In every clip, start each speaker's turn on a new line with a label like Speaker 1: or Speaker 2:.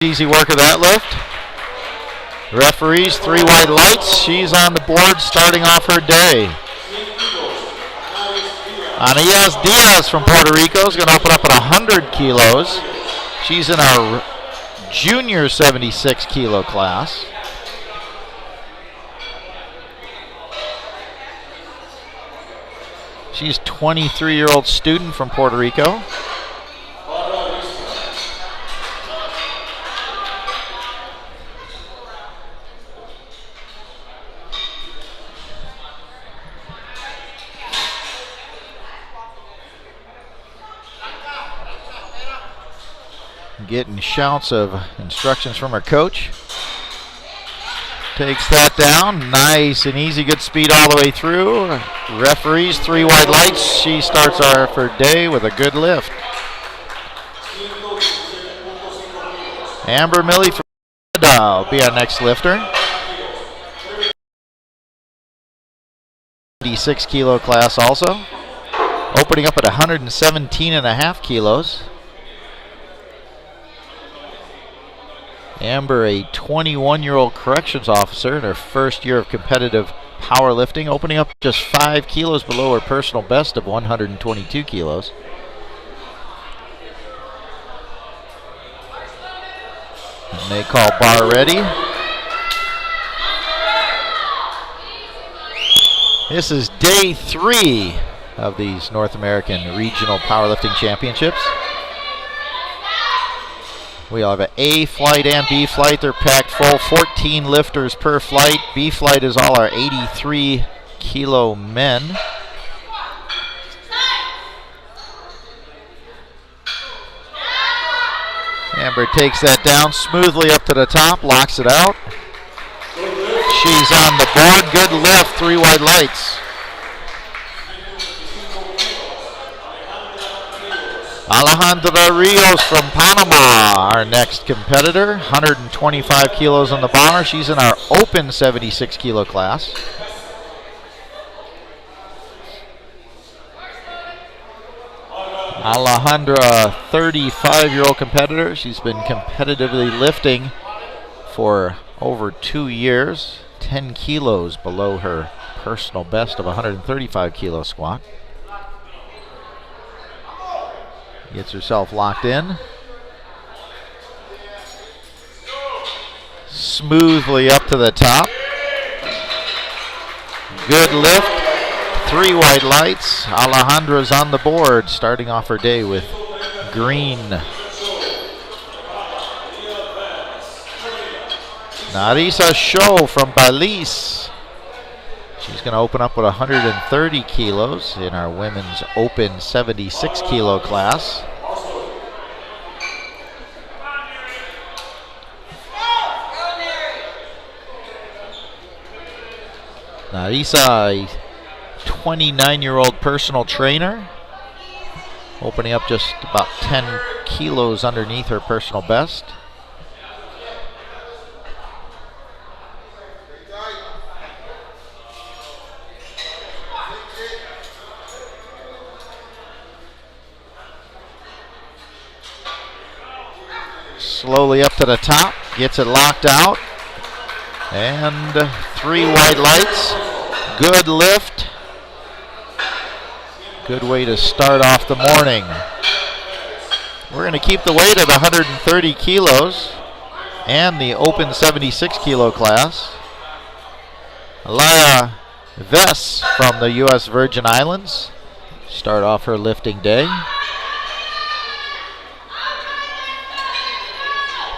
Speaker 1: Easy work of that lift. Referees, 3 white lights. She's on the board starting off her day. Anaías Diaz from Puerto Rico is going to open up at 100 kilos. She's in our junior 76 kilo class. She's a 23-year-old student from Puerto Rico. Getting shouts of instructions from her coach. Takes that down. Nice and easy. Good speed all the way through. Referees, 3 white lights. She starts off her day with a good lift. Amber Milley from Canada will be our next lifter. 86 kilo class also. Opening up at 117.5 kilos. Amber, a 21-year-old corrections officer in her first year of competitive powerlifting, opening up just 5 kilos below her personal best of 122 kilos. And they call bar ready. This is day 3 of these North American Regional Powerlifting Championships. We have an A flight and B flight. They're packed full, 14 lifters per flight. B flight is all our 83 kilo men. Amber takes that down smoothly up to the top, locks it out. She's on the board, good lift, 3 white lights. Alejandra Rios from Panama, our next competitor, 125 kilos on the bar. She's in our open 76 kilo class. Alejandra, 35-year-old competitor. She's been competitively lifting for over 2 years, 10 kilos below her personal best of 135 kilo squat. Gets herself locked in. Smoothly up to the top. Good lift. 3 white lights. Alejandra's on the board, starting off her day with green. Narisa Show from Belize. She's going to open up with 130 kilos in our women's open 76 kilo class. Narisa, a 29-year-old personal trainer, opening up just about 10 kilos underneath her personal best. Slowly up to the top, gets it locked out, and 3 white lights. Good lift. Good way to start off the morning. We're going to keep the weight at 130 kilos and the open 76 kilo class. Alaya Vess from the U.S. Virgin Islands start off her lifting day.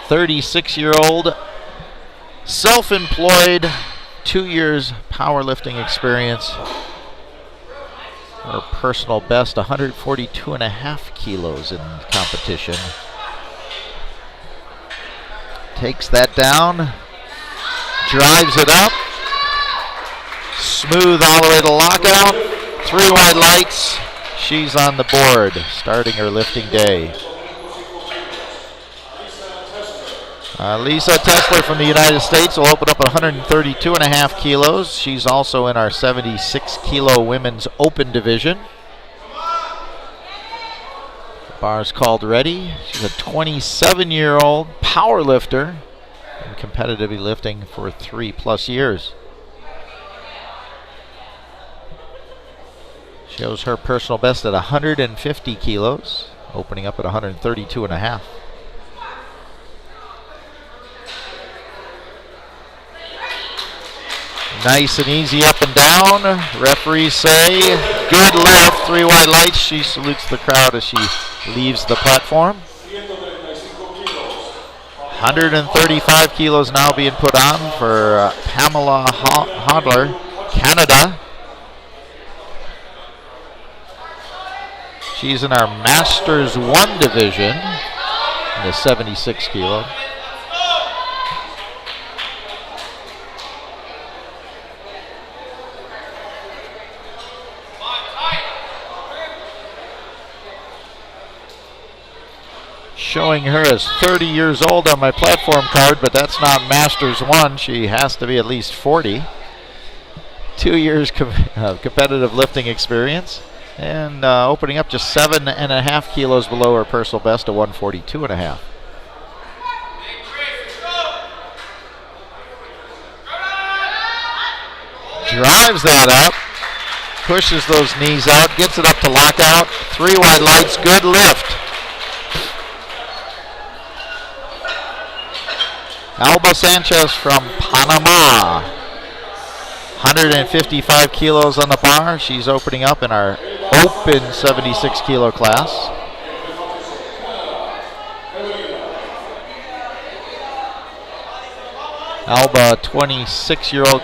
Speaker 1: 36-year-old, self-employed, 2 years powerlifting experience. Her personal best, 142.5 kilos in competition. Takes that down, drives it up, smooth all the way to lockout. 3 white lights. She's on the board, starting her lifting day. Lisa Tesler from the United States will open up at 132.5 kilos. She's also in our 76 kilo women's open division. Bar's called ready. She's a 27-year-old power lifter and competitively lifting for 3+ years. Shows her personal best at 150 kilos, opening up at 132.5. Nice and easy up and down. Referees say, good lift, 3 white lights. She salutes the crowd as she leaves the platform. 135 kilos now being put on for Pamela Hodler, Canada. She's in our Masters 1 division in the 76 kilo. Showing her as 30 years old on my platform card, but that's not Masters 1. She has to be at least 40. 2 years competitive lifting experience. And opening up just 7.5 kilos below her personal best of 142.5. Drives that up, pushes those knees out, gets it up to lockout. 3 white lights, good lift. Alba Sanchez from Panama. 155 kilos on the bar. She's opening up in our open 76 kilo class. Alba, 26-year-old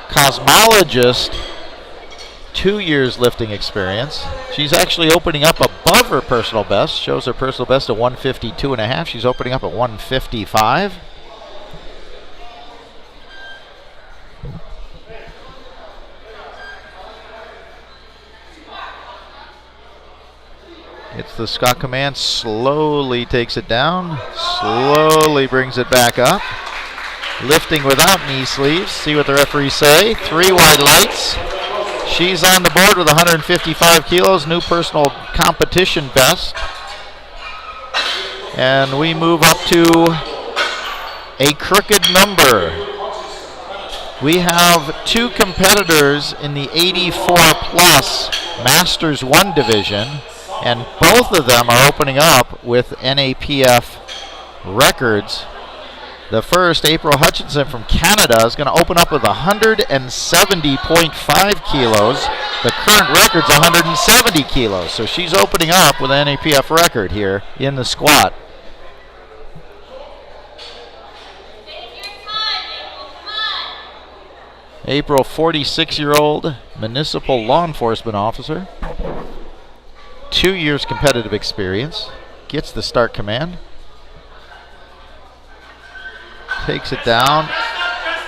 Speaker 1: cosmologist, 2 years lifting experience. She's actually opening up above her personal best. Shows her personal best at 152.5. She's opening up at 155. It's the Scott command, slowly takes it down, slowly brings it back up. Lifting without knee sleeves. See what the referees say. 3 white lights. She's on the board with 155 kilos, new personal competition best. And we move up to a crooked number. We have 2 competitors in the 84 plus Masters 1 division. And both of them are opening up with NAPF records. The first, April Hutchinson from Canada, is going to open up with 170.5 kilos. The current record's 170 kilos. So she's opening up with an NAPF record here in the squat. April, 46-year-old municipal law enforcement officer. 2 years competitive experience, gets the start command, takes it down,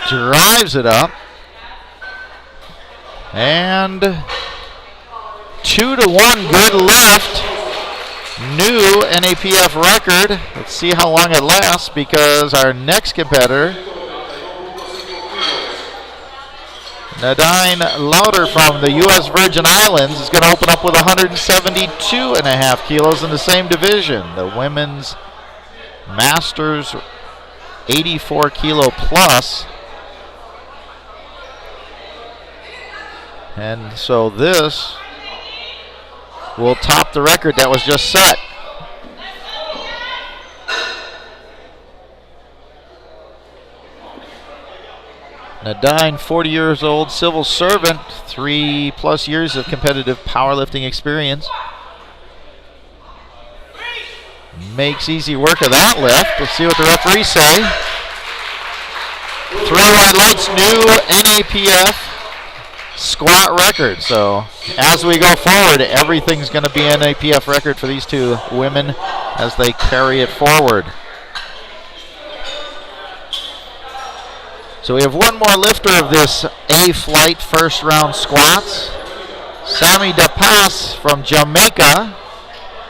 Speaker 1: drives it up, and 2-to-1 good lift, new NAPF record. Let's see how long it lasts, because our next competitor, Nadine Lauder from the U.S. Virgin Islands, is going to open up with 172.5 kilos in the same division. The women's Masters 84 kilo plus. And so this will top the record that was just set. Nadine, 40 years old, civil servant, 3+ years of competitive powerlifting experience. Makes easy work of that lift. Let's see what the referees say. 3 white lights, new NAPF squat record. So as we go forward, everything's going to be NAPF record for these 2 women as they carry it forward. So we have one more lifter of this A-flight first round squats. Sammy DePass from Jamaica.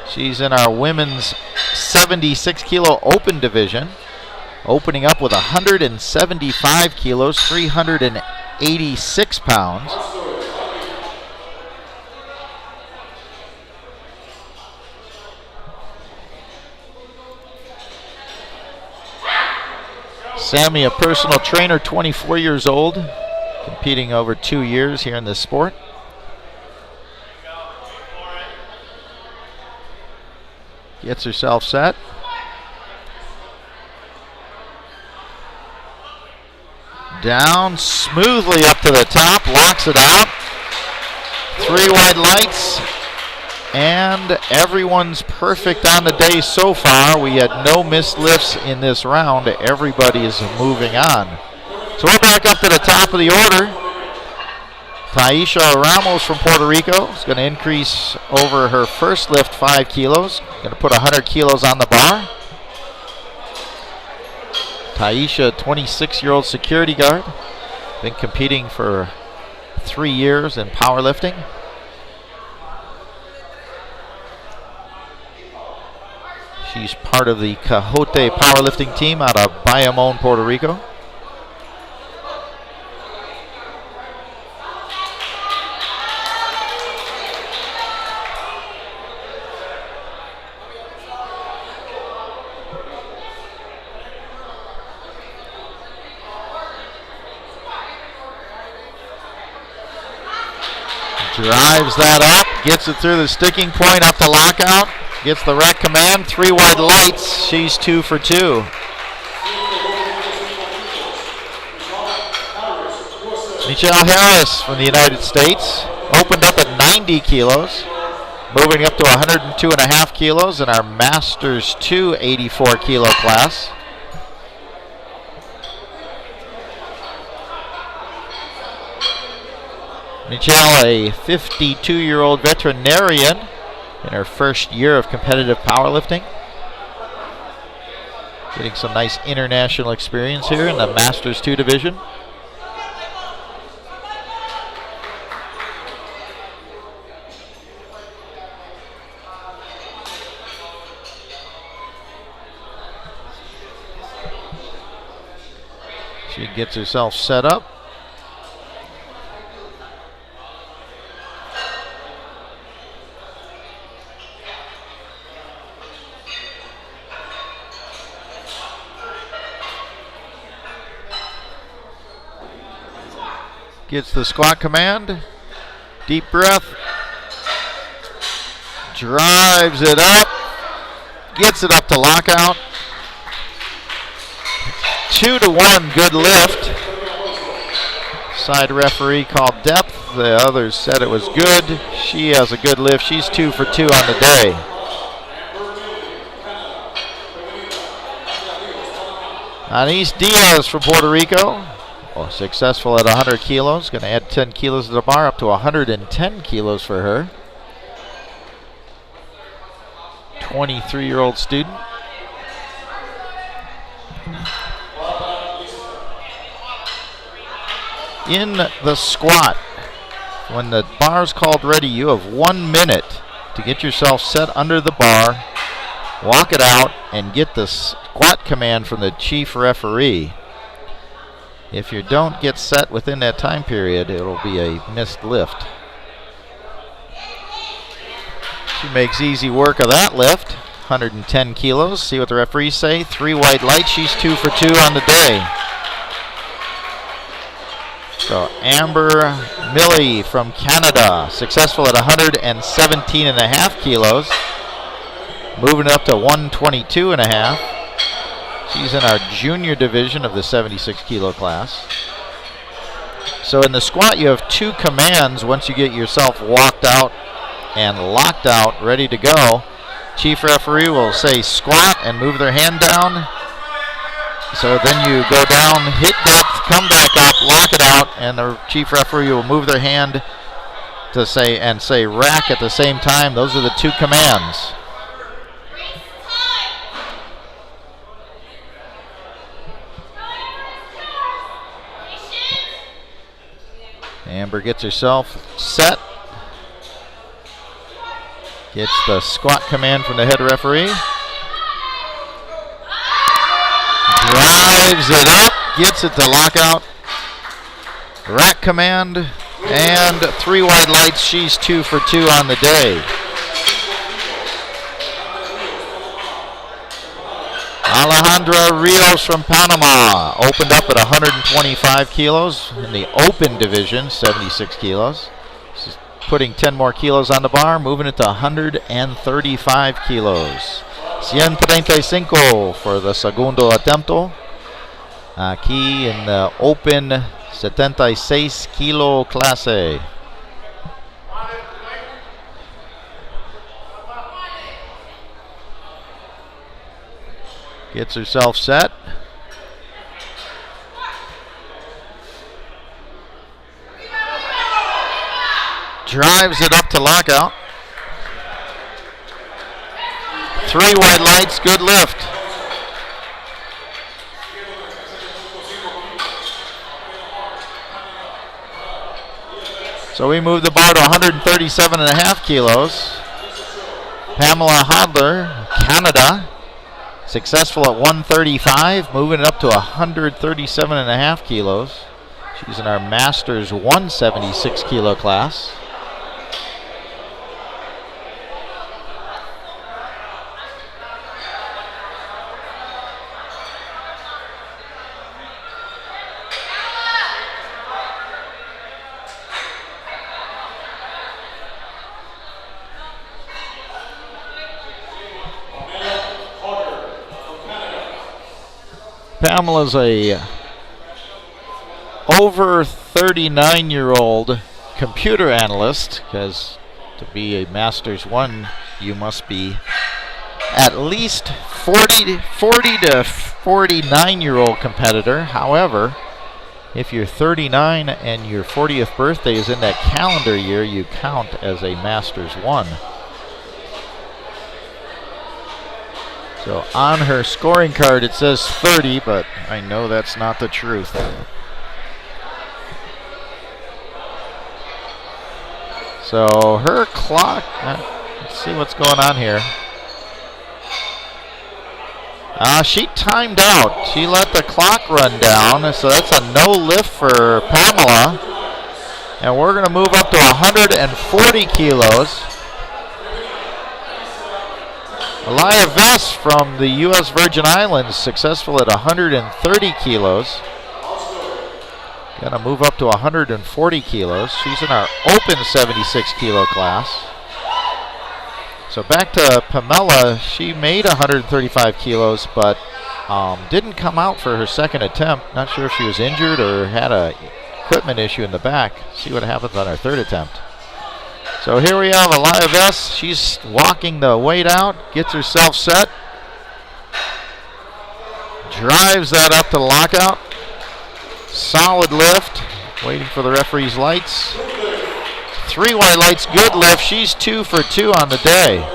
Speaker 1: She's in our women's 76 kilo open division. Opening up with 175 kilos, 386 pounds. Sammy, a personal trainer, 24 years old, competing over 2 years here in this sport. Gets herself set. Down smoothly up to the top, locks it out. 3 wide lights, and everyone's perfect on the day so far. We had no missed lifts in this round. Everybody is moving on. So we're back up to the top of the order. Taisha Ramos from Puerto Rico is going to increase over her first lift 5 kilos. Going to put 100 kilos on the bar. Taisha, 26-year-old security guard. Been competing for 3 years in powerlifting. She's part of the Cajote powerlifting team out of Bayamon, Puerto Rico. Drives that up, gets it through the sticking point up to lockout, gets the rack command, 3 wide lights, she's 2 for 2. Michelle Harris from the United States opened up at 90 kilos, moving up to 102.5 kilos in our Masters 2 84 kilo class. Michelle, a 52-year-old veterinarian in her first year of competitive powerlifting. Getting some nice international experience here in the Masters 2 division. She gets herself set up. Gets the squat command, deep breath, drives it up, gets it up to lockout. 2 to 1, good lift. Side referee called depth, the others said it was good. She has a good lift, she's 2 for 2 on the day. Anis Diaz from Puerto Rico. Successful at 100 kilos. Going to add 10 kilos to the bar, up to 110 kilos for her. 23-year-old student. In the squat, when the bar is called ready, you have 1 minute to get yourself set under the bar, walk it out, and get the squat command from the chief referee. If you don't get set within that time period, it'll be a missed lift. She makes easy work of that lift. 110 kilos. See what the referees say. 3 wide lights. She's 2 for 2 on the day. So Amber Milley from Canada, successful at 117.5 kilos. Moving up to 122.5. She's in our junior division of the 76 kilo class. So in the squat, you have 2 commands once you get yourself walked out and locked out, ready to go. Chief referee will say squat and move their hand down. So then you go down, hit depth, come back up, lock it out, and the chief referee will move their hand to say rack at the same time. Those are the 2 commands. Amber gets herself set. Gets the squat command from the head referee. Drives it up, gets it to lockout. Rack command, and 3 wide lights. She's 2 for 2 on the day. Alejandra Rios from Panama opened up at 125 kilos in the open division, 76 kilos. She's putting 10 more kilos on the bar, moving it to 135 kilos. 135 for the segundo attempto. Aquí in the open 76 kilo clase. Gets herself set. Drives it up to lockout. 3 white lights, good lift. So we move the bar to 137.5 kilos. Pamela Hodler, Canada, successful at 135, moving it up to 137.5 kilos. She's in our Masters 176 kilo class. Pamela's a over 39-year-old computer analyst, because to be a Masters 1, you must be at least 40 to 49-year-old competitor. However, if you're 39 and your 40th birthday is in that calendar year, you count as a Masters 1. So on her scoring card it says 30, but I know that's not the truth. So her clock, let's see what's going on here. She timed out. She let the clock run down, so that's a no lift for Pamela. And we're going to move up to 140 kilos. Elia Vess from the U.S. Virgin Islands, successful at 130 kilos. Gonna move up to 140 kilos. She's in our open 76 kilo class. So back to Pamela. She made 135 kilos, but didn't come out for her second attempt. Not sure if she was injured or had a equipment issue in the back. See what happens on her third attempt. So here we have Elia Vess. She's walking the weight out, gets herself set, drives that up to lockout. Solid lift, waiting for the referee's lights. 3 white lights, good lift. She's 2 for 2 on the day.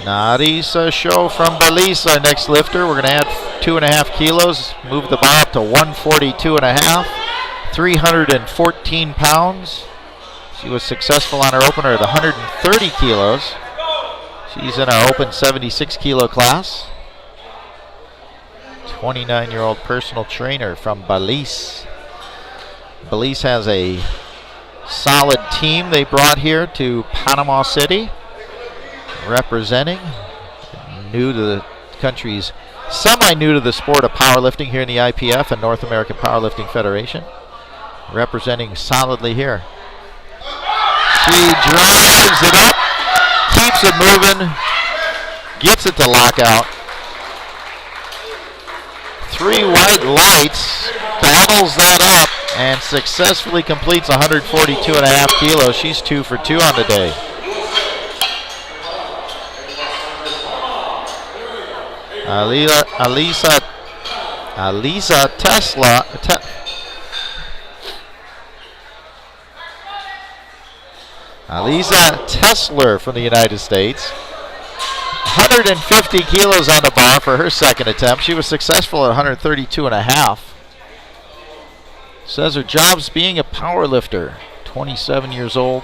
Speaker 1: Narisa Show from Belize, our next lifter. We're going to add 2.5 kilos, move the bar up to 142.5, 314 pounds. She was successful on her opener at 130 kilos. She's in our open 76 kilo class. 29-year-old personal trainer from Belize. Belize has a solid team they brought here to Panama City, representing, new to the country's, semi-new to the sport of powerlifting here in the IPF and North American Powerlifting Federation, representing solidly here. She drives it up, keeps it moving, gets it to lockout. 3 white lights, battles that up, and successfully completes 142.5 kilos. She's 2 for 2 on the day. Alisa Tesler from the United States. 150 kilos on the bar for her second attempt. She was successful at 132.5. Says her job's being a power lifter. 27 years old,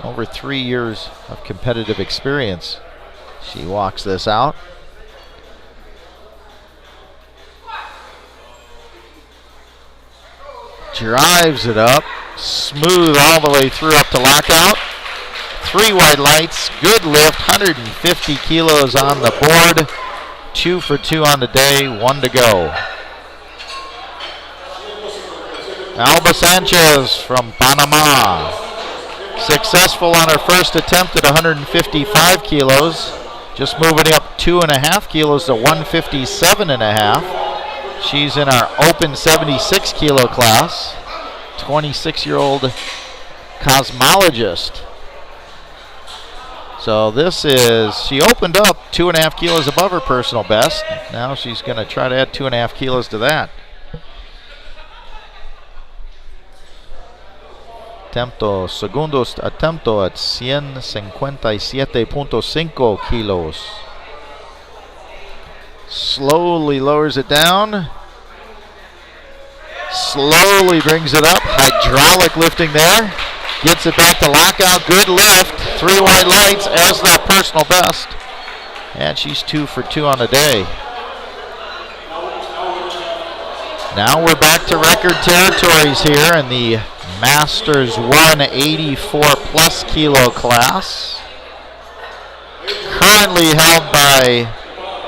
Speaker 1: over 3 years of competitive experience. She walks this out. Drives it up, smooth all the way through up to lockout. 3 white lights. Good lift, 150 kilos on the board. 2 for 2 on the day, 1 to go. Alba Sanchez from Panama. Successful on her first attempt at 155 kilos. Just moving up 2.5 kilos to 157.5. She's in our open 76 kilo class. 26-year-old cosmologist. So this is, she opened up 2.5 kilos above her personal best. Now she's going to try to add 2.5 kilos to that. Segundo attempto at 157.5 kilos. Slowly lowers it down. Slowly brings it up. Hydraulic lifting there. Gets it back to lockout. Good lift. 3 white lights as that personal best. And she's 2 for 2 on the day. Now we're back to record territories here in the Masters 184 plus kilo class. Currently held by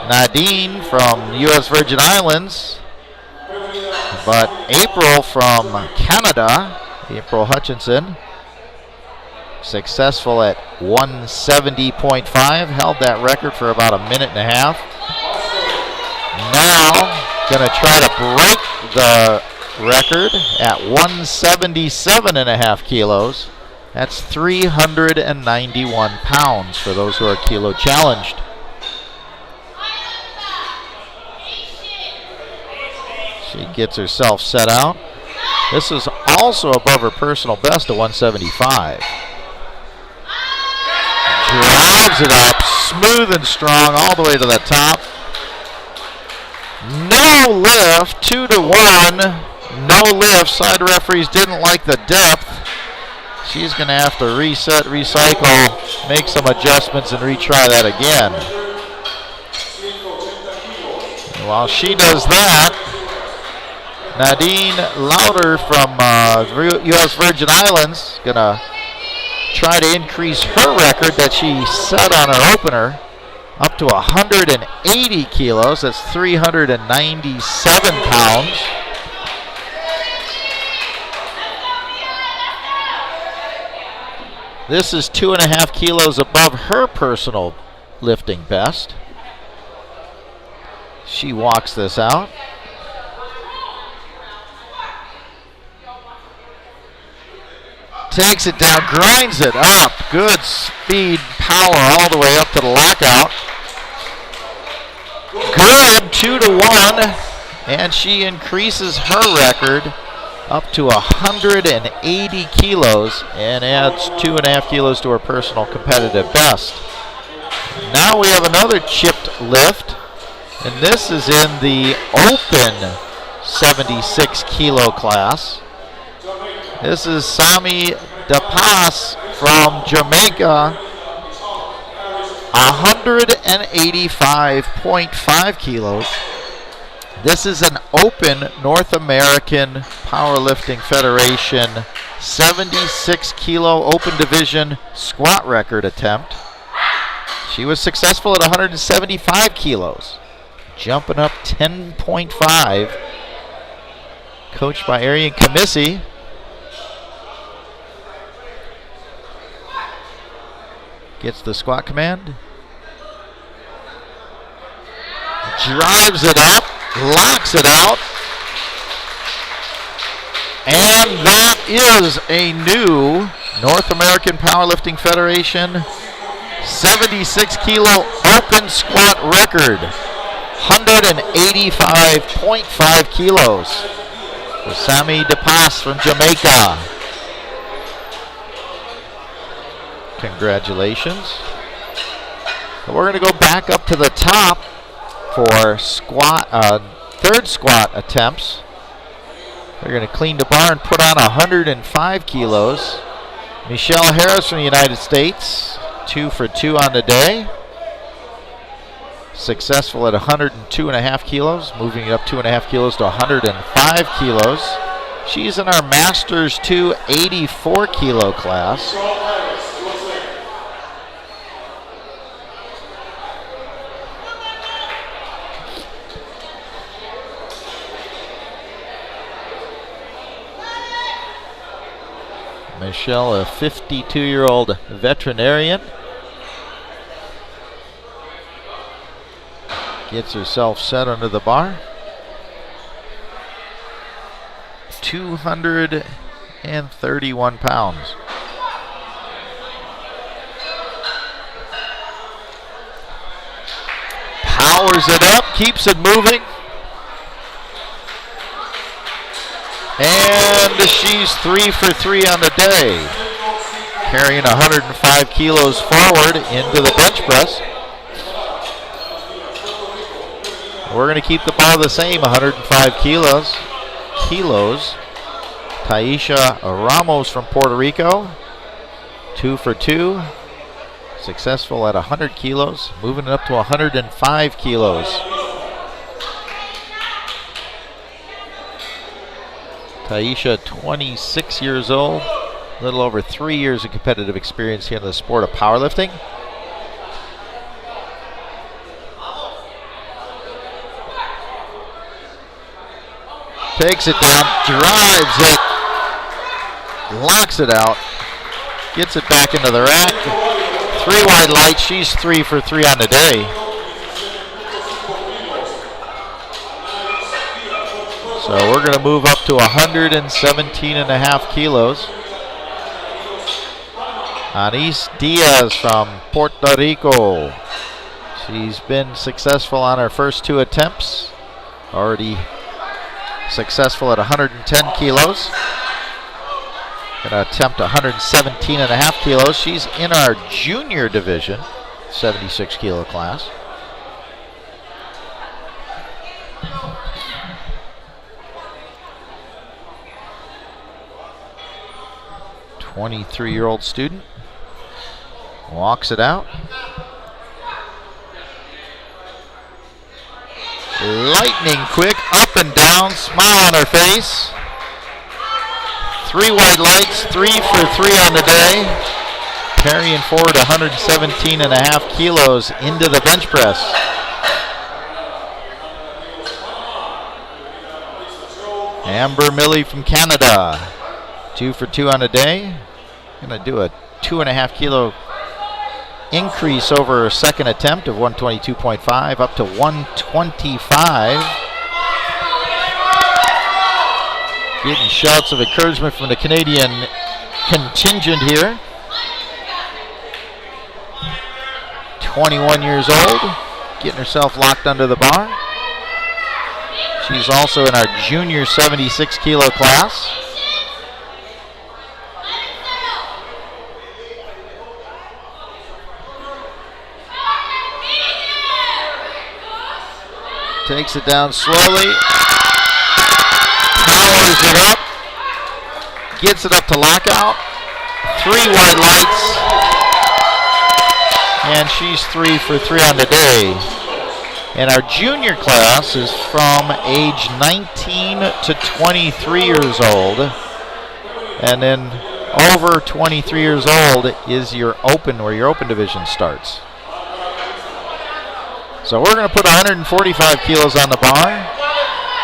Speaker 1: Nadine from U.S. Virgin Islands. But April from Canada, April Hutchinson, successful at 170.5, held that record for about a minute and a half. Now, going to try to break the record at 177.5 kilos. That's 391 pounds for those who are kilo challenged. She gets herself set out. This is also above her personal best of 175. Drives it up, smooth and strong all the way to the top. No lift, 2 to 1. No lift. Side referees didn't like the depth. She's going to have to reset, recycle, make some adjustments, and retry that again. And while she does that, Nadine Lauder from U.S. Virgin Islands going to try to increase her record that she set on her opener up to 180 kilos. That's 397 pounds. This is 2.5 kilos above her personal lifting best. She walks this out. Takes it down, grinds it up. Good speed, power all the way up to the lockout. Good, 2 to 1. And she increases her record up to 180 kilos and adds 2.5 kilos to her personal competitive best. Now we have another chipped lift, and this is in the open 76 kilo class. This is Sami DePass from Jamaica, 185.5 kilos. This is an open North American Powerlifting Federation 76 kilo open division squat record attempt. She was successful at 175 kilos, jumping up 10.5. Coached by Arian Kamisi. Gets the squat command. Drives it up. Locks it out. And that is a new North American Powerlifting Federation 76 kilo open squat record. 185.5 kilos for Sami DePass from Jamaica. Congratulations. So we're going to go back up to the top for squat, third squat attempts. They're going to clean the bar and put on 105 kilos. Michelle Harris from the United States, 2 for 2 on the day. Successful at 102.5 kilos, moving it up 2.5 kilos to 105 kilos. She's in our Masters 2 84 kilo class. Michelle, a 52-year-old veterinarian, gets herself set under the bar. 231 pounds. Powers it up, keeps it moving. And she's 3 for 3 on the day. Carrying 105 kilos forward into the bench press. We're going to keep the bar the same, 105 kilos. Taisha Ramos from Puerto Rico, 2 for 2. Successful at 100 kilos, moving it up to 105 kilos. Taisha, 26 years old, a little over 3 years of competitive experience here in the sport of powerlifting. Takes it down, drives it, locks it out, gets it back into the rack. 3 wide lights, she's 3 for 3 on the day. So we're going to move up to 117.5 kilos. Anis Diaz from Puerto Rico. She's been successful on her first 2 attempts. Already successful at 110 kilos. Gonna attempt 117.5 kilos. She's in our junior division, 76 kilo class. "23-year-old student walks it out. Lightning quick, up and down, smile on her face. 3 wide lights, 3 for 3 on the day. Carrying forward 117.5 kilos into the bench press. Amber Milley from Canada, 2 for 2 on the day. Gonna do a 2.5 kilo increase over her second attempt of 122.5 up to 125. Getting shouts of encouragement from the Canadian contingent here. 21 years old, getting herself locked under the bar. She's also in our junior 76 kilo class. Takes it down slowly. Powers it up. Gets it up to lockout. 3 wide lights. And she's 3 for 3 on the day. And our junior class is from age 19 to 23 years old. And then over 23 years old is your open, where your open division starts. So we're going to put 145 kilos on the bar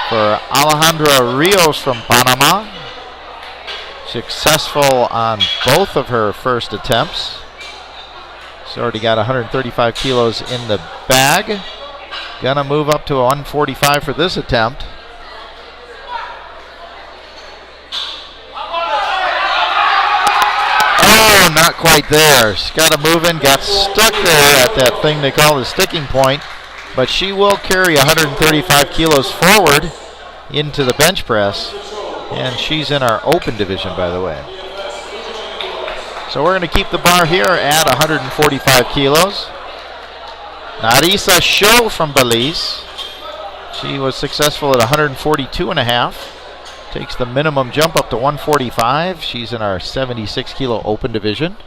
Speaker 1: for Alejandra Rios from Panama. Successful on both of her first attempts. She's already got 135 kilos in the bag. Gonna move up to 145 for this attempt. Oh, not quite there. She's got to move in, got stuck there at that thing they call the sticking point. But she will carry 135 kilos forward into the bench press. And she's in our open division, by the way. So we're going to keep the bar here at 145 kilos. Narisa Show from Belize. She was successful at 142.5. Takes the minimum jump up to 145. She's in our 76 kilo open division.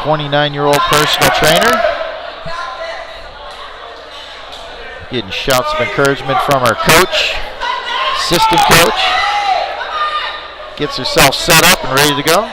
Speaker 1: 29-year-old personal trainer. Getting shouts of encouragement from our coach, assistant coach. Gets herself set up and ready to go.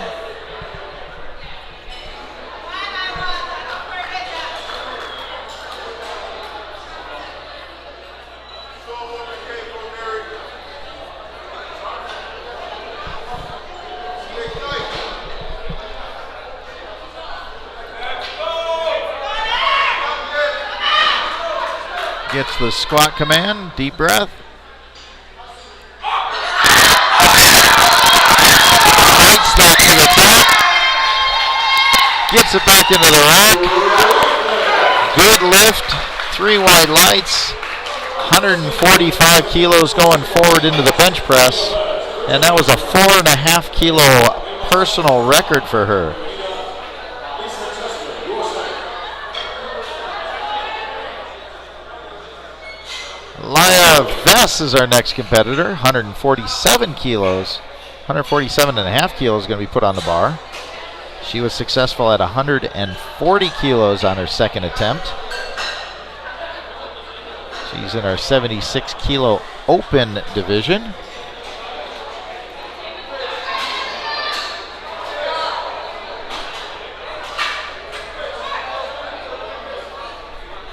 Speaker 1: Gets the squat command, deep breath. Lights that to the top. Gets it back into the rack. Good lift, 3 wide lights. 145 kilos going forward into the bench press. And that was a 4.5 kilo personal record for her. Vess is our next competitor, 147 kilos. 147.5 kilos is going to be put on the bar. She was successful at 140 kilos on her second attempt. She's in our 76 kilo open division.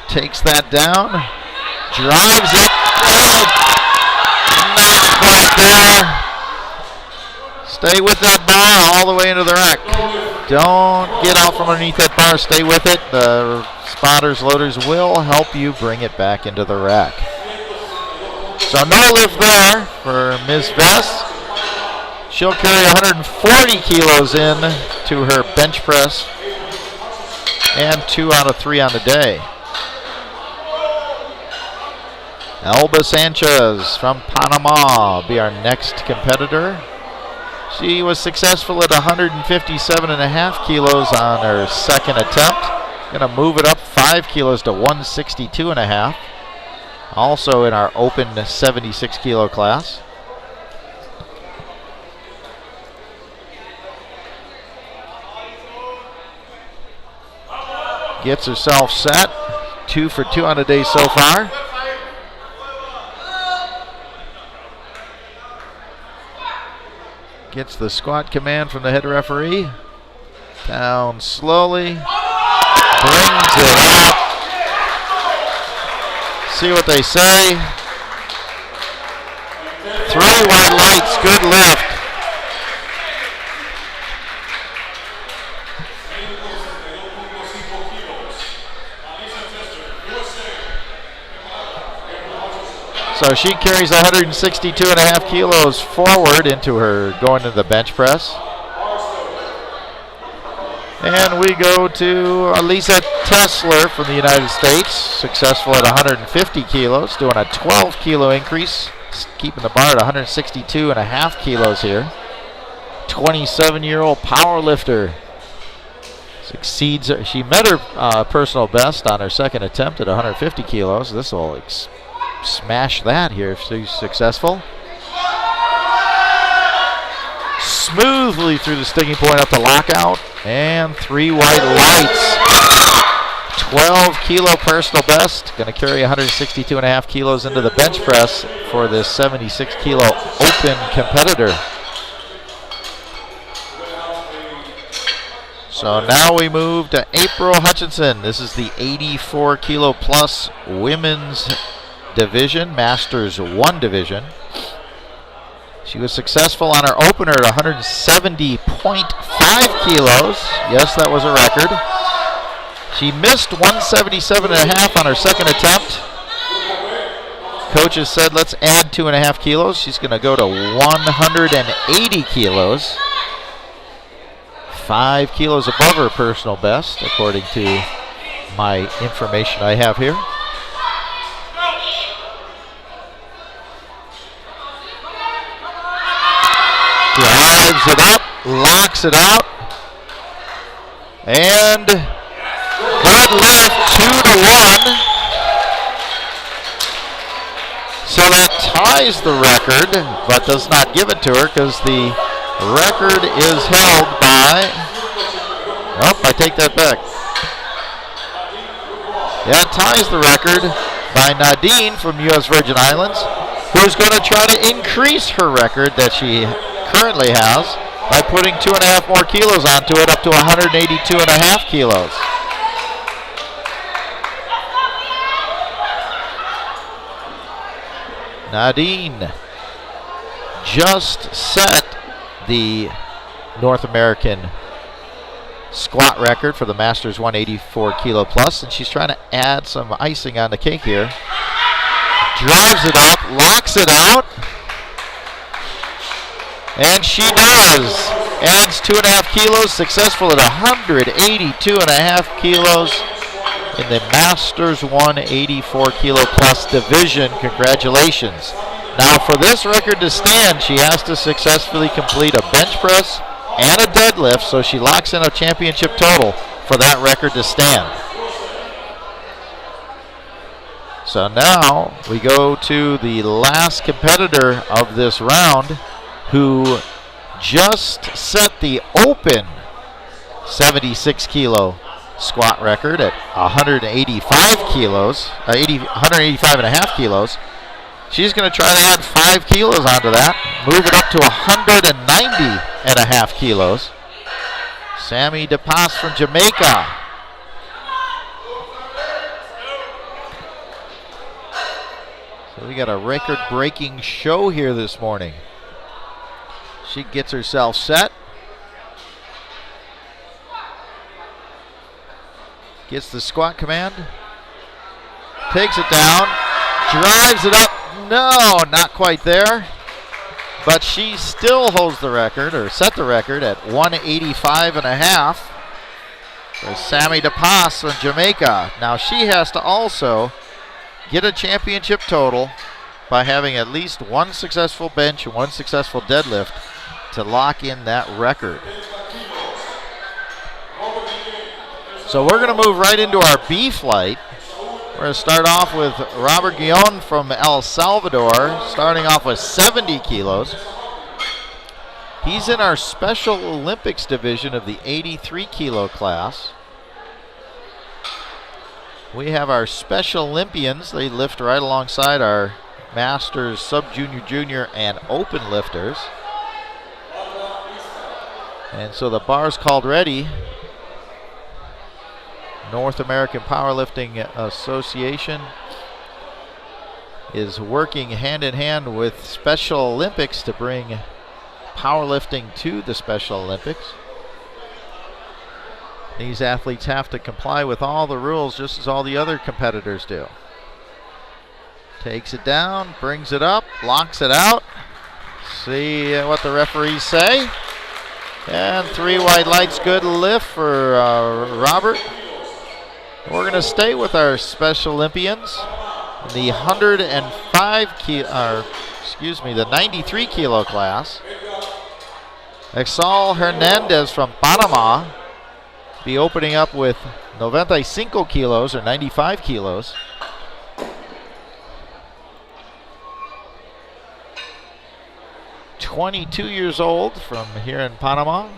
Speaker 1: Takes that down, drives it, not quite there. Stay with that bar all the way into the rack. Don't get out from underneath that bar, stay with it. The spotters, loaders will help you bring it back into the rack. So no lift there for Ms. Vess. She'll carry 140 kilos in to her bench press and 2 out of 3 on the day. Elba Sanchez from Panama will be our next competitor. She was successful at 157.5 kilos on her second attempt. Gonna move it up 5 kilos to 162.5. Also in our open 76 kilo class. Gets herself set. 2 for 2 on the day so far. Gets the squat command from the head referee. Down slowly. Brings it up. See what they say. 3 wide lights, good lift. So she carries 162.5 kilos forward into her going to the bench press. And we go to Elisa Tesler from the United States, successful at 150 kilos, doing a 12 kilo increase, keeping the bar at 162.5 kilos here. 27-year-old power lifter. Succeeds, she met her personal best on her second attempt at 150 kilos. This will smash that here if she's successful. Smoothly through the sticking point up the lockout, and 3 wide lights. 12 kilo personal best. Going to carry 162.5 kilos into the bench press for this 76 kilo open competitor. So now we move to April Hutchinson. This is the 84 kilo plus women's division, Masters 1 division. She was successful on her opener at 170.5 kilos. Yes, that was a record. She missed 177.5 on her second attempt. Coaches said, let's add 2.5 kilos. She's going to go to 180 kilos. 5 kilos above her personal best, according to my information I have here. Drives it up, locks it out, and good lift, 2-1. So that ties the record, but does not give it to her because the record is held by, I take that back. Yeah, it ties the record by Nadine from U.S. Virgin Islands, who's going to try to increase her record that she currently has by putting 2.5 more kilos onto it, up to 182.5 kilos. Nadine just set the North American squat record for the Masters 184 kilo plus, and she's trying to add some icing on the cake here drives it up, locks it out, and she does. Adds 2.5 kilos, successful at 182.5 kilos in the Masters 184 kilo plus division. Congratulations. Now for this record to stand, she has to successfully complete a bench press and a deadlift, so she locks in a championship total for that record to stand. So now we go to the last competitor of this round, who just set the open 76 kilo squat record at 185 kilos, 185.5 kilos. She's going to try to add 5 kilos onto that, move it up to 190.5 kilos. Sammy DePass from Jamaica. So we got a record-breaking show here this morning. She gets herself set. Gets the squat command. Takes it down. Drives it up. No, not quite there. But she still holds the record, or set the record, at 185.5 for Sammy DePass from Jamaica. Now she has to also get a championship total by having at least one successful bench and one successful deadlift to lock in that record. So we're going to move right into our B flight. We're going to start off with Robert Guillon from El Salvador, starting off with 70 kilos. He's in our Special Olympics division of the 83 kilo class. We have our Special Olympians. They lift right alongside our Masters, Sub-Junior, Junior, and Open lifters. And so the bar's called ready. North American Powerlifting Association is working hand in hand with Special Olympics to bring powerlifting to the Special Olympics. These athletes have to comply with all the rules just as all the other competitors do. Takes it down, brings it up, locks it out. See what the referees say. And 3 white lights, good lift for Robert. We're going to stay with our Special Olympians. The 93 kilo class. Exal Hernandez from Panama be opening up with 95 kilos or 95 kilos. "22 years old from here in Panama.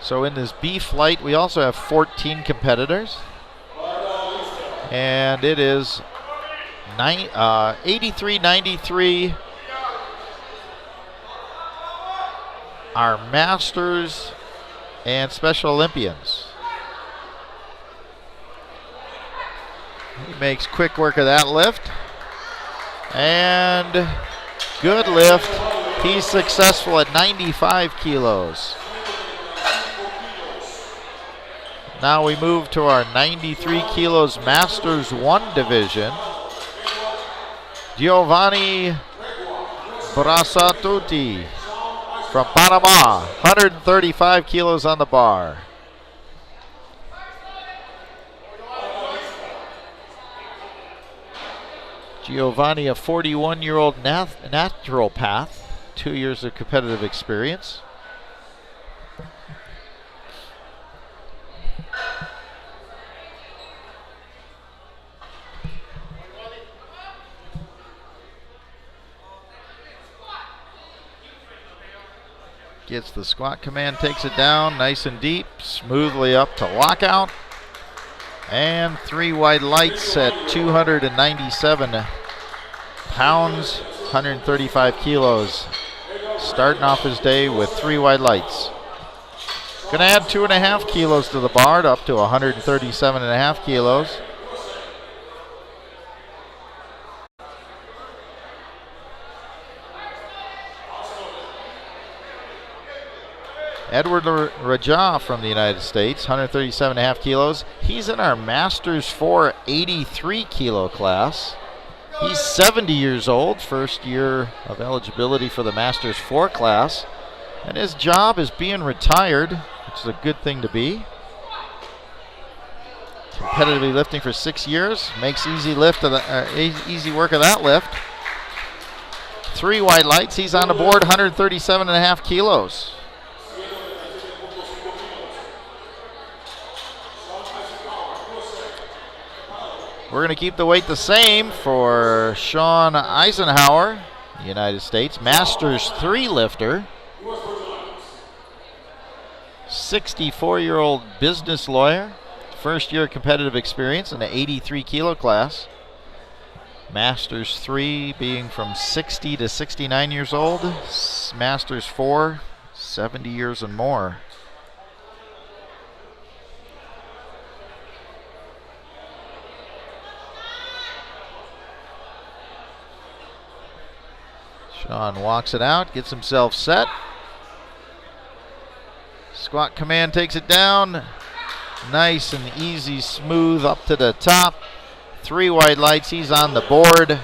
Speaker 1: So in this B flight, we also have 14 competitors. And it is 83-93. Our Masters and Special Olympians. He makes quick work of that lift. And good lift. He's successful at 95 kilos. Now we move to our 93 kilos Masters 1 division. Giovanni Brasatuti from Panama, 135 kilos on the bar. Giovanni, a 41-year-old naturopath, 2 years of competitive experience. Gets the squat command, takes it down nice and deep, smoothly up to lockout. And 3 white lights at 297 pounds, 135 kilos. Starting off his day with 3 white lights. Gonna add 2.5 kilos to the bar, up to 137.5 kilos. Edward Raja from the United States, 137.5 kilos. He's in our Masters 4 83 kilo class. He's 70 years old, first year of eligibility for the Masters 4 class. And his job is being retired, which is a good thing to be. Competitively lifting for 6 years, makes easy work of that lift. 3 white lights, he's on the board, 137.5 kilos. We're going to keep the weight the same for Sean Eisenhower, United States, Masters 3 lifter. 64-year-old business lawyer, first year competitive experience in the 83 kilo class. Masters 3 being from 60 to 69 years old. Masters 4, 70 years and more. Sean walks it out, gets himself set. Squat command takes it down. Nice and easy, smooth up to the top. 3 white lights, he's on the board.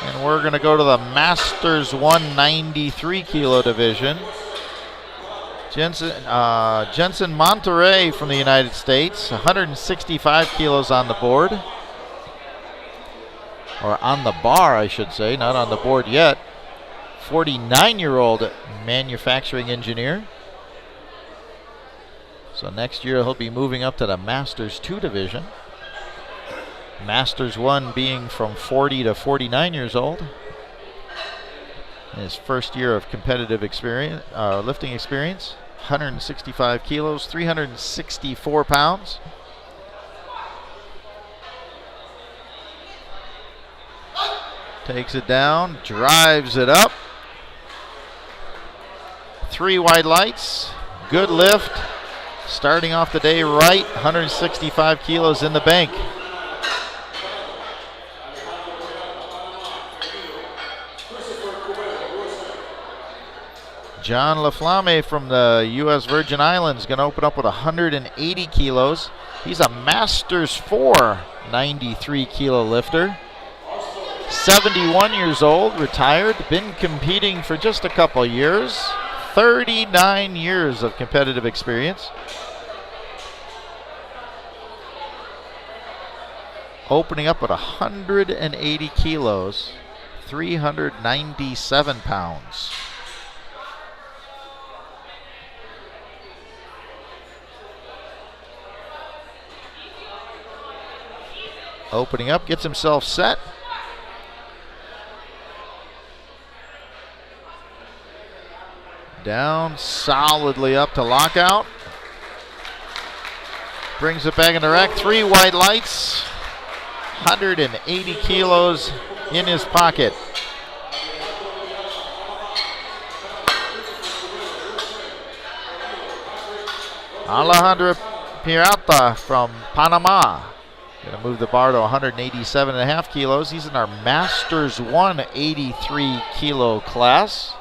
Speaker 1: And we're going to go to the Masters 193 kilo division. Jensen Monterrey from the United States, 165 kilos on the board. Or on the bar, I should say, not on the board yet. 49-year-old manufacturing engineer. So next year he'll be moving up to the Masters 2 division. Masters 1 being from 40 to 49 years old. In his first year of competitive experience, lifting experience. 165 kilos, 364 pounds. Takes it down, drives it up. 3 white lights, good lift. Starting off the day right, 165 kilos in the bank. John LaFlamme from the U.S. Virgin Islands going to open up with 180 kilos. He's a Masters 4 93 kilo lifter. 71 years old, retired, been competing for just a couple years. 39 years of competitive experience. Opening up at 180 kilos, 397 pounds. Opening up, gets himself set. Down solidly up to lockout. Brings it back in the rack. 3 white lights. 180 kilos in his pocket. Alejandro Pirata from Panama. Going to move the bar to 187.5 kilos. He's in our Masters 1 83 kilo class.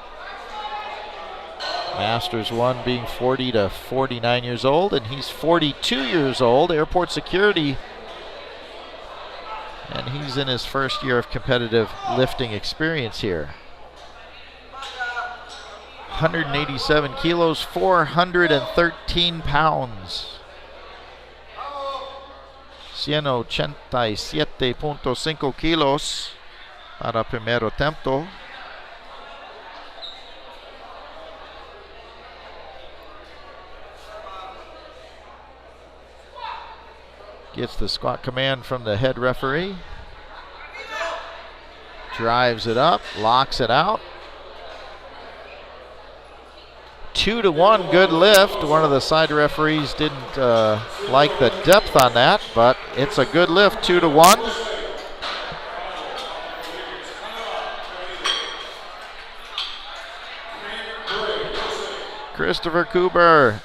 Speaker 1: Masters 1 being 40 to 49 years old, and he's 42 years old, airport security. And he's in his first year of competitive lifting experience here. 187 kilos, 413 pounds. 187.5 kilos para primer attempt. Gets the squat command from the head referee. Drives it up, locks it out. 2-1, good lift. One of the side referees didn't like the depth on that, but it's a good lift, 2-1. Christopher Kuber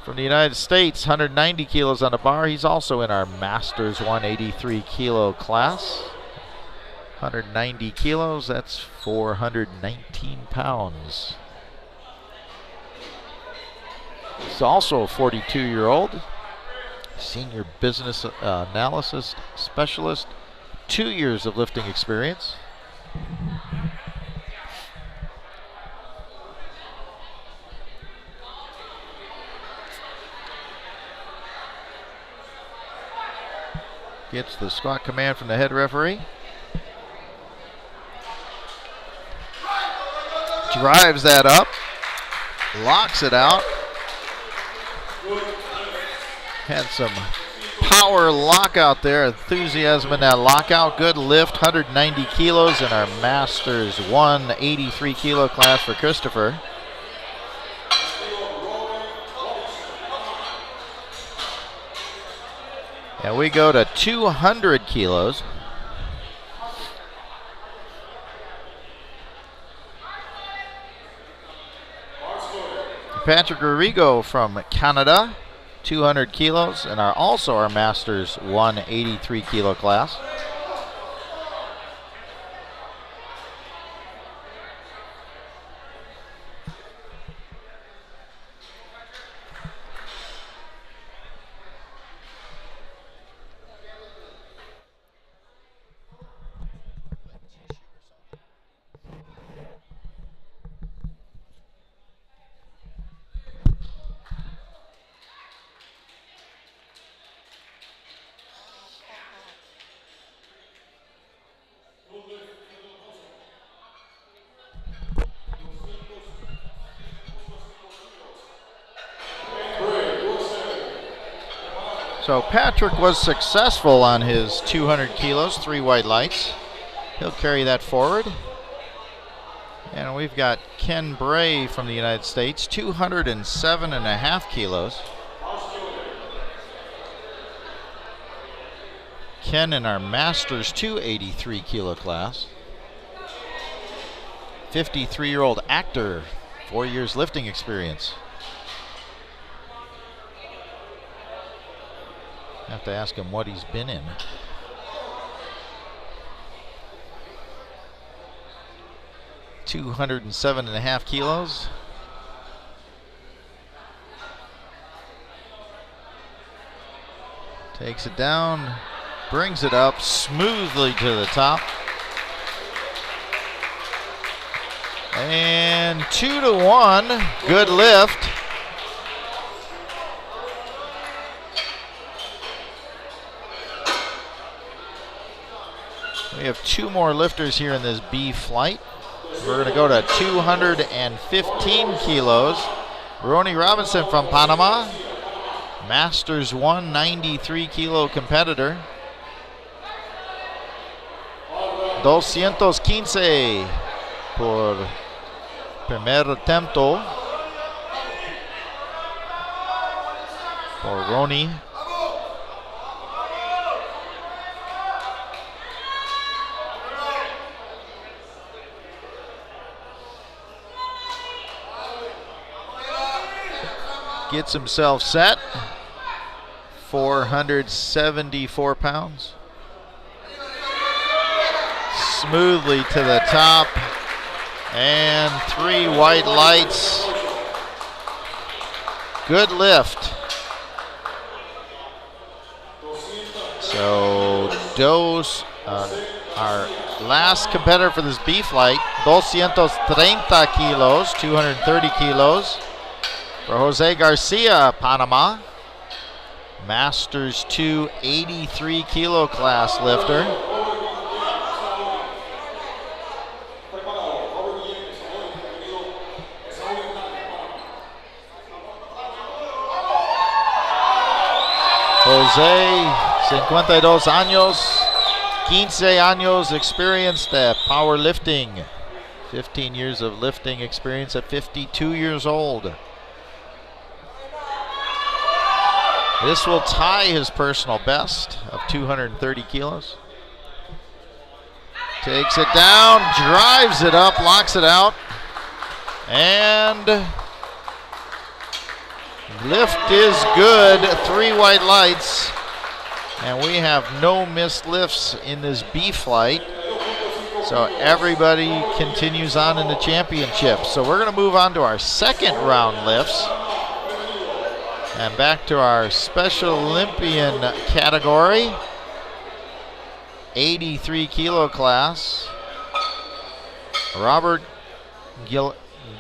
Speaker 1: from the United States, 190 kilos on the bar. He's also in our Masters 183 kilo class. 190 kilos, that's 419 pounds. He's also a 42-year-old, senior business analysis specialist, 2 years of lifting experience. Gets the squat command from the head referee. Drives that up, locks it out. Had some power lockout there, enthusiasm in that lockout. Good lift, 190 kilos in our Masters 183 kilo class for Christopher. And we go to 200 kilos. Patrick Rodrigo from Canada, 200 kilos, and also our Masters 183 kilo class. So Patrick was successful on his 200 kilos, 3 white lights. He'll carry that forward. And we've got Ken Bray from the United States, 207.5 kilos. Ken in our Masters 283 kilo class. 53-year-old actor, 4 years lifting experience. Have to ask him what he's been in. $207.5 kilos. Takes it down, brings it up smoothly to the top. And 2-1, good lift. We have 2 more lifters here in this B flight. We're going to go to 215 kilos. Ronnie Robinson from Panama, Masters 193 kilo competitor. 215 por primer attempt for Ronnie. Gets himself set, 474 pounds. Smoothly to the top, and 3 white lights. Good lift. So our last competitor for this B flight, 230 kilos, 230 kilos. For Jose Garcia, Panama, Masters 283 kilo class lifter. Jose, 52 años, 15 años experience at powerlifting. 15 years of lifting experience at 52 years old. This will tie his personal best of 230 kilos. Takes it down, drives it up, locks it out, and lift is good. 3 white lights, and we have no missed lifts in this B flight. So everybody continues on in the championship. So we're going to move on to our second round lifts. And back to our Special Olympian category, 83 kilo class. Robert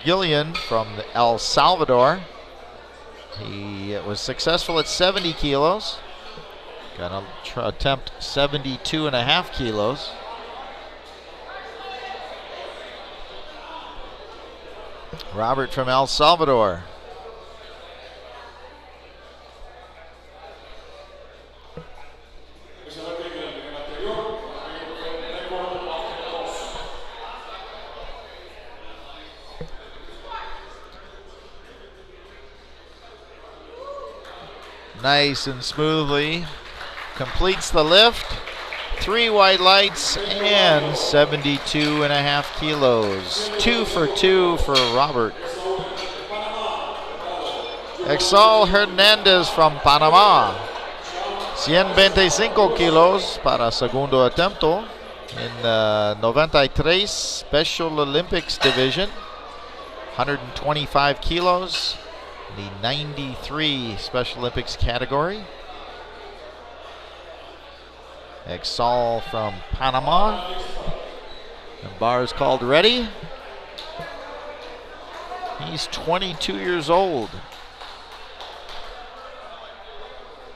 Speaker 1: Gillian from El Salvador. He was successful at 70 kilos. Gonna attempt 72.5 kilos. Robert from El Salvador. Nice and smoothly completes the lift. 3 white lights and 72.5 kilos. 2 for 2 for Robert. Exal Hernandez from Panama. 125 kilos para segundo attempt in the 93 Special Olympics division. 125 kilos, the 93 Special Olympics category. Exal from Panama. The bar is called ready. He's 22 years old.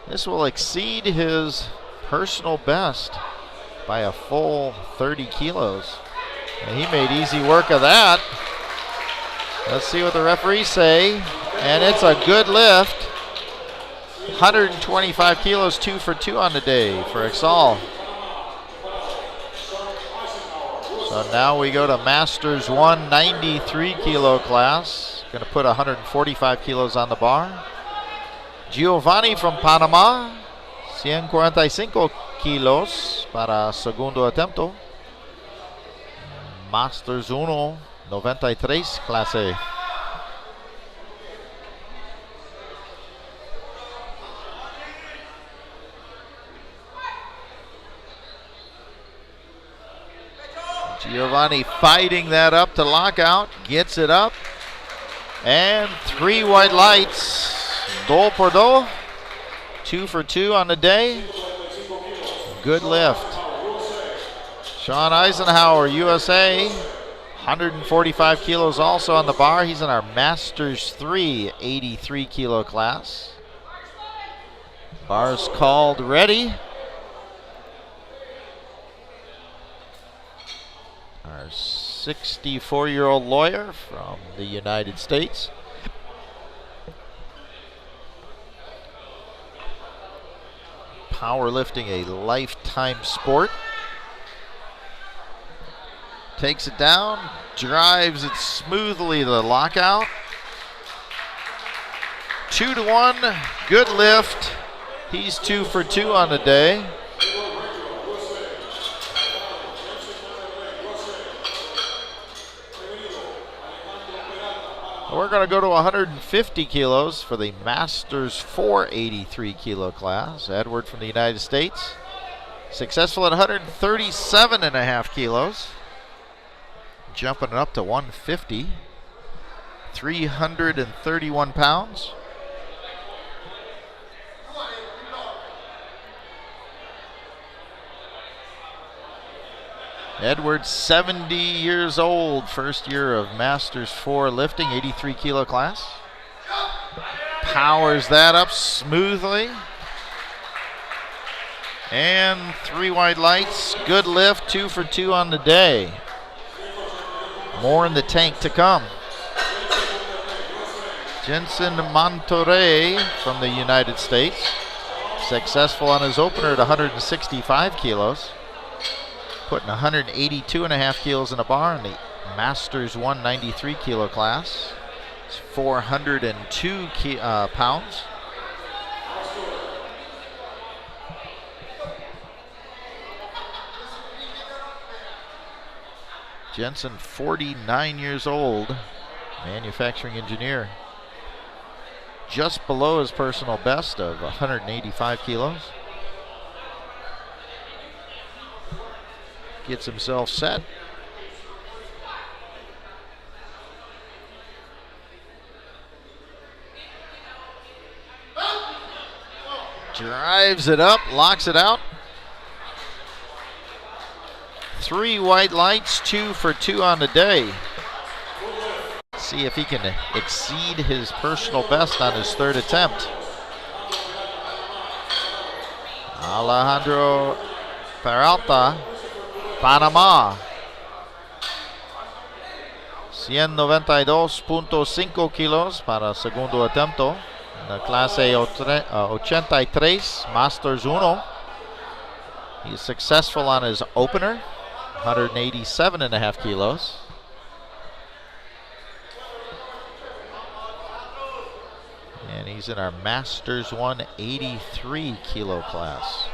Speaker 1: This will exceed his personal best by a full 30 kilos. And he made easy work of that. Let's see what the referees say. And it's a good lift. 125 kilos, 2 for 2 on the day for Exal. So now we go to Masters 193 kilo class. Going to put 145 kilos on the bar. Giovanni from Panama, 145 kilos para segundo attempt. Masters 1, 93 clase. Giovanni fighting that up to lockout, gets it up, and 3 white lights. Dos por dos, 2 for 2 on the day. Good lift. Sean Eisenhower, USA, 145 kilos also on the bar. He's in our Masters 3, 83 kilo class. Bar's called ready. Our 64-year-old lawyer from the United States. Powerlifting, a lifetime sport. Takes it down, drives it smoothly to the lockout. 2 to 1, good lift. He's 2 for 2 on the day. We're going to go to 150 kilos for the Masters 483 kilo class. Edward from the United States. Successful at 137.5 kilos. Jumping it up to 150. 331 pounds. Edwards, 70 years old, first year of Masters 4 lifting, 83 kilo class. Powers that up smoothly. And 3 white lights, good lift, 2 for 2 on the day. More in the tank to come. Jensen Monterrey from the United States. Successful on his opener at 165 kilos. Putting 182.5 kilos in a bar in the Masters 193 kilo class. It's 402 pounds. Jensen, 49 years old, manufacturing engineer. Just below his personal best of 185 kilos. Gets himself set. Drives it up, locks it out. 3 white lights, 2 for 2 on the day. See if he can exceed his personal best on his 3rd attempt. Alejandro Peralta, Panama. 192.5 kilos para segundo atento. La clase 83, Masters 1. He's successful on his opener, 187.5 kilos. And he's in our Masters 183 kilo class.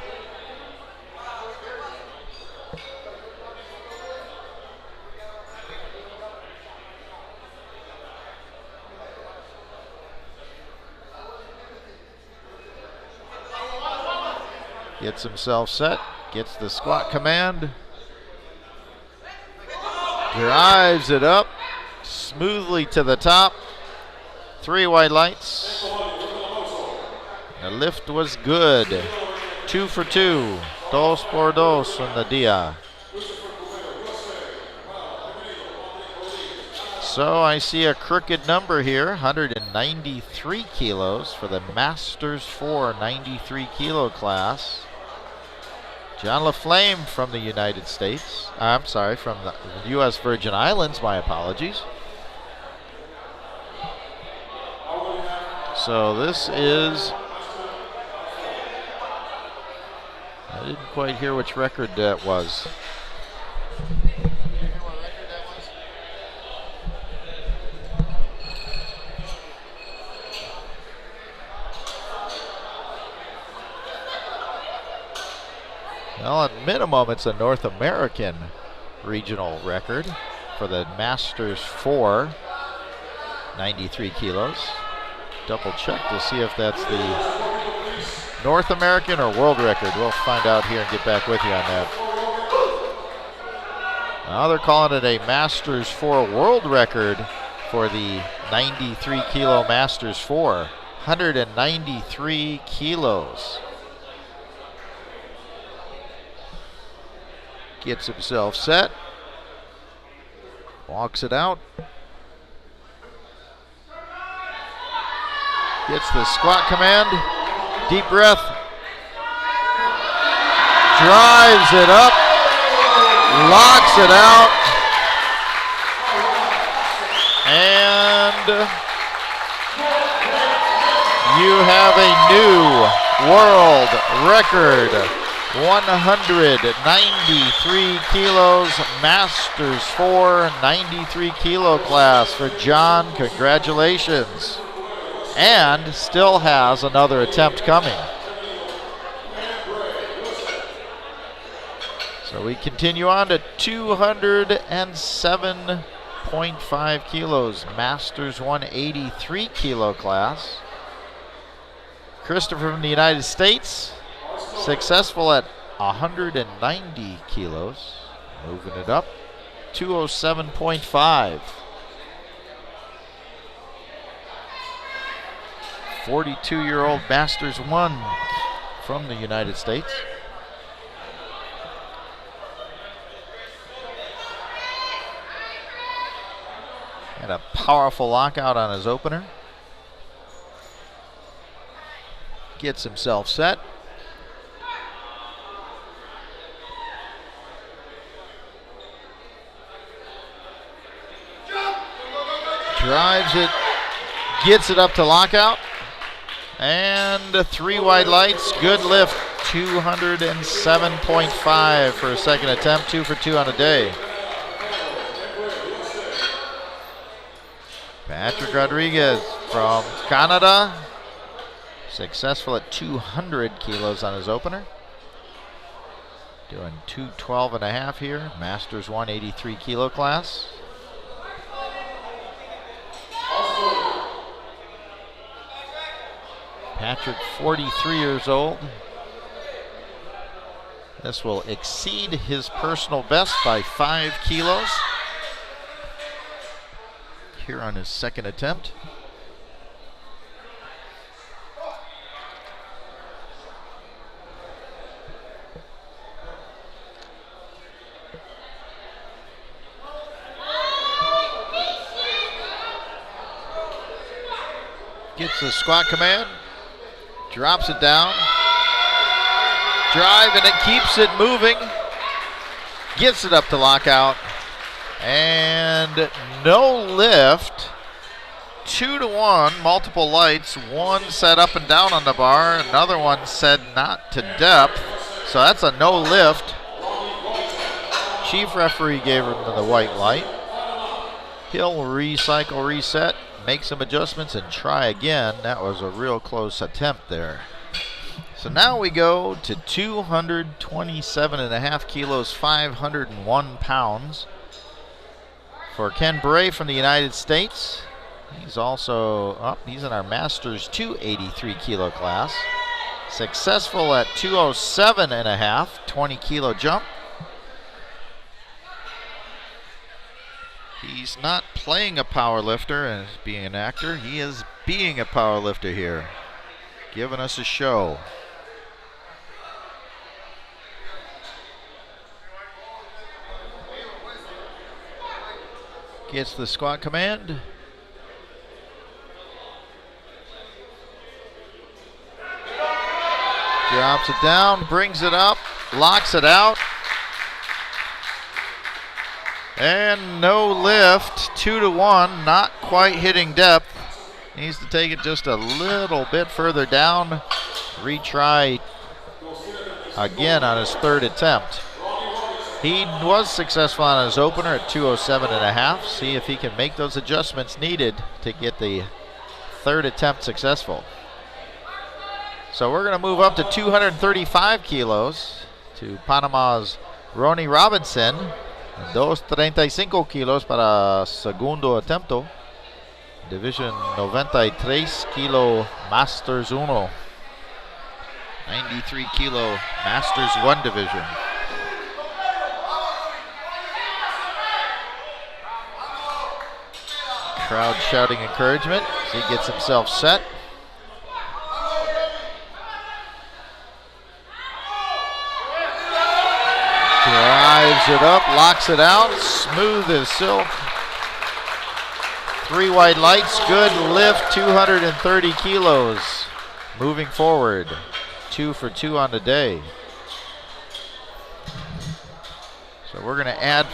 Speaker 1: Gets himself set, gets the squat command, drives it up smoothly to the top. 3 white lights. The lift was good. 2 for 2. 2 por 2 on the dia. So I see a crooked number here, 193 kilos for the Masters 4 93 kilo class. John LaFlame from the United States. I'm sorry, from the U.S. Virgin Islands. My apologies. So this is, I didn't quite hear which record that was. Well, at minimum, it's a North American regional record for the Masters 4, 93 kilos. Double check to see if that's the North American or world record. We'll find out here and get back with you on that. Now they're calling it a Masters 4 world record for the 93 kilo Masters 4. 193 kilos. Gets himself set. Walks it out. Gets the squat command. Deep breath. Drives it up. Locks it out. And you have a new world record. 193 kilos, Masters 4, 93 kilo class for John. Congratulations. And still has another attempt coming. So we continue on to 207.5 kilos, Masters 183 kilo class. Christopher from the United States, successful at 190 kilos, moving it up, 207.5. 42-year-old Masters 1 from the United States. And a powerful lockout on his opener. Gets himself set. Drives it, gets it up to lockout. And 3 wide lights, good lift, 207.5 for a second attempt, 2 for 2 on a day. Patrick Rodriguez from Canada, successful at 200 kilos on his opener. Doing 212.5 here, Masters 183 kilo class. Patrick, 43 years old. This will exceed his personal best by 5 kilos here on his second attempt. Gets the squat command, drops it down, drive, and it keeps it moving. Gets it up to lockout, and no lift. 2-to-1, multiple lights. One set up and down on the bar, another one set not to depth. So that's a no lift. Chief referee gave him the white light. He'll recycle, reset, make some adjustments, and try again. That was a real close attempt there. So now we go to 227.5 kilos, 501 pounds. For Ken Bray from the United States. He's also he's in our Masters 283 kilo class. Successful at 207.5, 20 kilo jump. He's not playing a power lifter and being an actor. He is being a power lifter here, giving us a show. Gets the squat command. Drops it down, brings it up, locks it out. And no lift, 2-to-1, not quite hitting depth. Needs to take it just a little bit further down. Retry again on his third attempt. He was successful on his opener at 207.5. See if he can make those adjustments needed to get the third attempt successful. So we're going to move up to 235 kilos to Panama's Ronnie Robinson. 235 kilos para segundo attempt. Division 93 kilo Masters 1. 93 kilo Masters 1 division. Crowd shouting encouragement as he gets himself set. Drives it up, locks it out, smooth as silk. 3 white lights, good lift, 230 kilos. Moving forward, 2 for 2 on the day. So we're going to add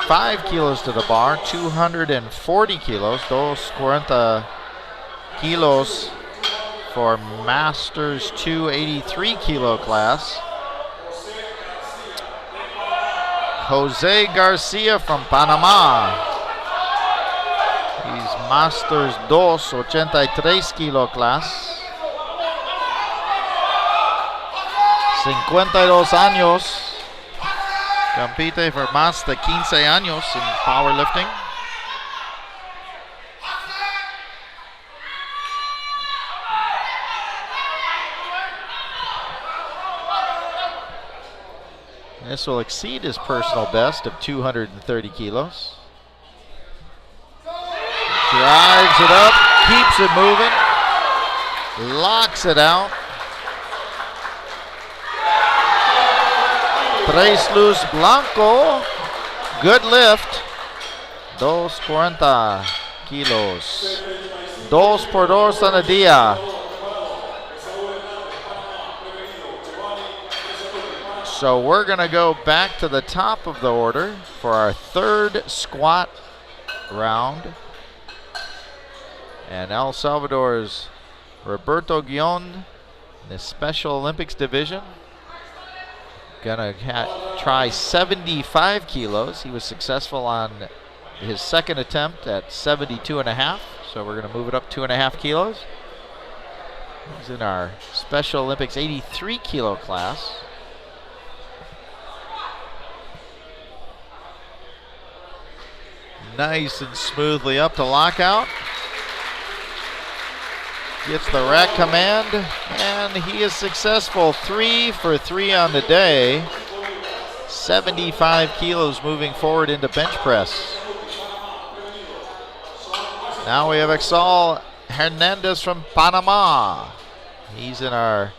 Speaker 1: 5 kilos to the bar, 240 kilos, 240 kilos for Masters 283 kilo class. Jose Garcia from Panama. He's Masters 283 kilo class. 52 años. Compite for más de 15 años in powerlifting. This will exceed his personal best of 230 kilos. Drives it up, keeps it moving, locks it out. Tres Luz Blanco, good lift. 240 kilos. 2 por 2 on a día. So we're going to go back to the top of the order for our third squat round. And El Salvador's Roberto Guion, the Special Olympics division, gonna try 75 kilos. He was successful on his second attempt at 72.5. So we're gonna move it up 2.5 kilos. He's in our Special Olympics 83 kilo class. Nice and smoothly up to lockout. Gets the rack command, and he is successful. 3 for 3 on the day. 75 kilos moving forward into bench press. Now we have Exal Hernandez from Panama. He's in our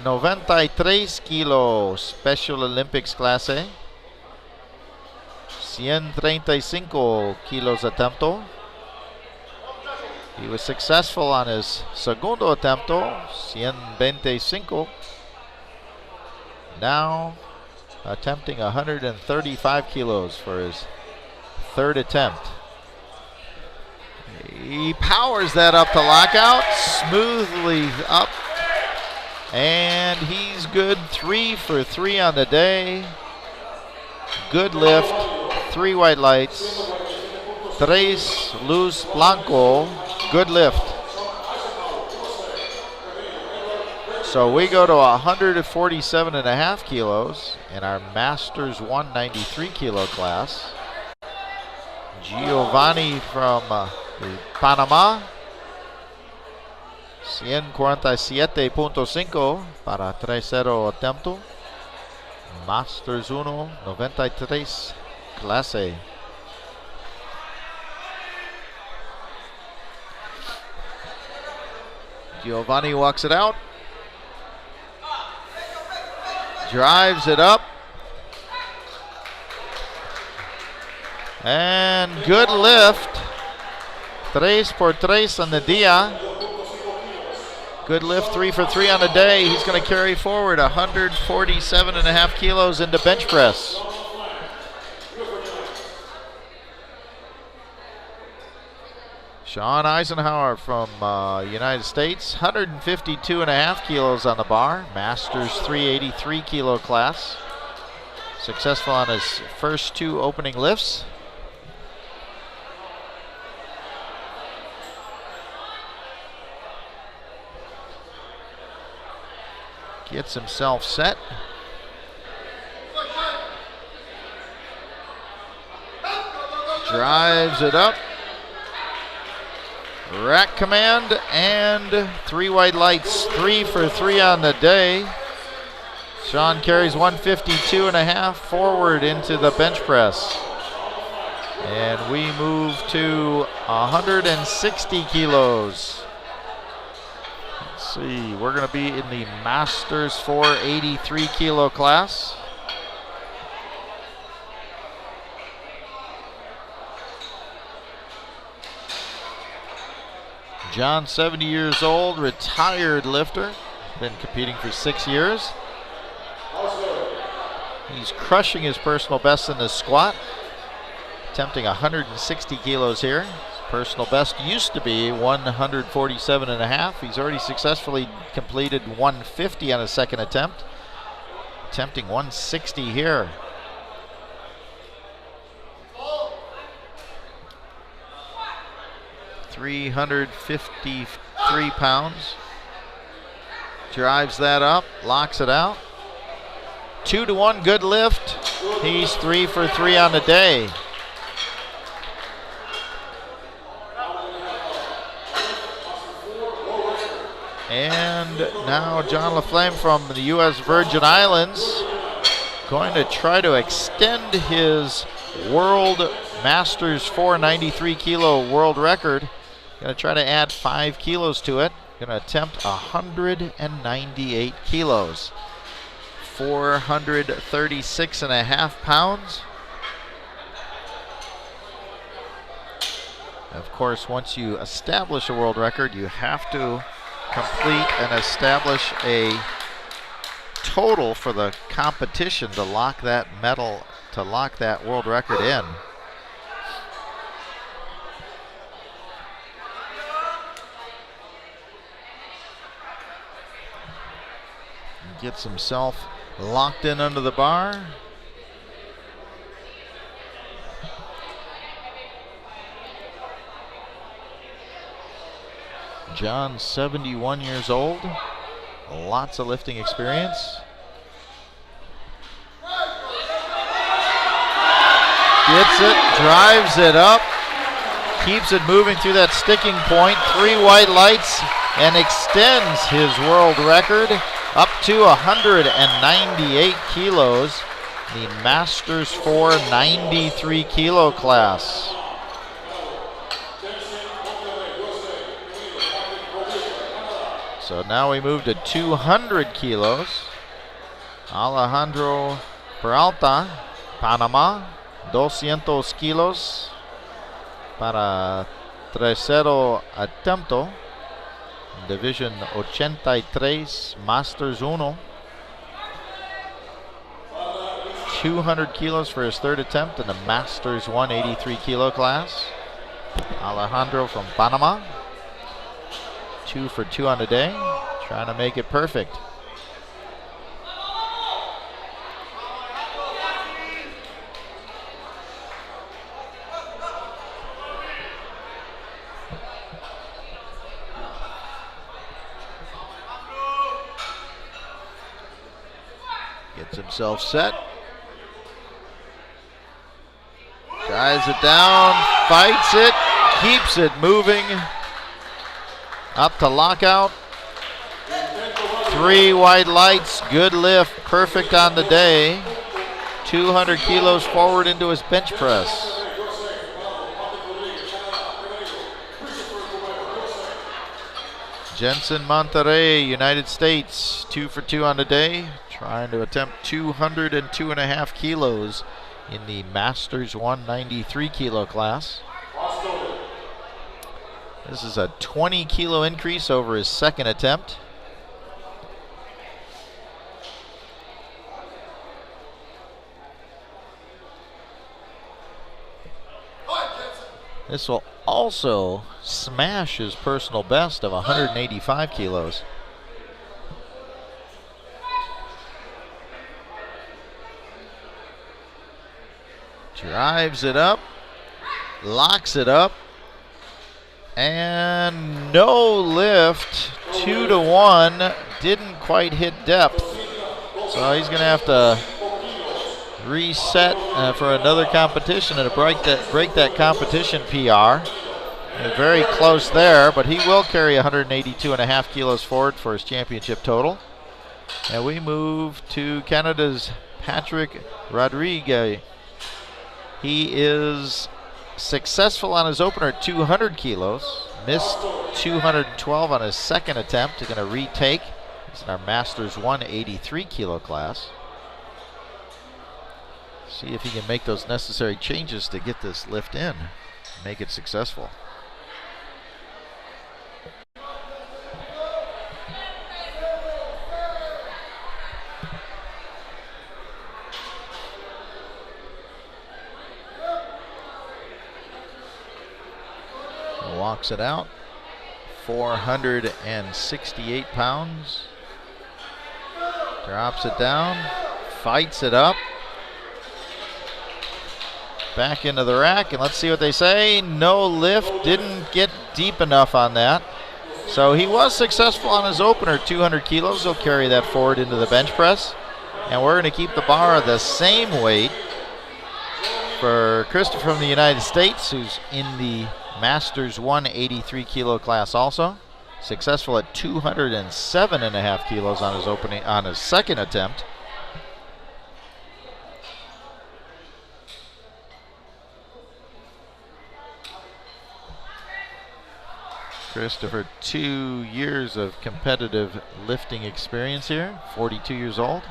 Speaker 1: 93 kilo Special Olympics clase. 135 kilos attempto. He was successful on his segundo attempto, 125. Now attempting 135 kilos for his third attempt. He powers that up to lockout, smoothly up, and he's good. 3 for 3 on the day. Good lift, 3 white lights, 3 luz blanco, good lift. So we go to 147.5 kilos in our Masters 193 kilo class. Giovanni from Panama, 147.5 para 3-0 attempto. Masters 193 clase. Giovanni walks it out. Drives it up. And good lift. 3 por 3 on the dia. Good lift, 3 for 3 on the day. He's going to carry forward 147.5 kilos into bench press. Sean Eisenhower from United States, 152.5 kilos on the bar, Masters 383 kilo class. Successful on his first 2 opening lifts. Gets himself set. Drives it up. Rack command and 3 white lights. 3 for 3 on the day. Sean carries 152.5 forward into the bench press. And we move to 160 kilos. Let's see, we're going to be in the Masters 483 kilo class. John, 70 years old, retired lifter. Been competing for 6 years. He's crushing his personal best in the squat. Attempting 160 kilos here. His personal best used to be 147.5. He's already successfully completed 150 on his second attempt. Attempting 160 here. $353 pounds. Drives that up, locks it out. 2-1, good lift. He's 3 for 3 on the day. And now John LaFlamme from the U.S. Virgin Islands going to try to extend his World Masters 493 kilo world record. Going to try to add 5 kilos to it. Going to attempt 198 kilos. 436.5 pounds. Of course, once you establish a world record, you have to complete and establish a total for the competition to lock that medal, to lock that world record in. Gets himself locked in under the bar. John, 71 years old, lots of lifting experience. Gets it, drives it up, keeps it moving through that sticking point. 3 white lights and extends his world record up to 198 kilos, the Masters 493 kilo class. So now we move to 200 kilos. Alejandro Peralta, Panama, 200 kilos para tercero attempto. Division 83, Masters 1. 200 kilos for his third attempt in the Masters 183 kilo class. Alejandro from Panama. 2 for 2 on the day, trying to make it perfect. Gets himself set. Drives it down, fights it, keeps it moving. Up to lockout. 3 white lights, good lift, perfect on the day. 200 kilos forward into his bench press. Jensen Monterrey, United States, 2 for 2 on the day, trying to attempt 202.5 kilos in the Masters 193 kilo class. This is a 20 kilo increase over his second attempt. This will also smash his personal best of 185 kilos. Drives it up, locks it up, and no lift. 2 to 1, didn't quite hit depth. So he's going to have to reset for another competition and break that competition PR. Very close there, but he will carry 182.5 kilos forward for his championship total. And we move to Canada's Patrick Rodriguez. He is successful on his opener at 200 kilos, missed 212 on his second attempt. He's going to retake. He's in our Masters 183 kilo class. See if he can make those necessary changes to get this lift in, make it successful. Walks it out, 468 pounds. Drops it down, fights it up. Back into the rack, and let's see what they say. No lift, didn't get deep enough on that. So he was successful on his opener, 200 kilos. He'll carry that forward into the bench press. And we're going to keep the bar the same weight for Christopher from the United States, who's in the Masters 183 kilo class also. Successful at 207.5 kilos on his second attempt. Christopher, 2 years of competitive lifting experience here, 42 years old.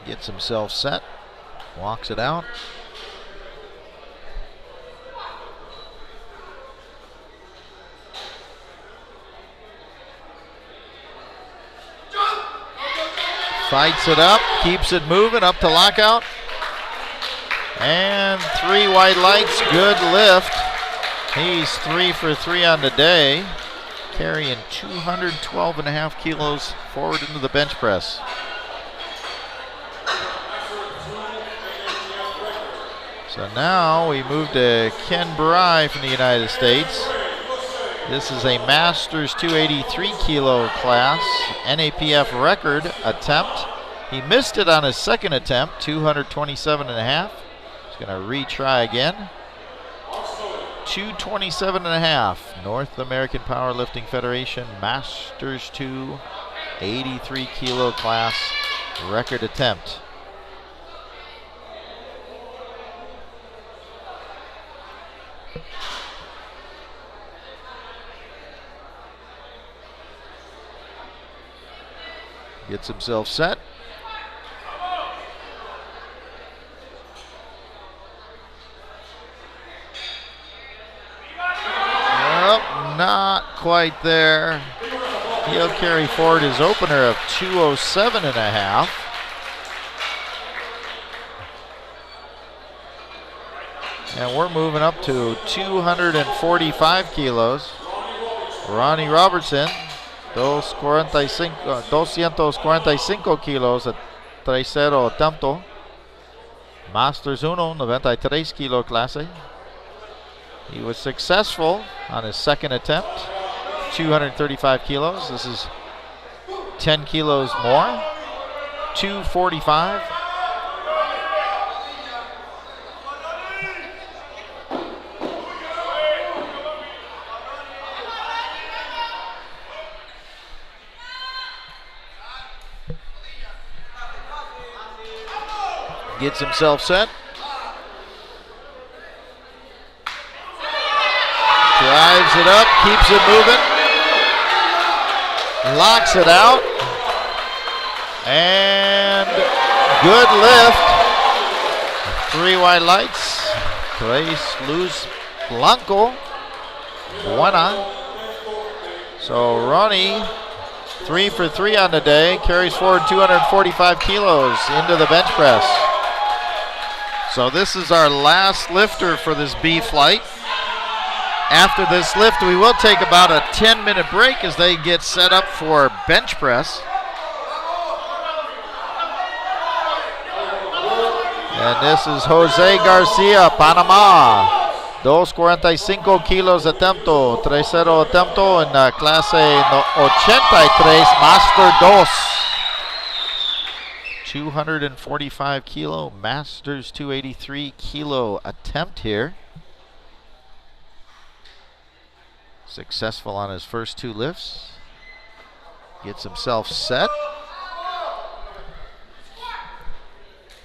Speaker 1: Gets himself set, walks it out. Fights it up, keeps it moving up to lockout. And 3 white lights, good lift. He's 3 for 3 on the day, carrying 212.5 kilos forward into the bench press. So now we move to Ken Bry from the United States. This is a Masters 283 kilo class, NAPF record attempt. He missed it on his second attempt, 227.5. He's going to retry again. 227.5, North American Powerlifting Federation Masters 283 kilo class record attempt. Gets himself set. Not quite there. He'll carry forward his opener of 207.5. And we're moving up to 245 kilos. Ronnie Robertson, 245 kilos at tercero attempto. Masters 1, 93 kilo clase. He was successful on his second attempt, 235 kilos. This is 10 kilos more, 245. Gets himself set. Drives it up, keeps it moving. Locks it out. And good lift. 3 white lights. Tres luz blanco. Buena. So Ronnie, 3 for 3 on the day. Carries forward 245 kilos into the bench press. So this is our last lifter for this B flight. After this lift, we will take about a 10-minute break as they get set up for bench press. And this is Jose Garcia, Panama. 245 kilos attempto, tercero attempto en la clase 83, Master 2. 245 kilo, Masters 283 kilo attempt here. Successful on his first 2 lifts. Gets himself set.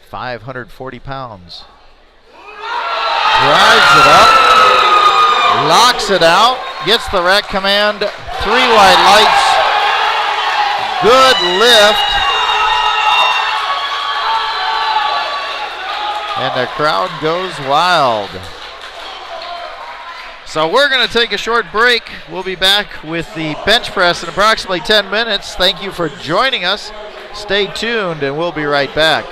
Speaker 1: 540 pounds. Drives it up. Locks it out. Gets the rack command. 3 white lights. Good lift. And the crowd goes wild. So we're going to take a short break. We'll be back with the bench press in approximately 10 minutes. Thank you for joining us. Stay tuned and we'll be right back.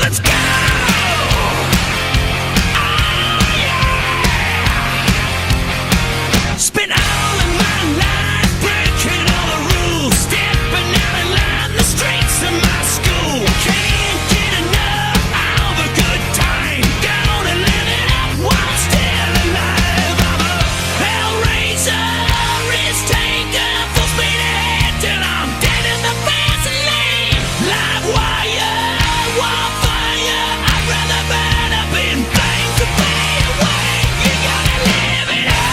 Speaker 2: let's go. Spent all of my life breaking all the rules, stepping out in line the streets of my school. Can't get enough of a good time, gonna live it up while I'm still alive. I'm a hellraiser, risk taker, full speed ahead till I'm dead in the fast lane. Live wire, wildfire, I'd rather burn up in flames than fade away. You gotta live it up.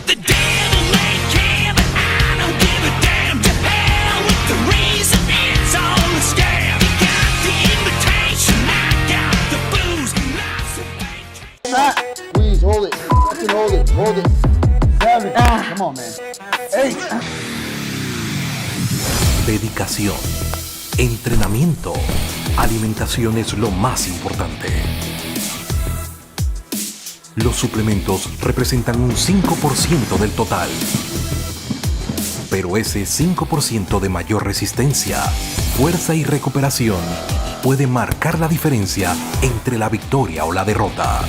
Speaker 2: The devil may care, but I don't give a damn. To hell with the reason, it's all a scam. You got the invitation, I got the booze, lots of fake.
Speaker 3: Squeeze, hold it. Fucking hold it. Hold it. 7. Come on, man. 8.
Speaker 4: Dedicación, entrenamiento, alimentación es lo más importante. Los suplementos representan un 5% del total. Pero ese 5% de mayor resistencia, fuerza y recuperación puede marcar la diferencia entre la victoria o la derrota.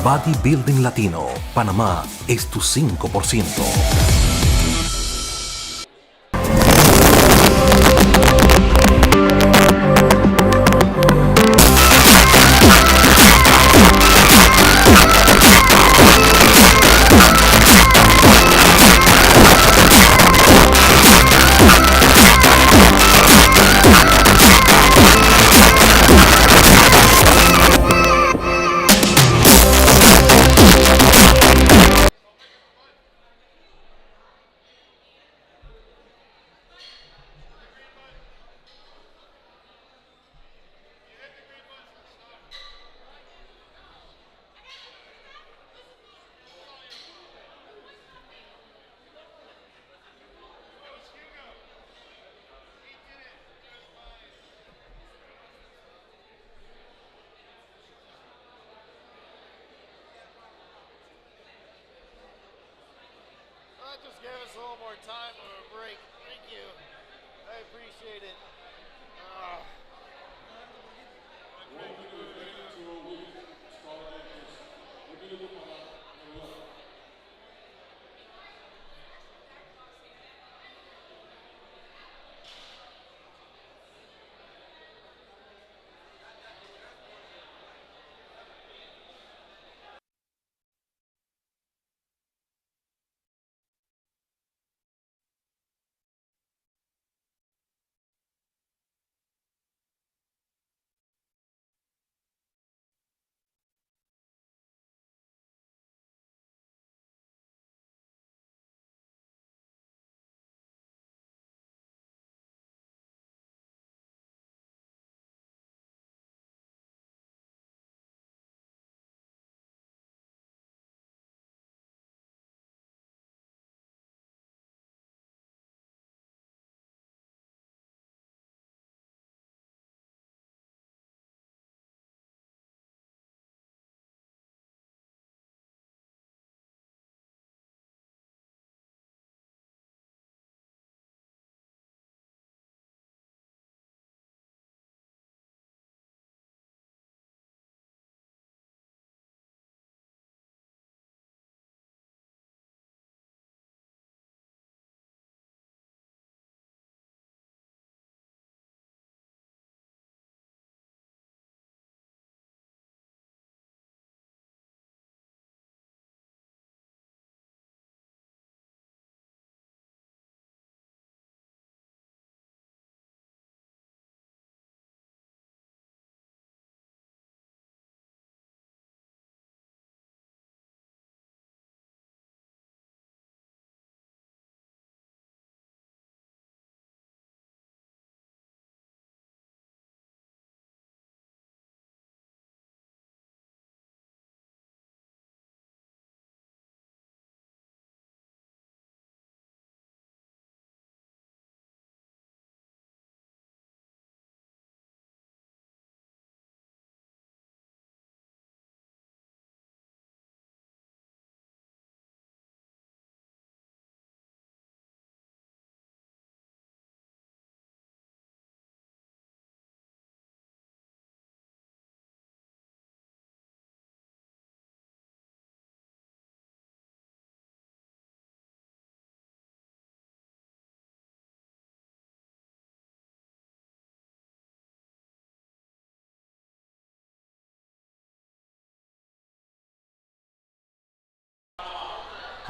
Speaker 4: Bodybuilding Latino, Panamá es tu 5%.
Speaker 1: Just give us a little more time or a break. Thank you. I appreciate it.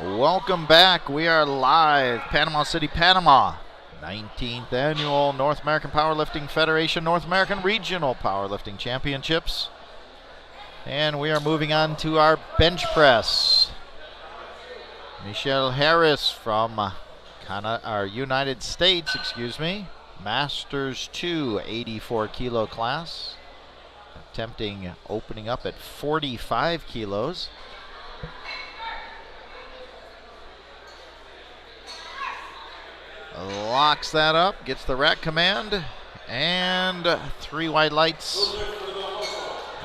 Speaker 1: Welcome back. We are live, Panama City, Panama. 19th Annual North American Powerlifting Federation North American Regional Powerlifting Championships. And we are moving on to our bench press. Michelle Harris from United States, Masters 2 84 kilo class. Attempting opening up at 45 kilos. Locks that up, gets the rack command, and 3 wide lights.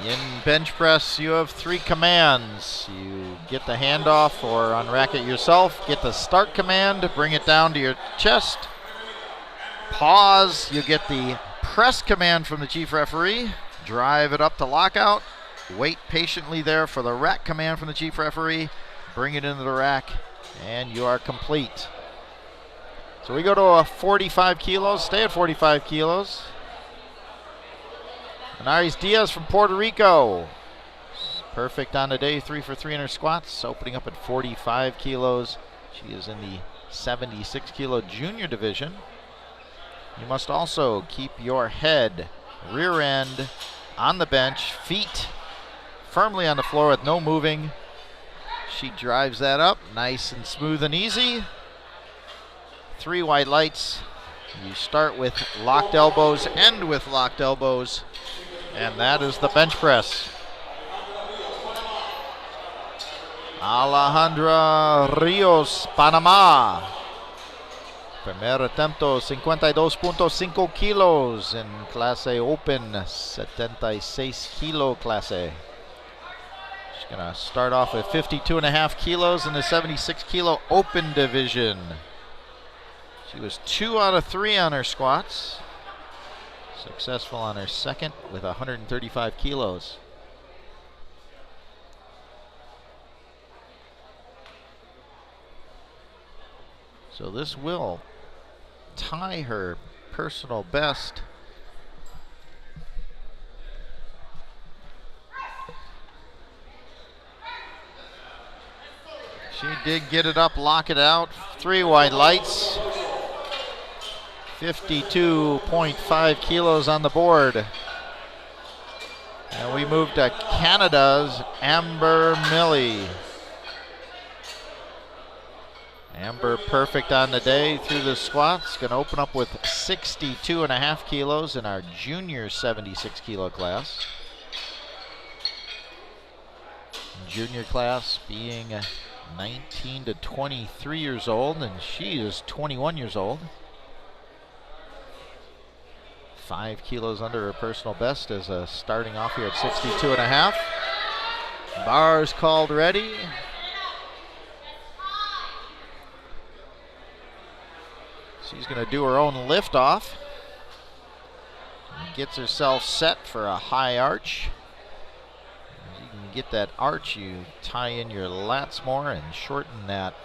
Speaker 1: In bench press, you have 3 commands. You get the handoff or unrack it yourself, get the start command, bring it down to your chest. Pause, you get the press command from the chief referee, drive it up to lockout, wait patiently there for the rack command from the chief referee, bring it into the rack, and you are complete. So we go to a 45 kilos, stay at 45 kilos. Anaris Diaz from Puerto Rico. Perfect on the day, 3 for 3 in her squats, opening up at 45 kilos. She is in the 76 kilo junior division. You must also keep your head, rear end on the bench, feet firmly on the floor with no moving. She drives that up, nice and smooth and easy. 3 wide lights. You start with locked elbows, end with locked elbows, and that is the bench press. Alejandra Rios, Panama. Primer attempto, 52.5 kilos in clase open, 76 kilo clase. She's gonna start off at 52.5 kilos in the 76 kilo open division. She was 2 out of 3 on her squats. Successful on her second with 135 kilos. So this will tie her personal best. She did get it up, lock it out. 3 wide lights. 52.5 kilos on the board. And we move to Canada's Amber Milley. Amber perfect on the day through the squats. Going to open up with 62.5 kilos in our junior 76 kilo class. Junior class being 19 to 23 years old, and she is 21 years old. 5 kilos under her personal best as starting off here at 62.5. Bars called ready. She's going to do her own lift off. Gets herself set for a high arch. As you can get that arch, you tie in your lats more and shorten that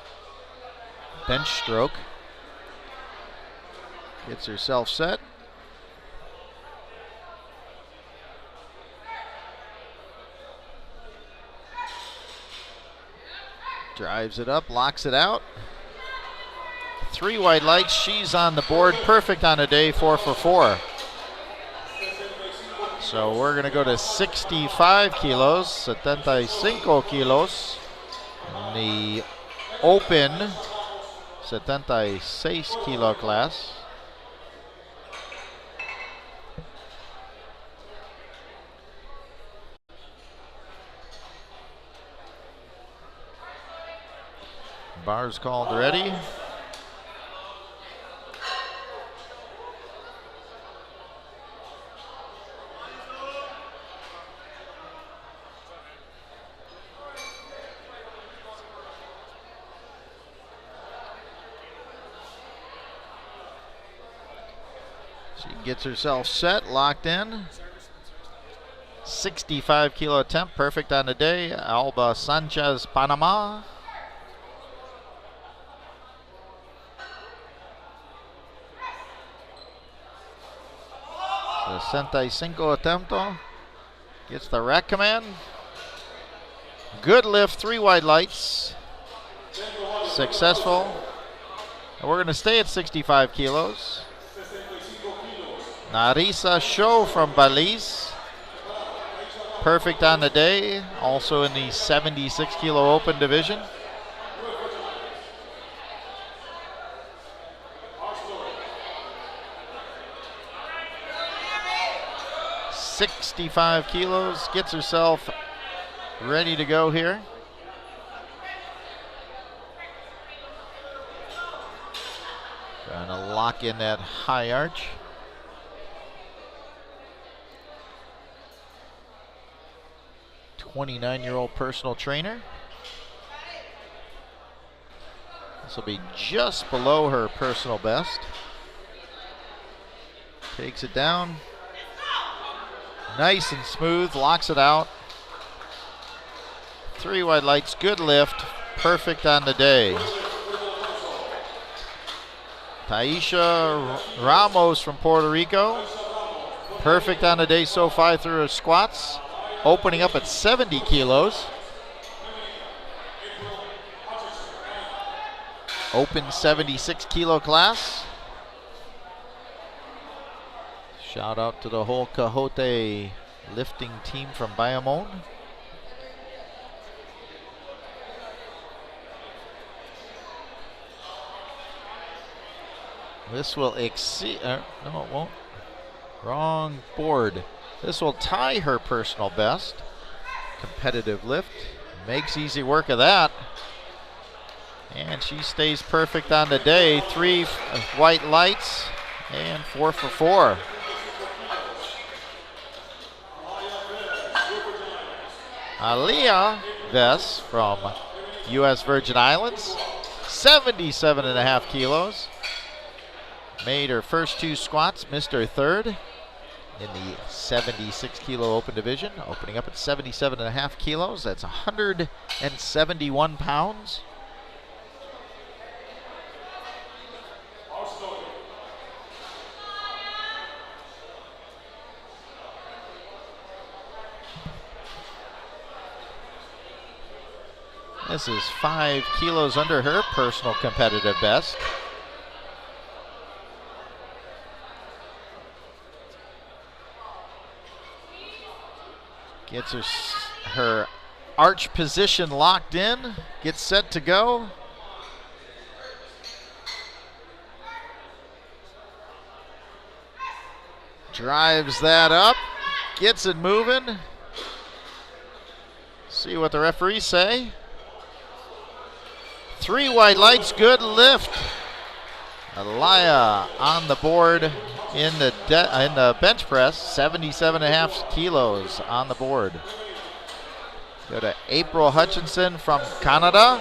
Speaker 1: bench stroke. Gets herself set. Drives it up, locks it out. 3 wide lights, she's on the board, perfect on a day, 4 for 4. So we're gonna go to 65 kilos, 75 kilos. In the open 76 kilo class. Bars called ready. She gets herself set, locked in. 65 kilo attempt, perfect on the day. Alba Sanchez, Panama. The 65 attempto. Gets the rack command. Good lift, 3 wide lights. Successful. And we're going to stay at 65 kilos. Narisa Show from Belize. Perfect on the day. Also in the 76 kilo open division. .65 kilos, gets herself ready to go here. Trying to lock in that high arch. .29-year-old personal trainer. This will be just below her personal best. Takes it down. Nice and smooth, locks it out. 3 wide lights, good lift, perfect on the day. Taisha Ramos from Puerto Rico. Perfect on the day so far through her squats. Opening up at 70 kilos. Open 76 kilo class. Shout out to the whole Cahote lifting team from Bayamon. This will exceed, no it won't. Wrong board. This will tie her personal best. Competitive lift. Makes easy work of that. And she stays perfect on the day. 3 white lights and 4 for 4. Aliyah Vess from U.S. Virgin Islands. 77.5 kilos. Made her first 2 squats, missed her third in the 76 kilo open division, opening up at 77.5 kilos. That's 171 pounds. This is 5 kilos under her personal competitive best. Gets her arch position locked in, gets set to go. Drives that up, gets it moving. See what the referees say. 3 white lights, good lift. Aliyah on the board in the bench press, 77.5 kilos on the board. Go to April Hutchinson from Canada.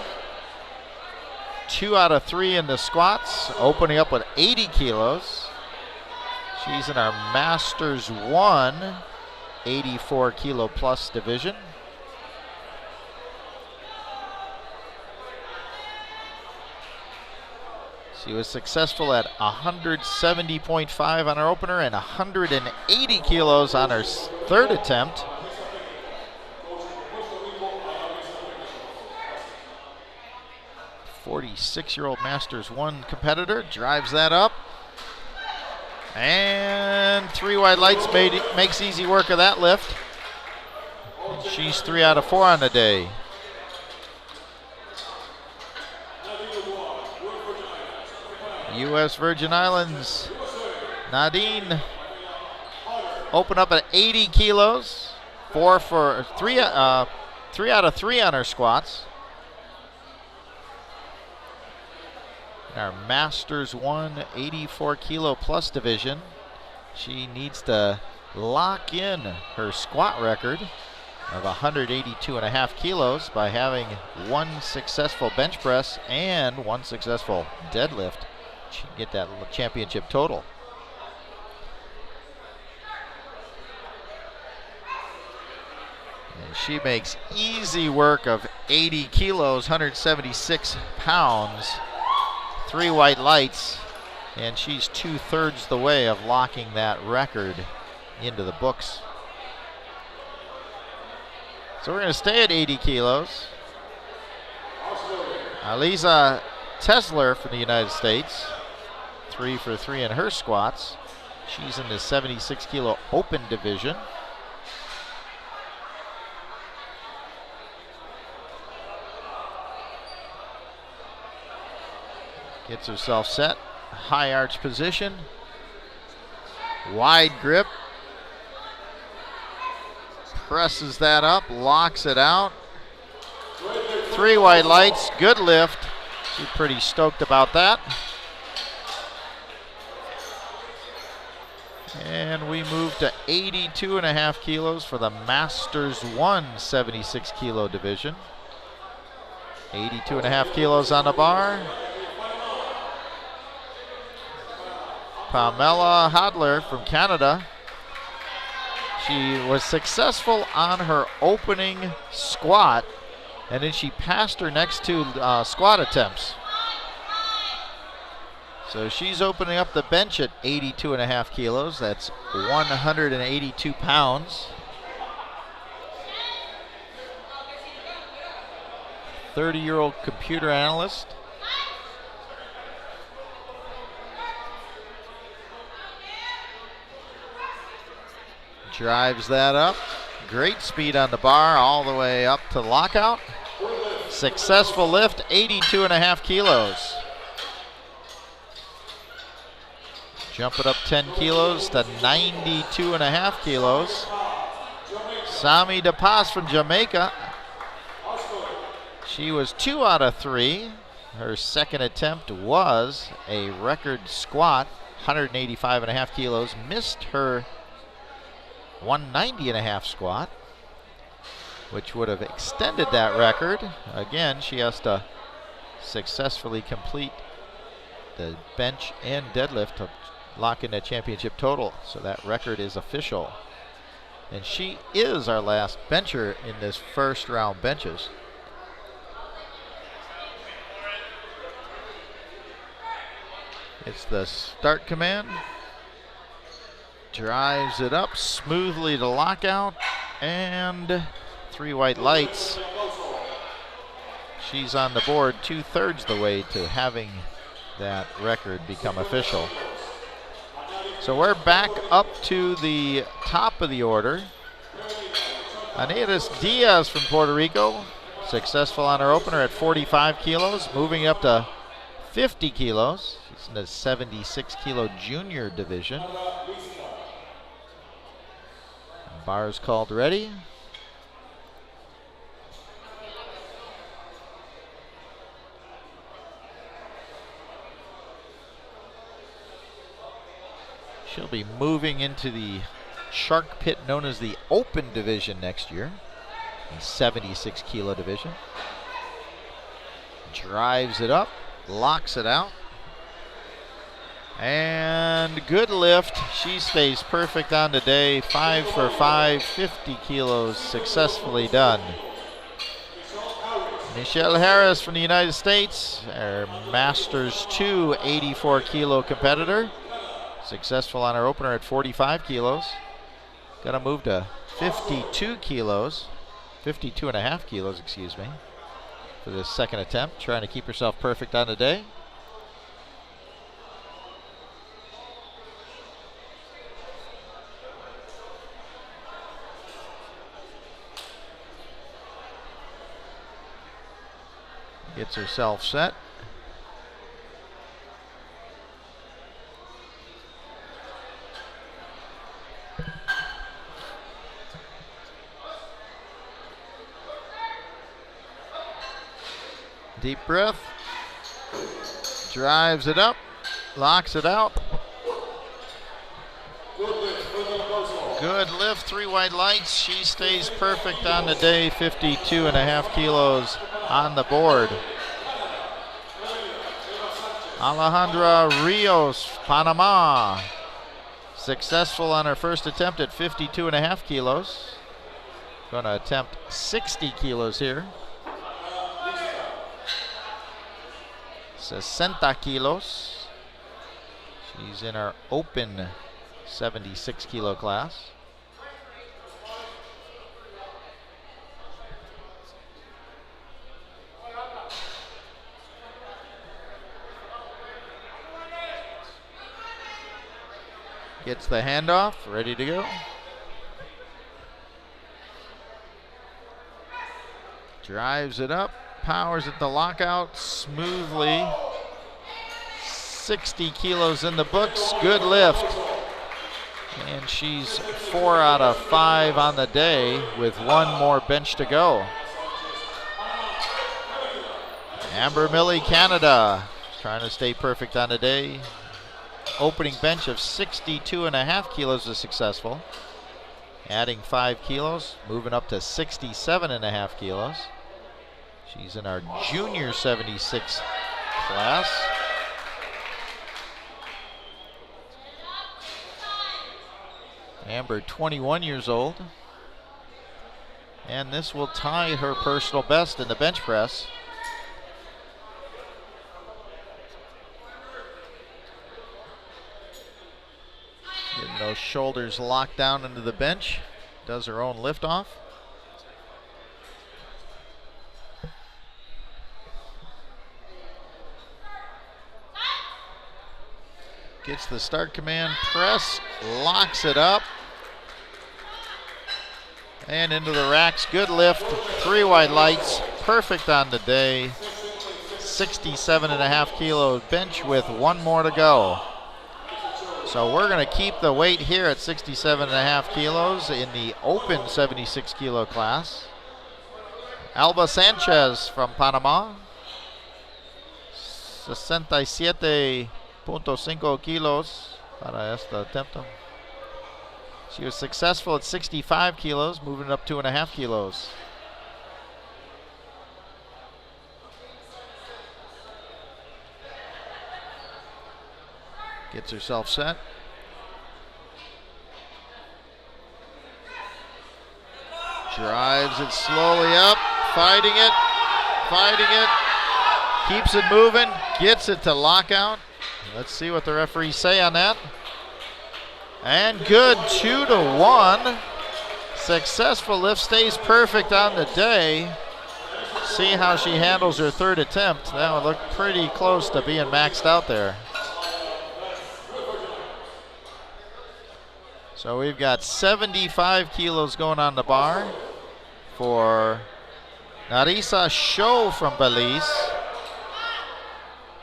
Speaker 1: 2 out of 3 in the squats, opening up with 80 kilos. She's in our Masters 1 84 kilo plus division. She was successful at 170.5 on her opener and 180 kilos on her third attempt. .46-year-old Masters 1 competitor drives that up. And 3 wide lights makes easy work of that lift. And she's 3 out of 4 on the day. U.S. Virgin Islands, Nadine, open up at 80 kilos, 3 out of 3 on her squats. In our Masters 1 84 kilo plus division, she needs to lock in her squat record of 182.5 kilos by having 1 successful bench press and 1 successful deadlift. She can get that championship total. And she makes easy work of 80 kilos, 176 pounds, 3 white lights, and she's 2/3 the way of locking that record into the books. So we're going to stay at 80 kilos. Aliza Tesler from the United States, 3 for 3 in her squats. She's in the 76 kilo open division. Gets herself set, high arch position, wide grip, presses that up, locks it out. 3 white lights, good lift. She's pretty stoked about that. And we move to 82.5 kilos for the Masters 1 76 kilo division. 82.5 kilos on the bar. Pamela Hodler from Canada. She was successful on her opening squat, and then she passed her next 2 squat attempts. So she's opening up the bench at 82.5 kilos. That's 182 pounds. 30-year-old computer analyst. Drives that up. Great speed on the bar all the way up to lockout. Successful lift, 82.5 kilos. Jump it up 10 kilos to 92.5 kilos. Sami DePaz from Jamaica. She was 2 out of 3. Her second attempt was a record squat, 185.5 kilos. Missed her 190.5 squat, which would have extended that record. Again, she has to successfully complete the bench and deadlift to lock in that championship total. So that record is official. And she is our last bencher in this first round benches. It's the start command. Drives it up smoothly to lockout, and 3 white lights. She's on the board 2/3 the way to having that record become official. So we're back up to the top of the order. Anitas Diaz from Puerto Rico, successful on her opener at 45 kilos, moving up to 50 kilos. She's in the 76 kilo junior division. Bars called ready. She'll be moving into the shark pit known as the open division next year, the 76 kilo division. Drives it up, locks it out. And good lift. She stays perfect on the day. 5 for 5, 50 kilos successfully done. Michelle Harris from the United States, our Masters 2 84 kilo competitor. Successful on her opener at 45 kilos. Gonna move to 52 kilos, 52.5 kilos, excuse me, for this second attempt. Trying to keep herself perfect on the day. Gets herself set. Deep breath. Drives it up. Locks it out. Good lift, 3 white lights. She stays perfect on the day, 52.5 kilos on the board. Alejandra Rios, Panama. Successful on her first attempt at 52.5 kilos. Going to attempt 60 kilos here. 60 kilos. She's in our open 76 kilo class. Gets the handoff, ready to go. Drives it up, powers it to lockout smoothly. 60 kilos in the books, good lift. And she's 4 out of 5 on the day with 1 more bench to go. Amber Millie, Canada, trying to stay perfect on the day. Opening bench of 62.5 kilos is successful. Adding 5 kilos, moving up to 67.5 kilos. She's in our junior 76 class. Amber, 21 years old. And this will tie her personal best in the bench press. Getting those shoulders locked down into the bench. Does her own lift off. Gets the start command press, locks it up. And into the racks, good lift, 3 white lights, perfect on the day. 67.5 kilo bench with 1 more to go. So we're going to keep the weight here at 67.5 kilos in the open 76 kilo class. Alba Sanchez from Panama. 67.5 kilos para esta attempt. She was successful at 65 kilos, moving up 2.5 kilos. Gets herself set. Drives it slowly up, fighting it. Keeps it moving, gets it to lockout. Let's see what the referees say on that. And good, 2-1. Successful lift, stays perfect on the day. See how she handles her 3rd attempt. That would look pretty close to being maxed out there. So we've got 75 kilos going on the bar for Narisa Show from Belize.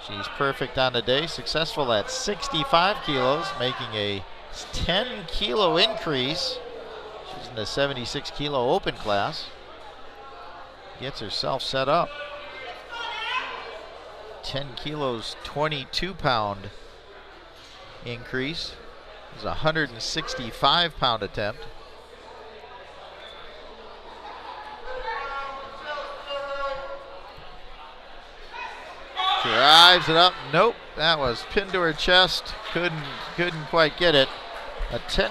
Speaker 1: She's perfect on the day, successful at 65 kilos, making a 10 kilo increase. She's in the 76 kilo open class. Gets herself set up. 10 kilos, 22 pound increase. It's a 165 pound attempt. Drives it up. Nope, that was pinned to her chest. Couldn't quite get it. A 10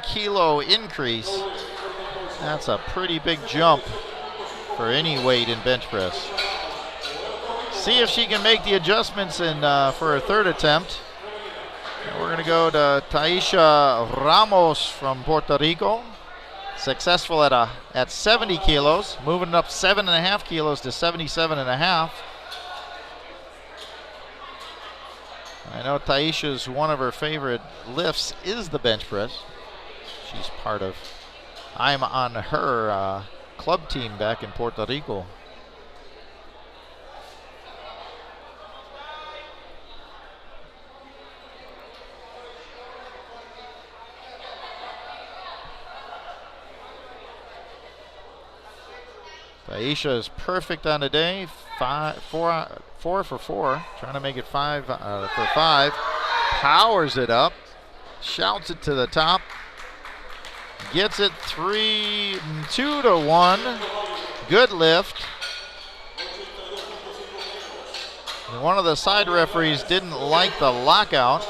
Speaker 1: kilo increase. That's a pretty big jump for any weight in bench press. See if she can make the adjustments in for her 3rd attempt. And we're going to go to Taisha Ramos from Puerto Rico. Successful at 70 kilos, moving up 7.5 kilos to 77.5. I know Taisha's one of her favorite lifts is the bench press. She's part of, I'm on her club team back in Puerto Rico. Taisha is perfect on the day, 4 for 4, trying to make it 5 for 5. Powers it up, shouts it to the top, gets it 2-1. Good lift. And one of the side referees didn't like the lockout.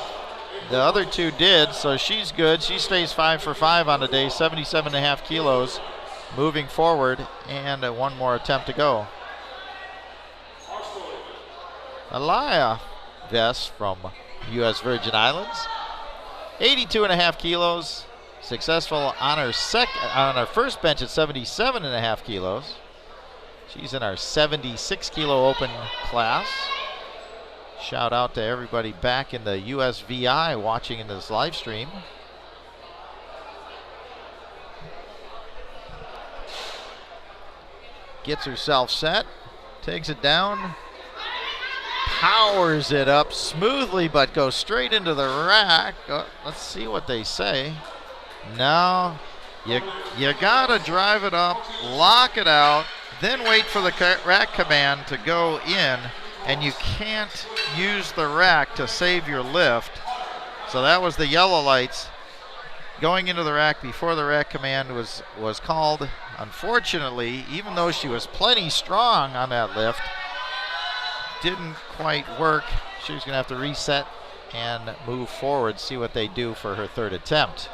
Speaker 1: The other 2 did, so she's good. She stays 5 for 5 on the day, 77.5 kilos. Moving forward, and 1 more attempt to go. Alaya Vess from U.S. Virgin Islands, 82.5 kilos, successful on her first bench at 77.5 kilos. She's in our 76 kilo open class. Shout out to everybody back in the USVI watching in this live stream. Gets herself set, takes it down, powers it up smoothly, but goes straight into the rack. Let's see what they say. No, you gotta drive it up, lock it out, then wait for the rack command to go in, and you can't use the rack to save your lift. So that was the yellow lights going into the rack before the rack command was called. Unfortunately, even though she was plenty strong on that lift, didn't quite work. She was going to have to reset and move forward, see what they do for her third attempt.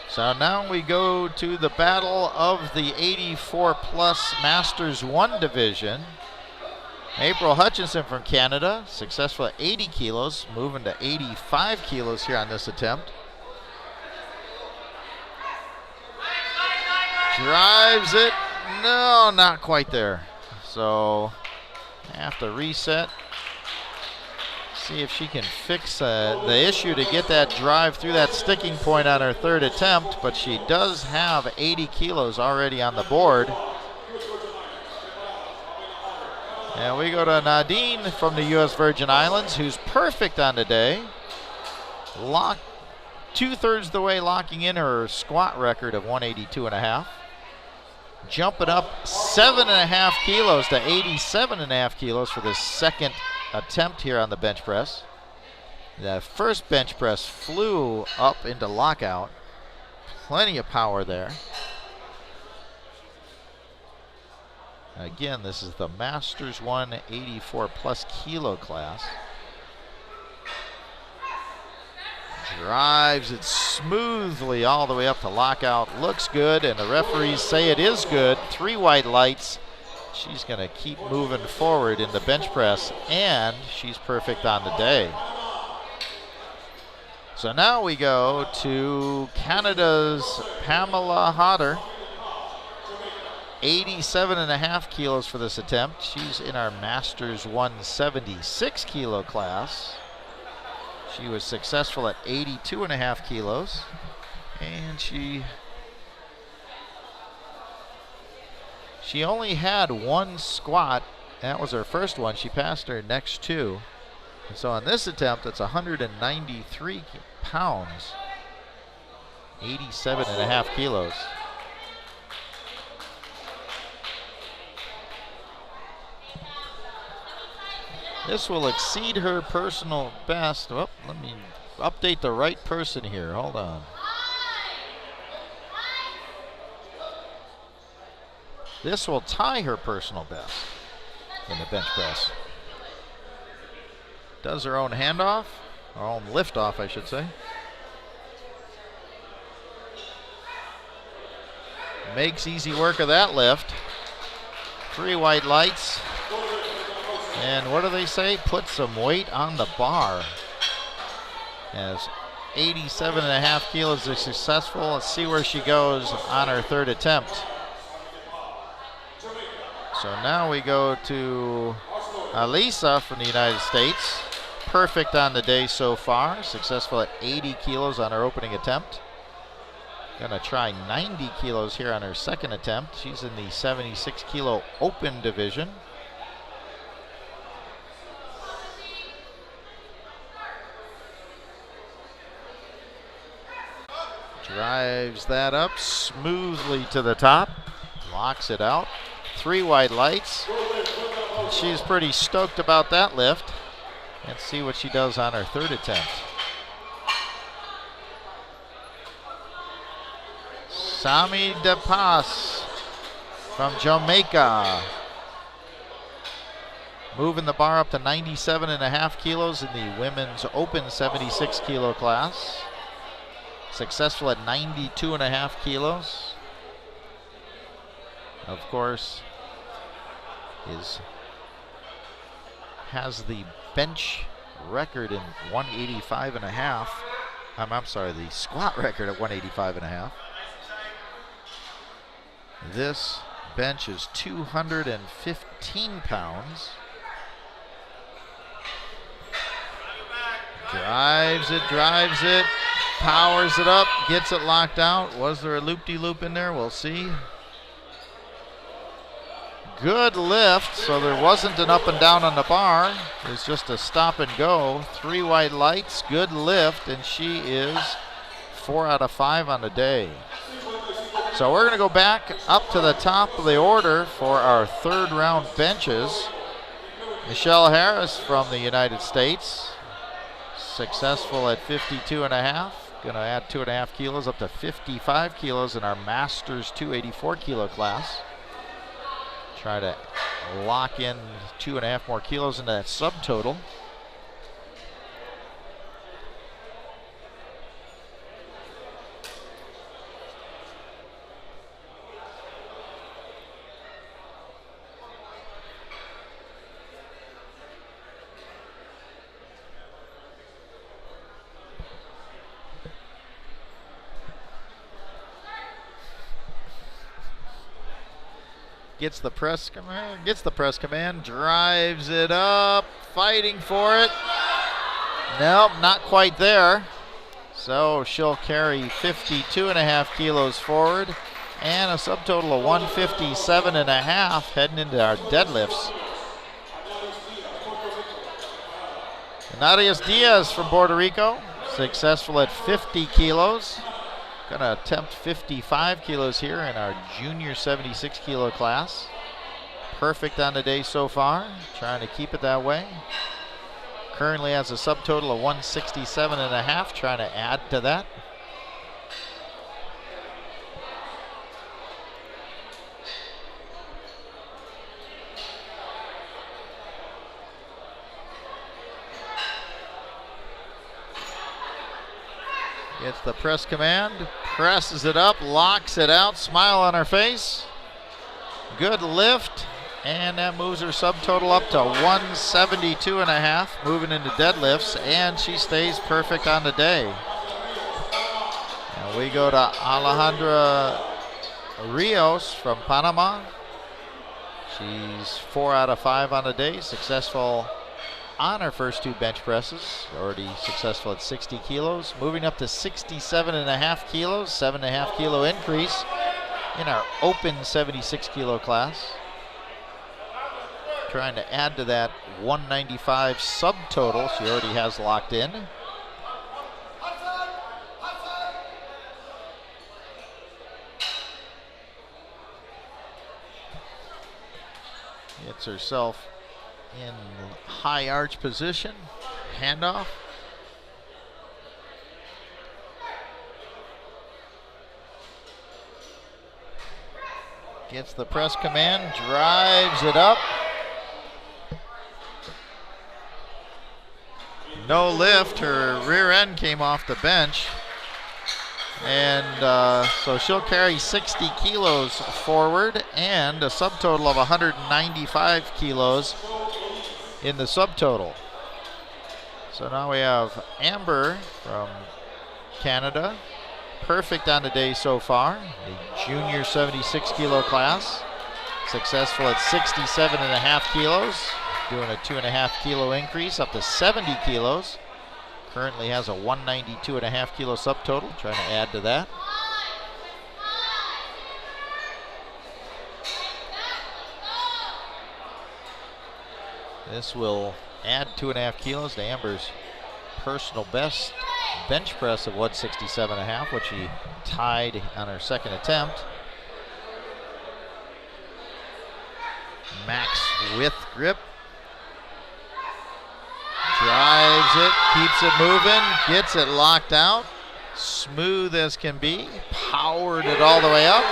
Speaker 1: So now we go to the battle of the 84 plus Masters 1 division. April Hutchinson from Canada, successful at 80 kilos, moving to 85 kilos here on this attempt. Drives it, no, not quite there. So have to reset. See if she can fix the issue to get that drive through that sticking point on her third attempt, but she does have 80 kilos already on the board. And we go to Nadine from the U.S. Virgin Islands, who's perfect on the day. Two-thirds the way locking in her squat record of 182.5. Jumping up 7.5 kilos to 87.5 kilos for the second attempt here on the bench press. The first bench press flew up into lockout. Plenty of power there. Again, this is the Masters 1 84 plus kilo class. Drives it smoothly all the way up to lockout. Looks good, and the referees say it is good. 3 white lights. She's going to keep moving forward in the bench press, and she's perfect on the day. So now we go to Canada's Pamela Hodder. 87.5 kilos for this attempt. She's in our Masters 176 kilo class. She was successful at 82.5 kilos, and she only had one squat. That was her first one. She passed her next two. And so on this attempt, it's 193 pounds, 87.5 kilos. This will exceed her personal best. Oh, let me update the right person here. Hold on. This will tie her personal best in the bench press. Does her own handoff, her own liftoff, I should say. Makes easy work of that lift. 3 white lights. And what do they say? Put some weight on the bar. As 87.5 kilos is successful. Let's see where she goes on her third attempt. So now we go to Alisa from the United States. Perfect on the day so far. Successful at 80 kilos on her opening attempt. Gonna try 90 kilos here on her second attempt. She's in the 76 kilo open division. Drives that up smoothly to the top. Locks it out. 3 white lights. She's pretty stoked about that lift. Let's see what she does on her third attempt. Sami De Pas from Jamaica. Moving the bar up to 97.5 kilos in the women's open 76 kilo class. Successful at 92.5 kilos. Of course, has the bench record in 185.5. I'm sorry, the squat record at 185.5. This bench is 215 pounds. drives it, powers it up, gets it locked out. Was there a loop-de-loop in there? We'll see. Good lift, so there wasn't an up and down on the bar. It was just a stop and go. 3 white lights, good lift, and she is 4 out of 5 on the day. So we're gonna go back up to the top of the order for our 3rd round benches. Michelle Harris from the United States, successful at 52.5. Gonna add 2.5 kilos up to 55 kilos in our Masters 284 kilo class. Try to lock in 2.5 more kilos into that subtotal. Gets the press command, drives it up, fighting for it. Nope, not quite there. So she'll carry 52.5 kilos forward and a subtotal of 157.5 heading into our deadlifts. Nadia Diaz from Puerto Rico, successful at 50 kilos. Gonna attempt 55 kilos here in our junior 76 kilo class. Perfect on the day so far, trying to keep it that way. Currently has a subtotal of 167.5, trying to add to that. Gets the press command, presses it up, locks it out, smile on her face. Good lift, and that moves her subtotal up to 172.5, moving into deadlifts, and she stays perfect on the day. And we go to Alejandra Rios from Panama. She's 4 out of 5 on the day, successful on her first 2 bench presses, already successful at 60 kilos, moving up to 67.5 kilos, 7.5 kilo increase in our open 76 kilo class. Trying to add to that 195 subtotal she already has locked in. Gets herself in high arch position, handoff. Gets the press command, drives it up. No lift, her rear end came off the bench. And so she'll carry 60 kilos forward and a subtotal of 195 kilos in the subtotal. So now we have Amber from Canada, perfect on the day so far, the junior 76 kilo class, successful at 67.5 kilos, doing a 2.5 kilo increase up to 70 kilos. Currently has a 192.5 kilo subtotal, trying to add to that. This will add 2.5 kilos to Amber's personal best bench press of 167.5, which she tied on her second attempt. Max with grip. Drives it, keeps it moving, gets it locked out. Smooth as can be, powered it all the way up.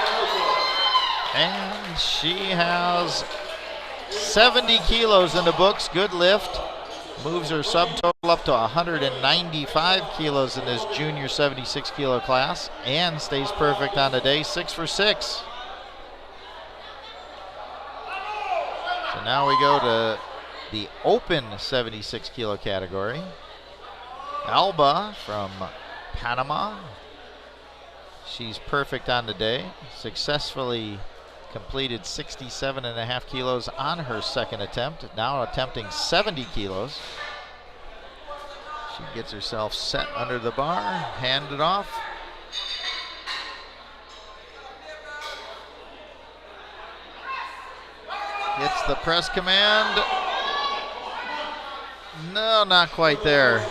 Speaker 1: And she has 70 kilos in the books, good lift. Moves her subtotal up to 195 kilos in this junior 76 kilo class and stays perfect on the day, 6 for 6. So now we go to the open 76 kilo category. Alba from Panama. She's perfect on the day, successfully completed 67.5 kilos on her second attempt, now attempting 70 kilos. She gets herself set under the bar, hand it off. Gets the press command. No, not quite there.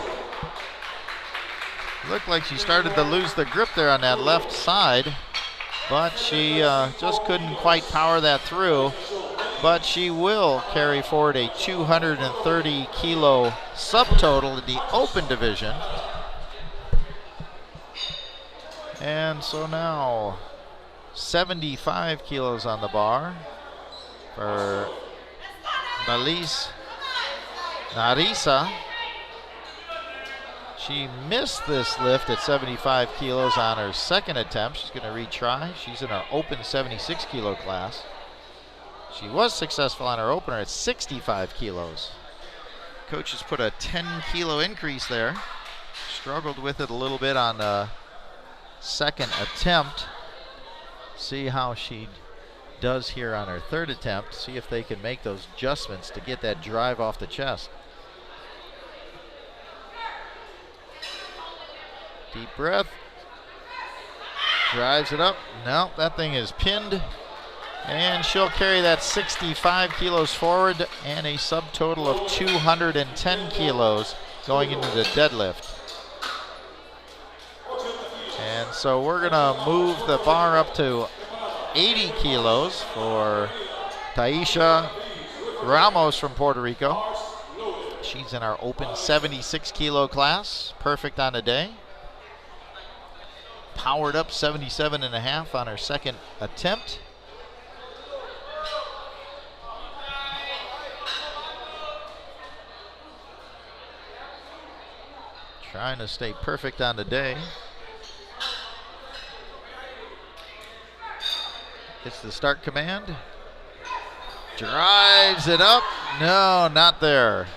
Speaker 1: Looked like she started to lose the grip there on that left side, but she just couldn't quite power that through. But she will carry forward a 230 kilo subtotal in the open division. And so now 75 kilos on the bar for Melise Narisa. She missed this lift at 75 kilos on her second attempt. She's going to retry. She's in our open 76 kilo class. She was successful on her opener at 65 kilos. Coach has put a 10 kilo increase there. Struggled with it a little bit on the second attempt. See how she does here on her third attempt. See if they can make those adjustments to get that drive off the chest. Deep breath. Drives it up. No, that thing is pinned. And she'll carry that 65 kilos forward and a subtotal of 210 kilos going into the deadlift. And so we're gonna move the bar up to 80 kilos for Taisha Ramos from Puerto Rico. She's in our open 76 kilo class, perfect on the day. Powered up 77.5 on her second attempt. Trying to stay perfect on the day. Gets the start command. Drives it up. No, not there.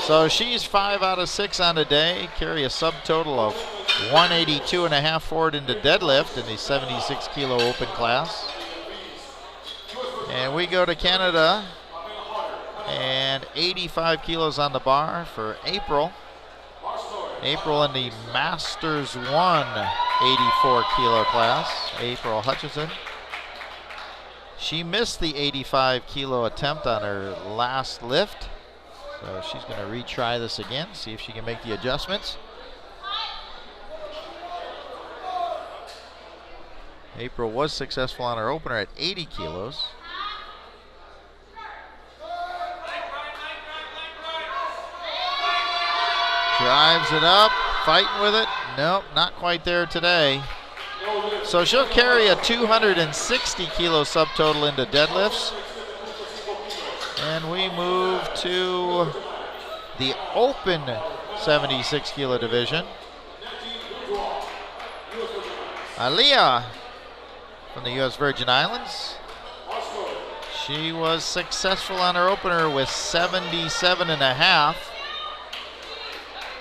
Speaker 1: So she's 5 out of 6 on the day. Carry a subtotal of 182.5 forward into deadlift in the 76 kilo open class. And we go to Canada. And 85 kilos on the bar for April. April in the Masters 1 84 kilo class. April Hutchison. She missed the 85 kilo attempt on her last lift. So she's going to retry this again, see if she can make the adjustments. April was successful on her opener at 80 kilos. Drives it up, fighting with it. Nope, not quite there today. So she'll carry a 260 kilo subtotal into deadlifts. And we move to the open 76 kilo division. Aliyah from the U.S. Virgin Islands. She was successful on her opener with 77.5.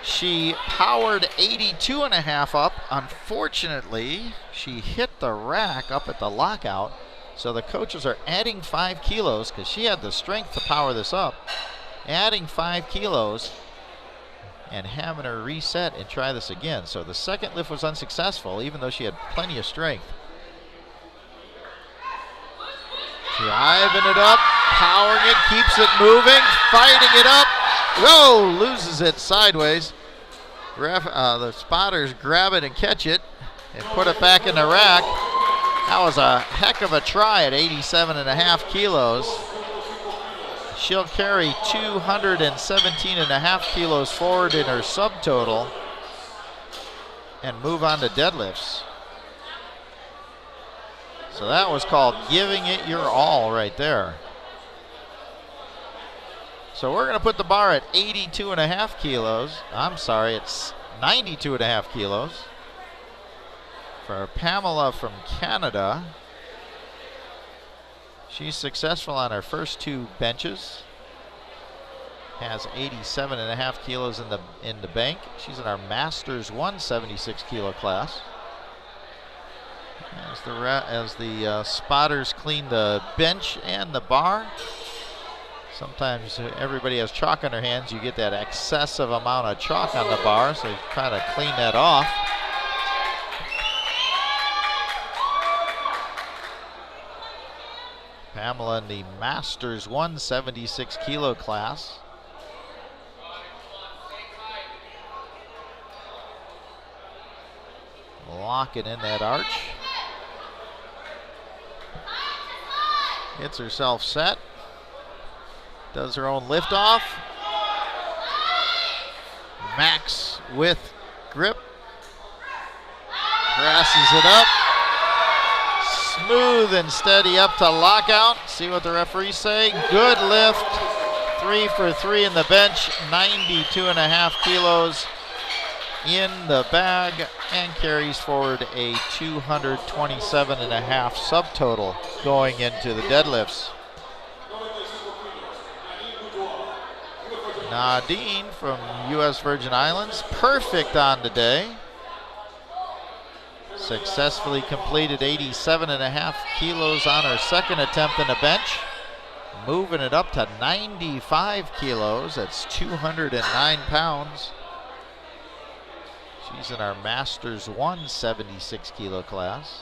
Speaker 1: She powered 82.5 up. Unfortunately, she hit the rack up at the lockout. So the coaches are adding 5 kilos because she had the strength to power this up. Adding 5 kilos and having her reset and try this again. So the second lift was unsuccessful even though she had plenty of strength. Driving it up, powering it, keeps it moving, fighting it up. Whoa, loses it sideways. The spotters grab it and catch it and put it back in the rack. That was a heck of a try at 87.5 kilos. She'll carry 217.5 kilos forward in her subtotal and move on to deadlifts. So that was called giving it your all right there. So we're going to put the bar at 82.5 kilos. I'm sorry, it's 92.5 kilos. For Pamela from Canada. She's successful on her first 2 benches. Has 87.5 kilos in the bank. She's in our Masters 1 76 kilo class. As the spotters clean the bench and the bar. Sometimes everybody has chalk on their hands. You get that excessive amount of chalk on the bar, so you try to clean that off. Pamela in the Masters 176 kilo class. Locking in that arch. Gets herself set. Does her own liftoff. Max with grip. Presses it up. Smooth and steady up to lockout. See what the referees say. Good lift. 3 for 3 in the bench. 92.5 kilos in the bag, and carries forward a 227.5 subtotal going into the deadlifts. Nadine from U.S. Virgin Islands, perfect on the day. Successfully completed 87.5 kilos on her second attempt in the bench. Moving it up to 95 kilos, that's 209 pounds. She's in our Masters 176 kilo class.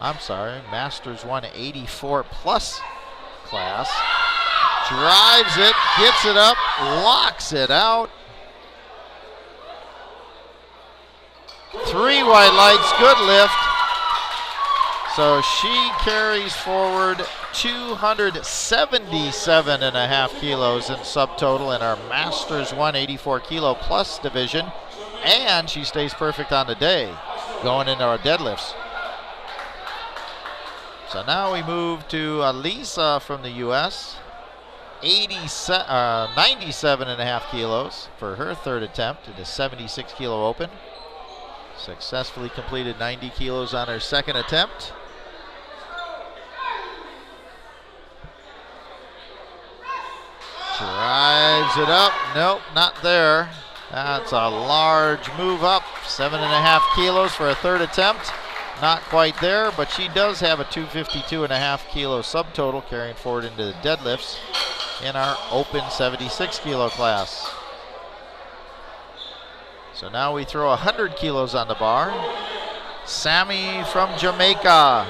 Speaker 1: I'm sorry, Masters 184 plus class. Drives it, gets it up, locks it out. 3 white lights, good lift. So she carries forward 277.5 kilos in subtotal in our Masters 184 kilo plus division. And she stays perfect on the day going into our deadlifts. So now we move to Alisa from the U.S. 97.5 kilos for her third attempt in the 76 kilo open. Successfully completed 90 kilos on her second attempt. Drives it up. Nope, not there. That's a large move up. 7.5 kilos for a third attempt. Not quite there, but she does have a 252.5 kilo subtotal carrying forward into the deadlifts in our open 76 kilo class. So now we throw 100 kilos on the bar. Sammy from Jamaica.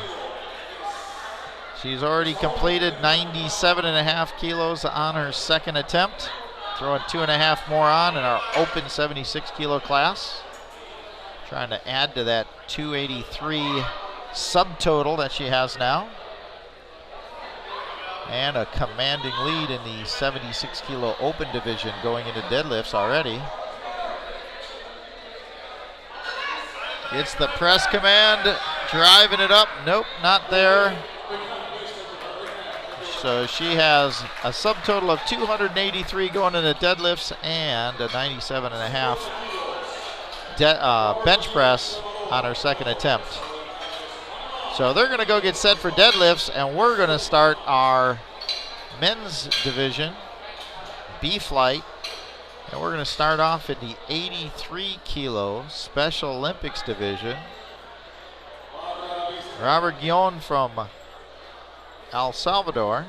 Speaker 1: She's already completed 97.5 kilos on her second attempt. Throwing 2.5 more on in our open 76 kilo class. Trying to add to that 283 subtotal that she has now. And a commanding lead in the 76 kilo open division going into deadlifts already. It's the press command, driving it up. Nope, not there. So she has a subtotal of 283 going into deadlifts and a 97.5 bench press on her second attempt. So they're going to go get set for deadlifts, and we're going to start our men's division, B flight. And we're going to start off in the 83 kilo Special Olympics division. Robert Guillon from El Salvador.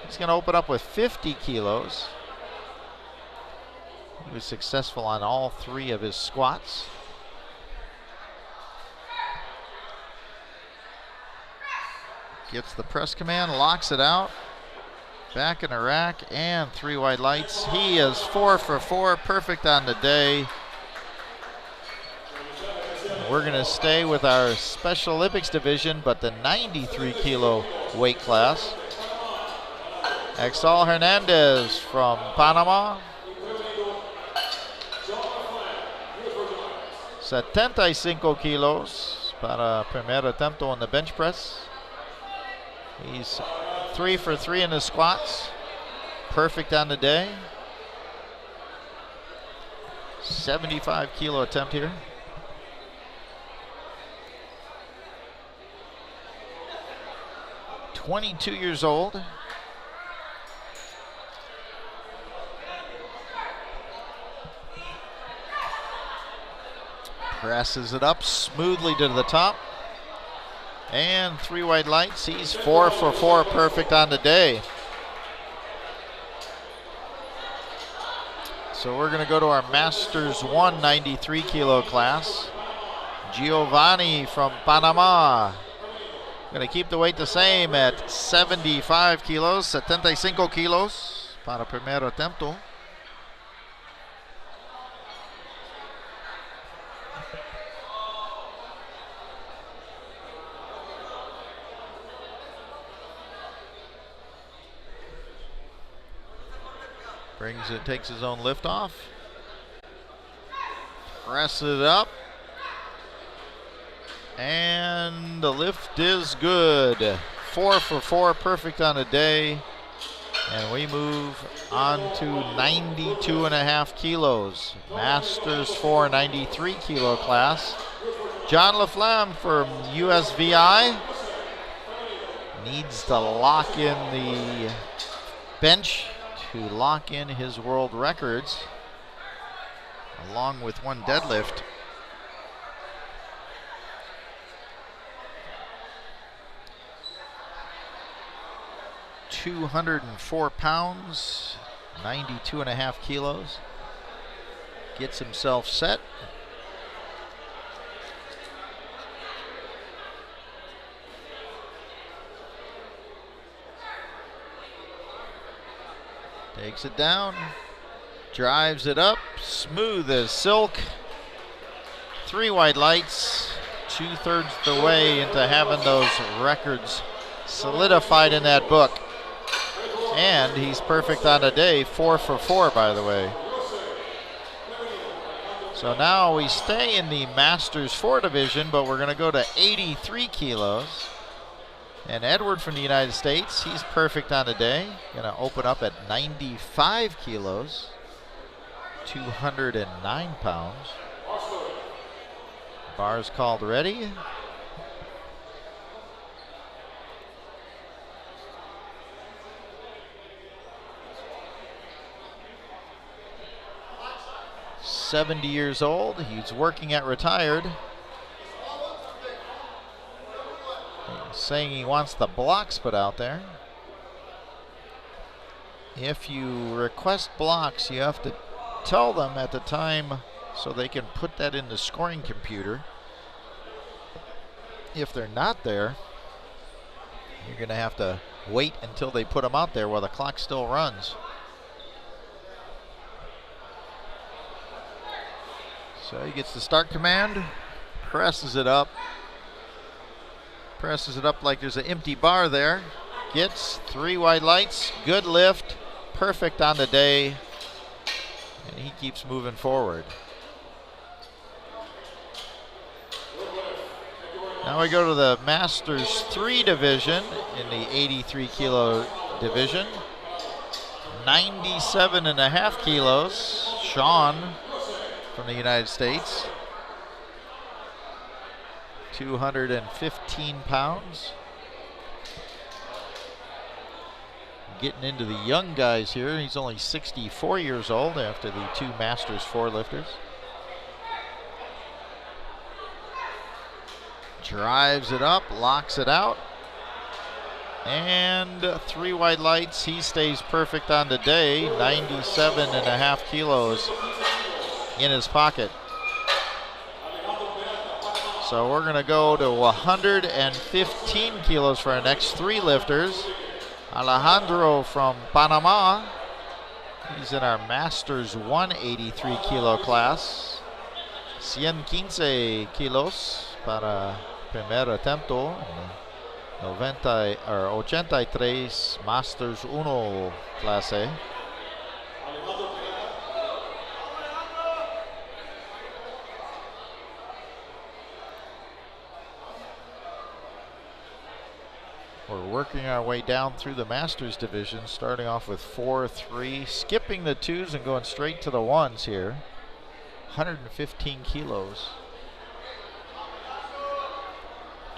Speaker 1: He's going to open up with 50 kilos. He was successful on all 3 of his squats. Gets the press command, locks it out. Back in the rack and 3 white lights. He is 4 for 4, perfect on the day. We're going to stay with our Special Olympics division, but the 93 kilo weight class. Exal Hernandez from Panama. 75 kilos para primer attempt on the bench press. He's 3 for 3 in the squats. Perfect on the day. 75 kilo attempt here. (22 years old). Presses it up smoothly to the top. And 3 white lights. He's 4 for 4, perfect on the day. So we're going to go to our Masters 1 93 kilo class. Giovanni from Panama. Going to keep the weight the same at 75 kilos, 75 kilos para primer attempt. Brings it, takes his own lift off. Presses it up. And the lift is good. 4 for 4, perfect on the day. And we move on to 92.5 kilos. Masters 4 93 kilo class. John LaFlamme from USVI needs to lock in the bench to lock in his world records, along with 1 deadlift. £204, 92.5 kilos. Gets himself set. Takes it down, drives it up, smooth as silk. 3 white lights, 2/3 the way into having those records solidified in that book. And he's perfect on the day, 4 for 4, by the way. So now we stay in the Masters 4 division, but we're going to go to 83 kilos. And Edward from the United States, he's perfect on the day. Going to open up at 95 kilos, 209 pounds. Bars called ready. "70 years old. He's working at retired. Saying he wants the blocks put out there. If you request blocks, you have to tell them at the time so they can put that in the scoring computer. If they're not there, you're going to have to wait until they put them out there while the clock still runs. So he gets the start command, presses it up. Presses it up like there's an empty bar there. Gets 3 white lights, good lift, perfect on the day, and he keeps moving forward. Now we go to the Masters 3 division in the 83 kilo division. 97.5 kilos, Sean from the United States. 215 pounds. Getting into the young guys here. He's only 64 years old after the 2 Masters 4 lifters. Drives it up, locks it out. And 3 white lights. He stays perfect on the day. 97.5 kilos in his pocket. So we're going to go to 115 kilos for our next 3 lifters. Alejandro from Panama. He's in our Masters 183 kilo class. 115 kilos para primer attempt. 83 Masters 1 clase. We're working our way down through the Masters division, starting off with 4-3, skipping the 2s and going straight to the 1s here. 115 kilos.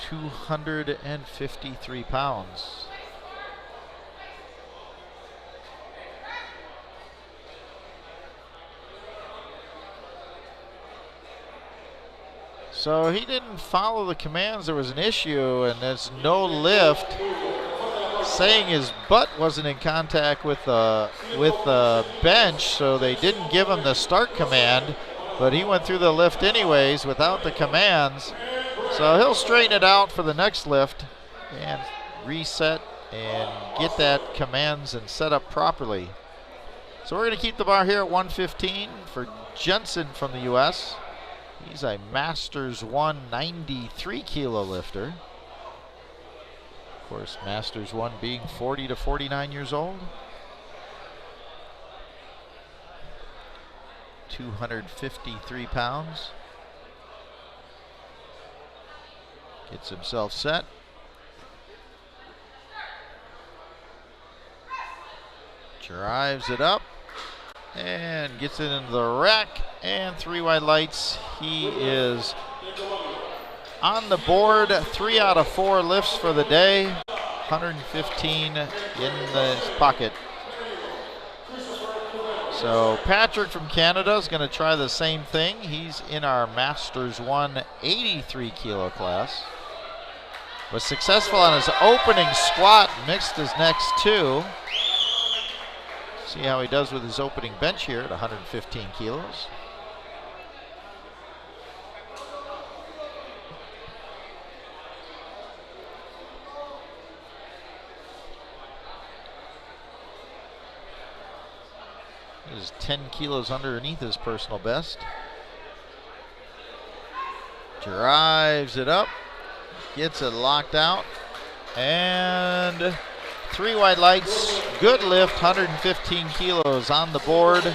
Speaker 1: 253 pounds. So he didn't follow the commands. There was an issue, and there's no lift, saying his butt wasn't in contact with the bench, so they didn't give him the start command, but he went through the lift anyways without the commands. So he'll straighten it out for the next lift and reset and get that commands and set up properly. So we're going to keep the bar here at 115 for Jensen from the U.S. He's a Masters 193 kilo lifter. Of course, Masters 1 being 40 to 49 years old. 253 pounds. Gets himself set. Drives it up and gets it into the rack, and 3 wide lights. He is on the board. 3 out of 4 lifts for the day. 115 in the pocket. So Patrick from Canada is going to try the same thing. He's in our Masters 183 kilo class. Was successful on his opening squat, mixed his next 2. See how he does with his opening bench here at 115 kilos. Is 10 kilos underneath his personal best. Drives it up, gets it locked out, and 3 wide lights, good lift, 115 kilos on the board.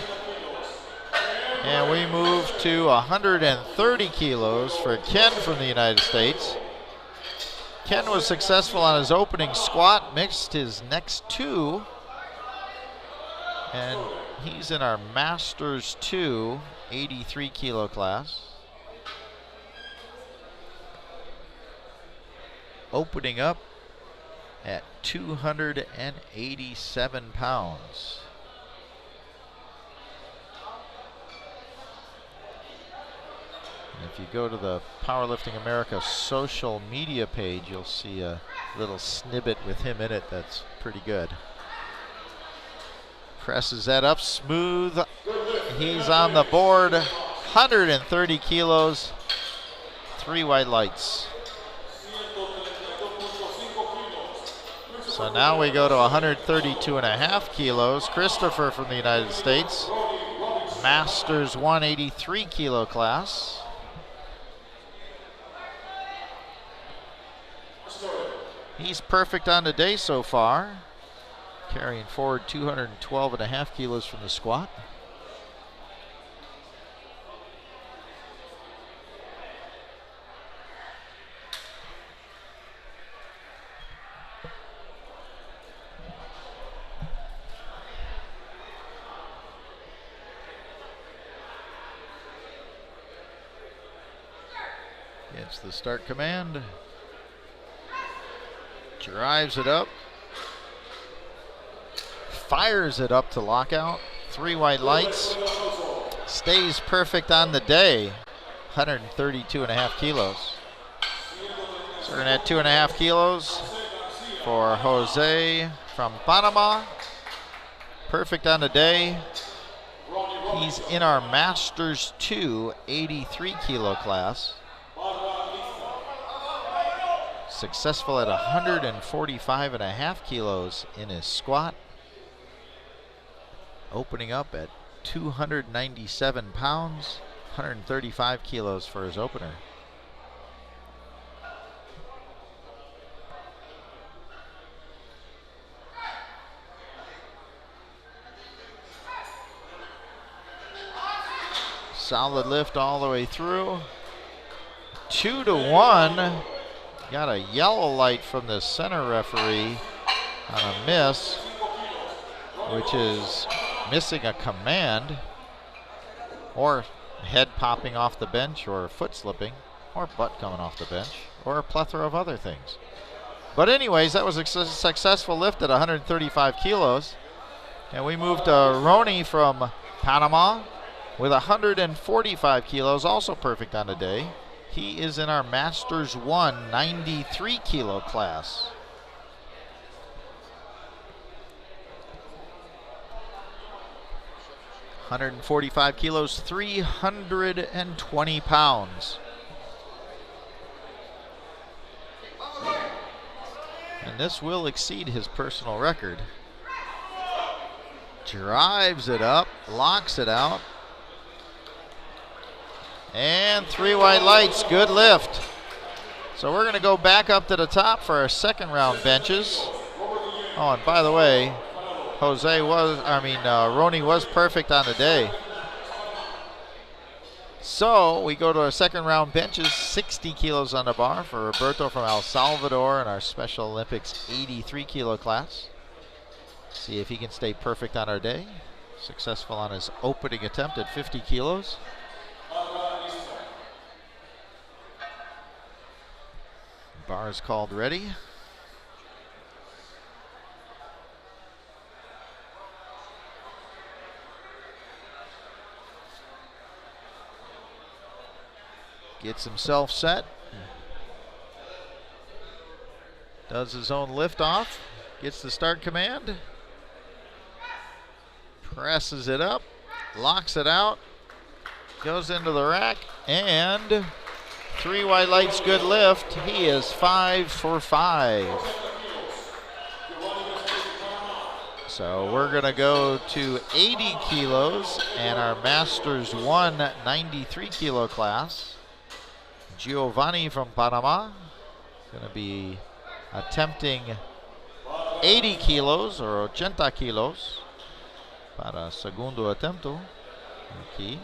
Speaker 1: And we move to 130 kilos for Ken from the United States. Ken was successful on his opening squat, mixed his next 2. And he's in our Masters 2 83 kilo class. Opening up at 287 pounds. And if you go to the Powerlifting America social media page, you'll see a little snippet with him in it that's pretty good. Presses that up smooth. He's on the board. 130 kilos. 3 wide lights. So now we go to 132.5 kilos. Christopher from the United States. Masters 183 kilo class. He's perfect on the day so far. Carrying forward 212.5 kilos from the squat. Gets the start command. Drives it up. Fires it up to lockout. 3 wide lights. Stays perfect on the day. 132.5 kilos. So we're going to add 2.5 kilos for Jose from Panama. Perfect on the day. He's in our Masters 2 83 kilo class. Successful at 145.5 kilos in his squat. Opening up at 297 pounds, 135 kilos for his opener. Solid lift all the way through. 2-1. Got a yellow light from the center referee on a miss, which is missing a command, or head popping off the bench, or foot slipping, or butt coming off the bench, or a plethora of other things. But anyways, that was a successful lift at 135 kilos. And we moved to Ronnie from Panama with 145 kilos, also perfect on the day. He is in our Masters 1 93 kilo class. (145 kilos, 320 pounds. And this will exceed his personal record. Drives it up, locks it out. And 3 white lights, good lift. So we're gonna go back up to the top for our second round benches. Oh, and by the way, Ronnie was perfect on the day. So we go to our second round benches, 60 kilos on the bar for Roberto from El Salvador in our Special Olympics 83 kilo class. See if he can stay perfect on our day. Successful on his opening attempt at 50 kilos. Bar is called ready. Gets himself set. Does his own lift off. Gets the start command. Presses it up. Locks it out. Goes into the rack. And 3 white lights, good lift. He is 5 for 5. So we're going to go to 80 kilos and our Masters 1 93 kilo class. Giovanni from Panama going to be attempting 80 kilos or 80 kilos para segundo atento aquí.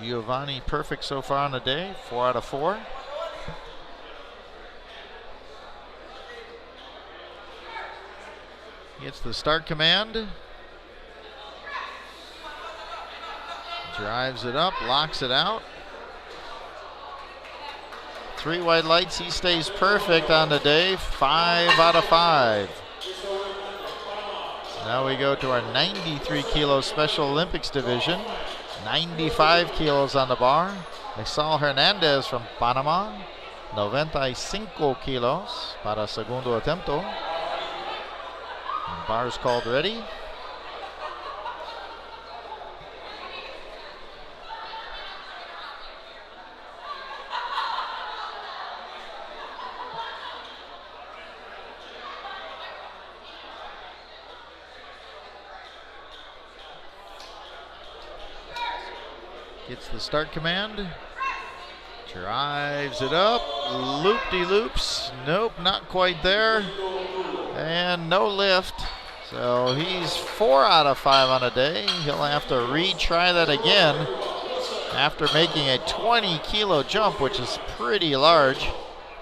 Speaker 1: Giovanni perfect so far on the day, 4 out of 4. Gets the start command. Drives it up, locks it out. 3 white lights, he stays perfect on the day, 5 out of 5. Now we go to our 93 kilo Special Olympics division. 95 kilos on the bar. Exal Hernandez from Panama. 95 kilos para segundo atento. And bar is called ready. Gets the start command. Drives it up. Loop-de-loops. Nope, not quite there. And no lift. So he's 4 out of 5 on a day. He'll have to retry that again after making a 20 kilo jump, which is pretty large.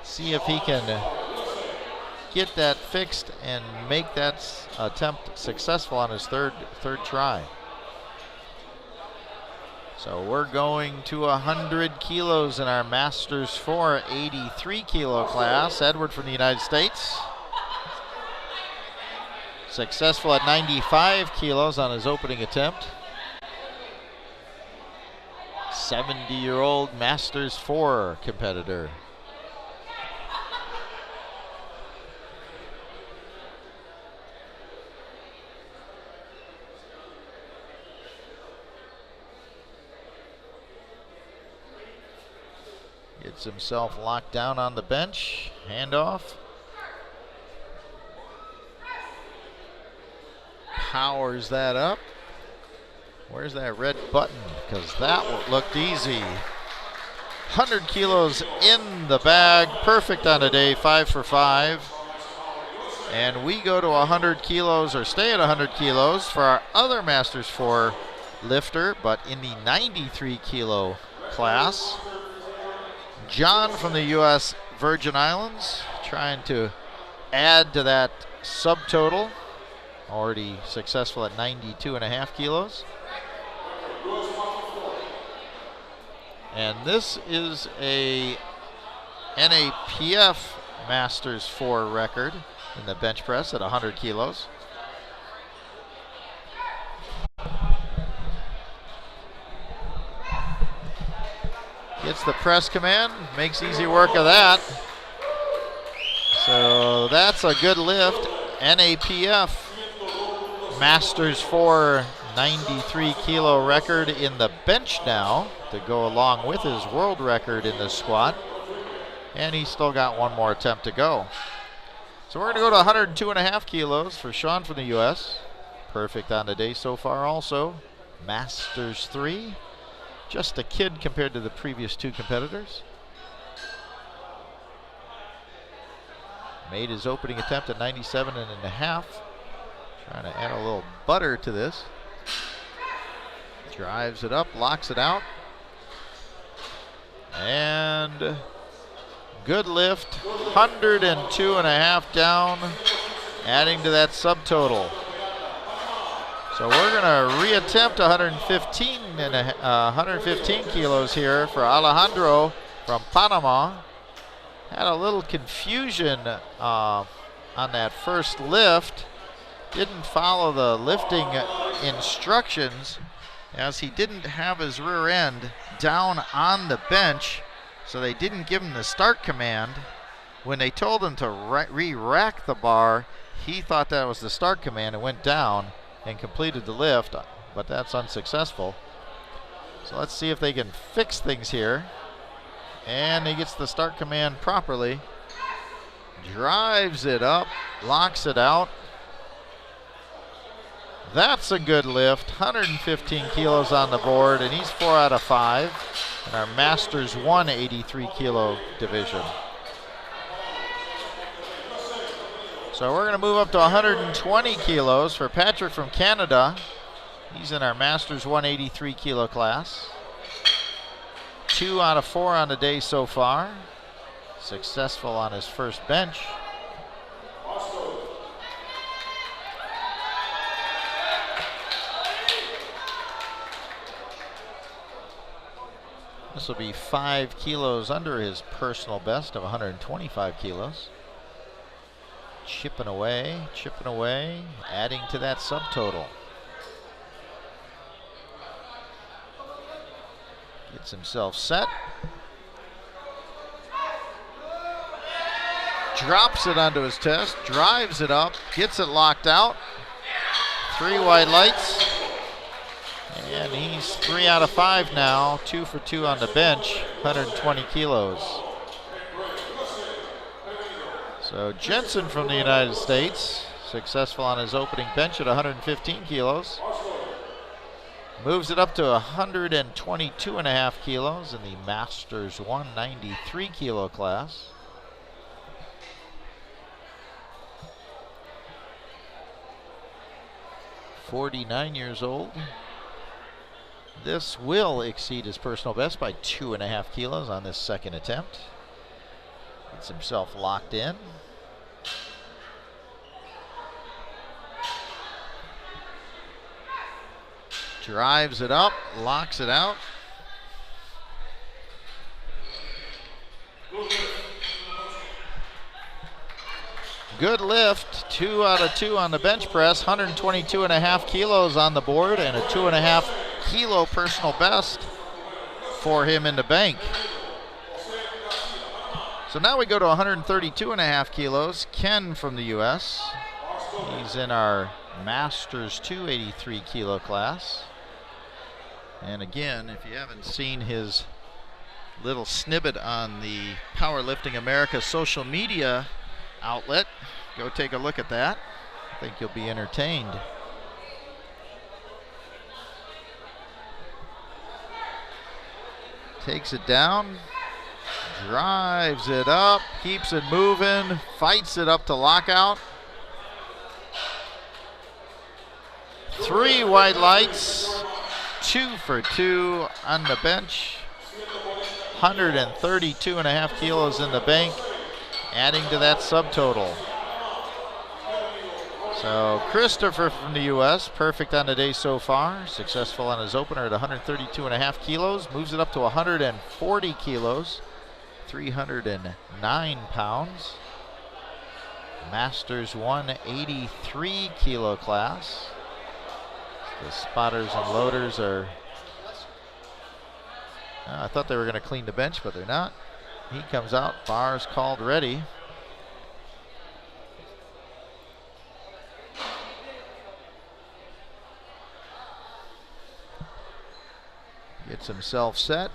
Speaker 1: See if he can get that fixed and make that attempt successful on his third try. So we're going to 100 kilos in our Masters 4 83 kilo class. Edward from the United States. Successful at 95 kilos on his opening attempt. 70-year-old Masters 4 competitor. Gets himself locked down on the bench. Handoff. Powers that up. Where's that red button? Because that looked easy. 100 kilos in the bag. Perfect on a day, 5 for 5. And we go to 100 kilos, or stay at 100 kilos for our other Masters 4 lifter, but in the 93 kilo class. John from the U.S. Virgin Islands, trying to add to that subtotal. Already successful at 92.5 kilos. And this is a NAPF Masters 4 record in the bench press at 100 kilos. Gets the press command, makes easy work of that. So that's a good lift. NAPF Masters 4 93 kilo record in the bench now to go along with his world record in the squat. And he's still got one more attempt to go. So we're going to go to 102.5 kilos for Sean from the U.S. Perfect on the day so far also. Masters 3. Just a kid compared to the previous two competitors. Made his opening attempt at 97.5. Trying to add a little butter to this. Drives it up, locks it out. And good lift, 102.5 down, adding to that subtotal. So we're going to reattempt 115 kilos here for Alejandro from Panama. Had a little confusion on that first lift. Didn't follow the lifting instructions as he didn't have his rear end down on the bench, so they didn't give him the start command. When they told him to re-rack the bar, he thought that was the start command and went down and completed the lift, but that's unsuccessful. So let's see if they can fix things here. And he gets the start command properly. Drives it up, locks it out. That's a good lift, 115 kilos on the board, and he's 4 out of 5 in our Masters 1 83 kilo division. So we're going to move up to 120 kilos for Patrick from Canada. He's in our Masters 183 kilo class. 2 out of 4 on the day so far. Successful on his first bench. This will be 5 kilos under his personal best of 125 kilos. Chipping away, adding to that subtotal. Gets himself set. Drops it onto his chest, drives it up, gets it locked out. 3 white lights. And he's 3 out of 5 now, 2 for 2 on the bench, 120 kilos. So Jensen from the United States, successful on his opening bench at 115 kilos. Moves it up to 122.5 kilos in the Masters 193 kilo class. .49 years old. This will exceed his personal best by 2.5 kilos on this second attempt. Gets himself locked in. Drives it up, locks it out. Good lift, 2 out of 2 on the bench press, 122.5 kilos on the board, and a 2.5 kilo personal best for him in the bank. So now we go to 132.5 kilos. Ken from the U.S. He's in our Masters 283 kilo class. And again, if you haven't seen his little snippet on the Powerlifting America social media outlet, go take a look at that. I think you'll be entertained. Takes it down, drives it up, keeps it moving, fights it up to lockout. 3 white lights, 2 for 2 on the bench, 132.5 kilos in the bank, adding to that subtotal. So Christopher from the U.S., perfect on the day so far. Successful on his opener at 132.5 kilos. Moves it up to 140 kilos, 309 pounds. Masters 183 kilo class. The spotters and loaders are I thought they were going to clean the bench, but they're not. He comes out, bars called ready. Gets himself set.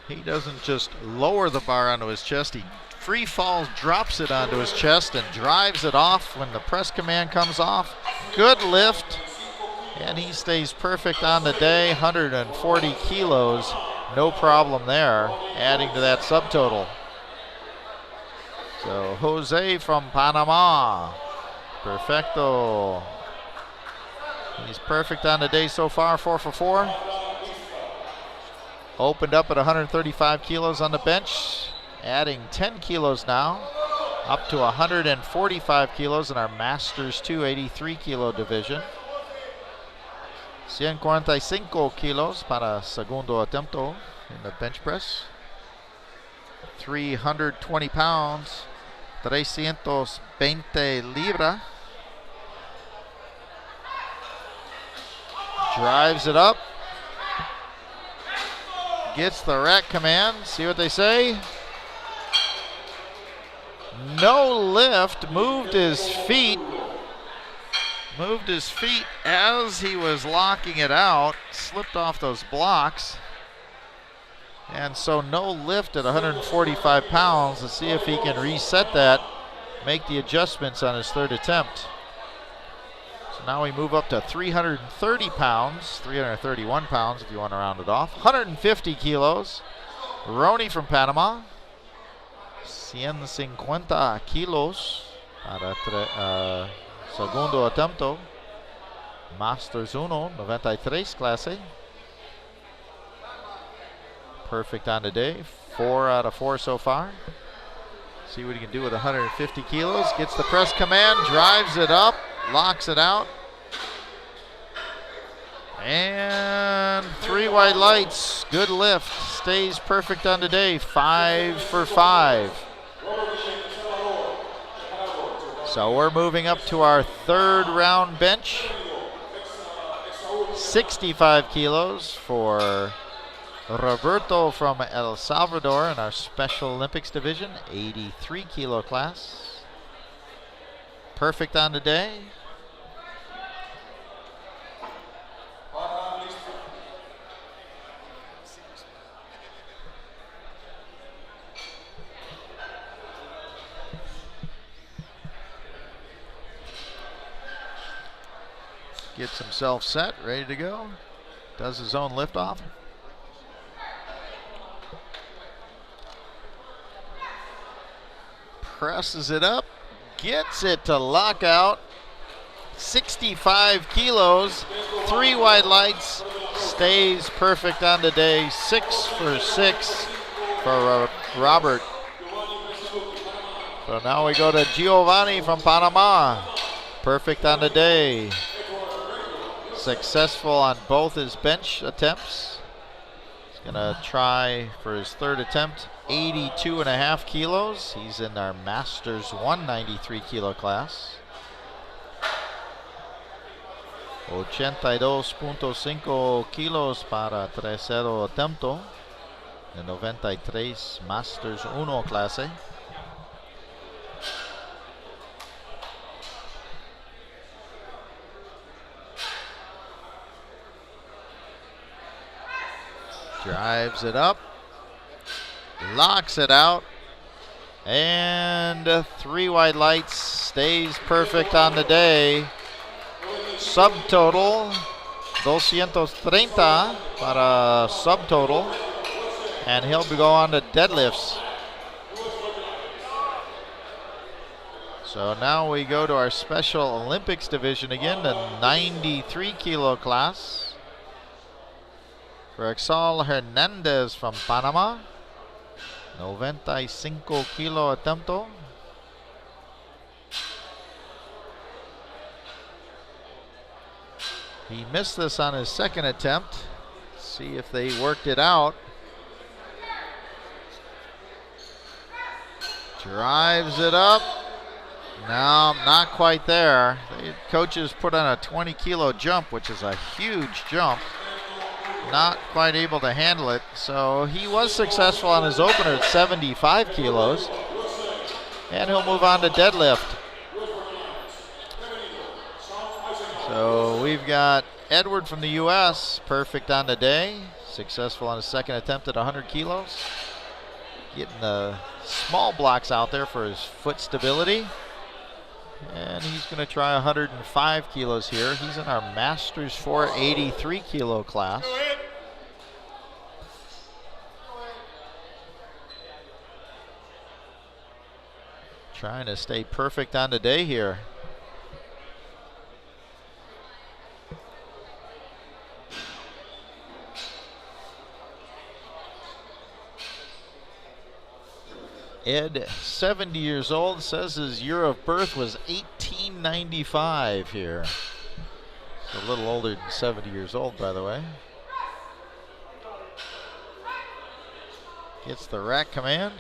Speaker 1: He doesn't just lower the bar onto his chest, he free falls, drops it onto his chest and drives it off when the press command comes off. Good lift, and he stays perfect on the day. 140 kilos, no problem there, adding to that subtotal. So Jose from Panama, perfecto. He's perfect on the day so far, 4 for 4. Opened up at 135 kilos on the bench, adding 10 kilos now, up to 145 kilos in our Masters 283 kilo division. 145 kilos para segundo attempo in the bench press. 320 pounds, 320 libra. Drives it up. Gets the rack command. See what they say? No lift. Moved his feet. Moved his feet as he was locking it out. Slipped off those blocks. And so no lift at 145 pounds. Let's see if he can reset that. Make the adjustments on his third attempt. So now we move up to 330 pounds, 331 pounds if you want to round it off. 150 kilos. Ronnie from Panama. 150 kilos para segundo attempo. Masters 1, 93 clase. Perfect on the day. 4 out of 4 so far. See what he can do with 150 kilos. Gets the press command, drives it up, locks it out. And 3 white lights. Good lift. Stays perfect on the day. 5 for 5. So we're moving up to our third round bench. 65 kilos for Roberto from El Salvador in our Special Olympics division, 83 kilo class. Perfect on the day. Gets himself set, ready to go. Does his own liftoff. Presses it up, gets it to lock out. 65 kilos, 3 white lights, stays perfect on the day. 6 for 6 for Robert. So now we go to Giovanni from Panama. Perfect on the day. Successful on both his bench attempts. He's gonna try for his third attempt, 82.5 kilos. He's in our Masters 193 kilo class. 82.5 kilos para tercero attempo. The 93 Masters 1 clase. Drives it up, locks it out, and 3 white lights, stays perfect on the day. Subtotal 230 para subtotal, and he'll go on to deadlifts. So now we go to our Special Olympics division again, the 93 kilo class. For Exal Hernandez from Panama, 95 kilo attempo. He missed this on his second attempt. See if they worked it out. Drives it up, No, not quite there. The coaches put on a 20-kilo jump, which is a huge jump. Not quite able to handle it. So he was successful on his opener at 75 kilos. And he'll move on to deadlift. So we've got Edward from the U.S., perfect on the day. Successful on his second attempt at 100 kilos. Getting the small blocks out there for his foot stability. And he's going to try 105 kilos here. He's in our Masters 483 kilo class. Trying to stay perfect on the day here. Ed, 70 years old, says his year of birth was 1895 here. He's a little older than 70 years old, by the way. Gets the rack command.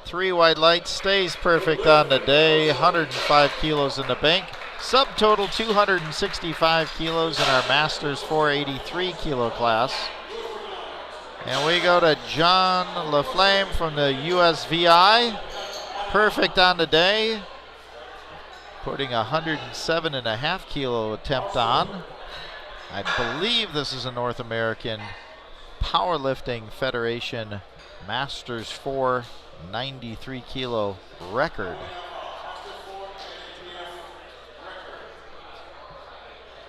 Speaker 1: 3 white lights, stays perfect on the day. 105 kilos in the bank. Subtotal 265 kilos in our Masters 483 kilo class. And we go to John LaFlame from the USVI. Perfect on the day. Putting a 107.5 kilo attempt on. I believe this is a North American Powerlifting Federation Masters 493 kilo record.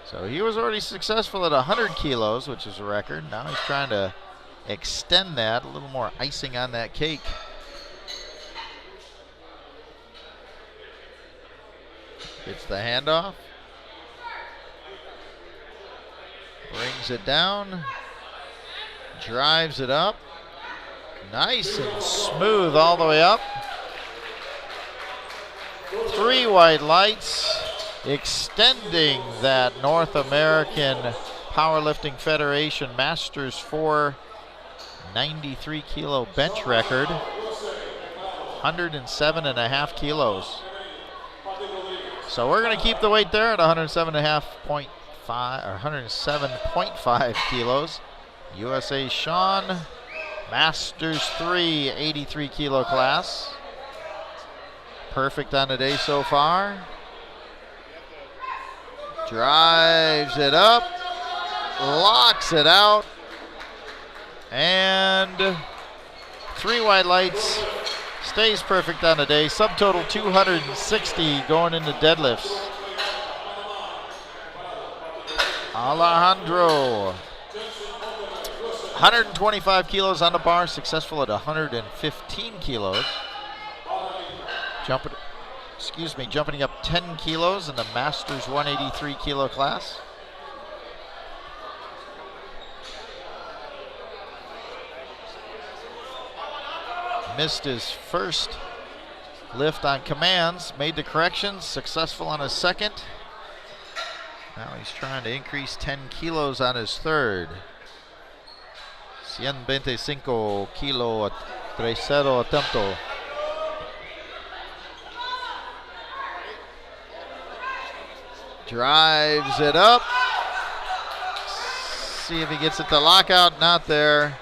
Speaker 1: So he was already successful at 100 kilos, which is a record. Now he's trying to extend that, a little more icing on that cake. Gets the handoff. Brings it down. Drives it up. Nice and smooth all the way up. 3 white lights, extending that North American Powerlifting Federation Masters 493 kilo bench record. 107.5 kilos. So we're going to keep the weight there at 107.5 kilos. USA Sean, Masters 3 83 kilo class. Perfect on the day so far. Drives it up, locks it out, and 3 white lights, stays perfect on the day. Subtotal 260 going into deadlifts. Alejandro, 125 kilos on the bar, successful at 115 kilos. Jumping up 10 kilos in the Masters 183 kilo class. Missed his first lift on commands, made the corrections, successful on his second. Now he's trying to increase 10 kilos on his third. 125 kilo tercero attempto. Drives it up. See if he gets it to lockout. Not there.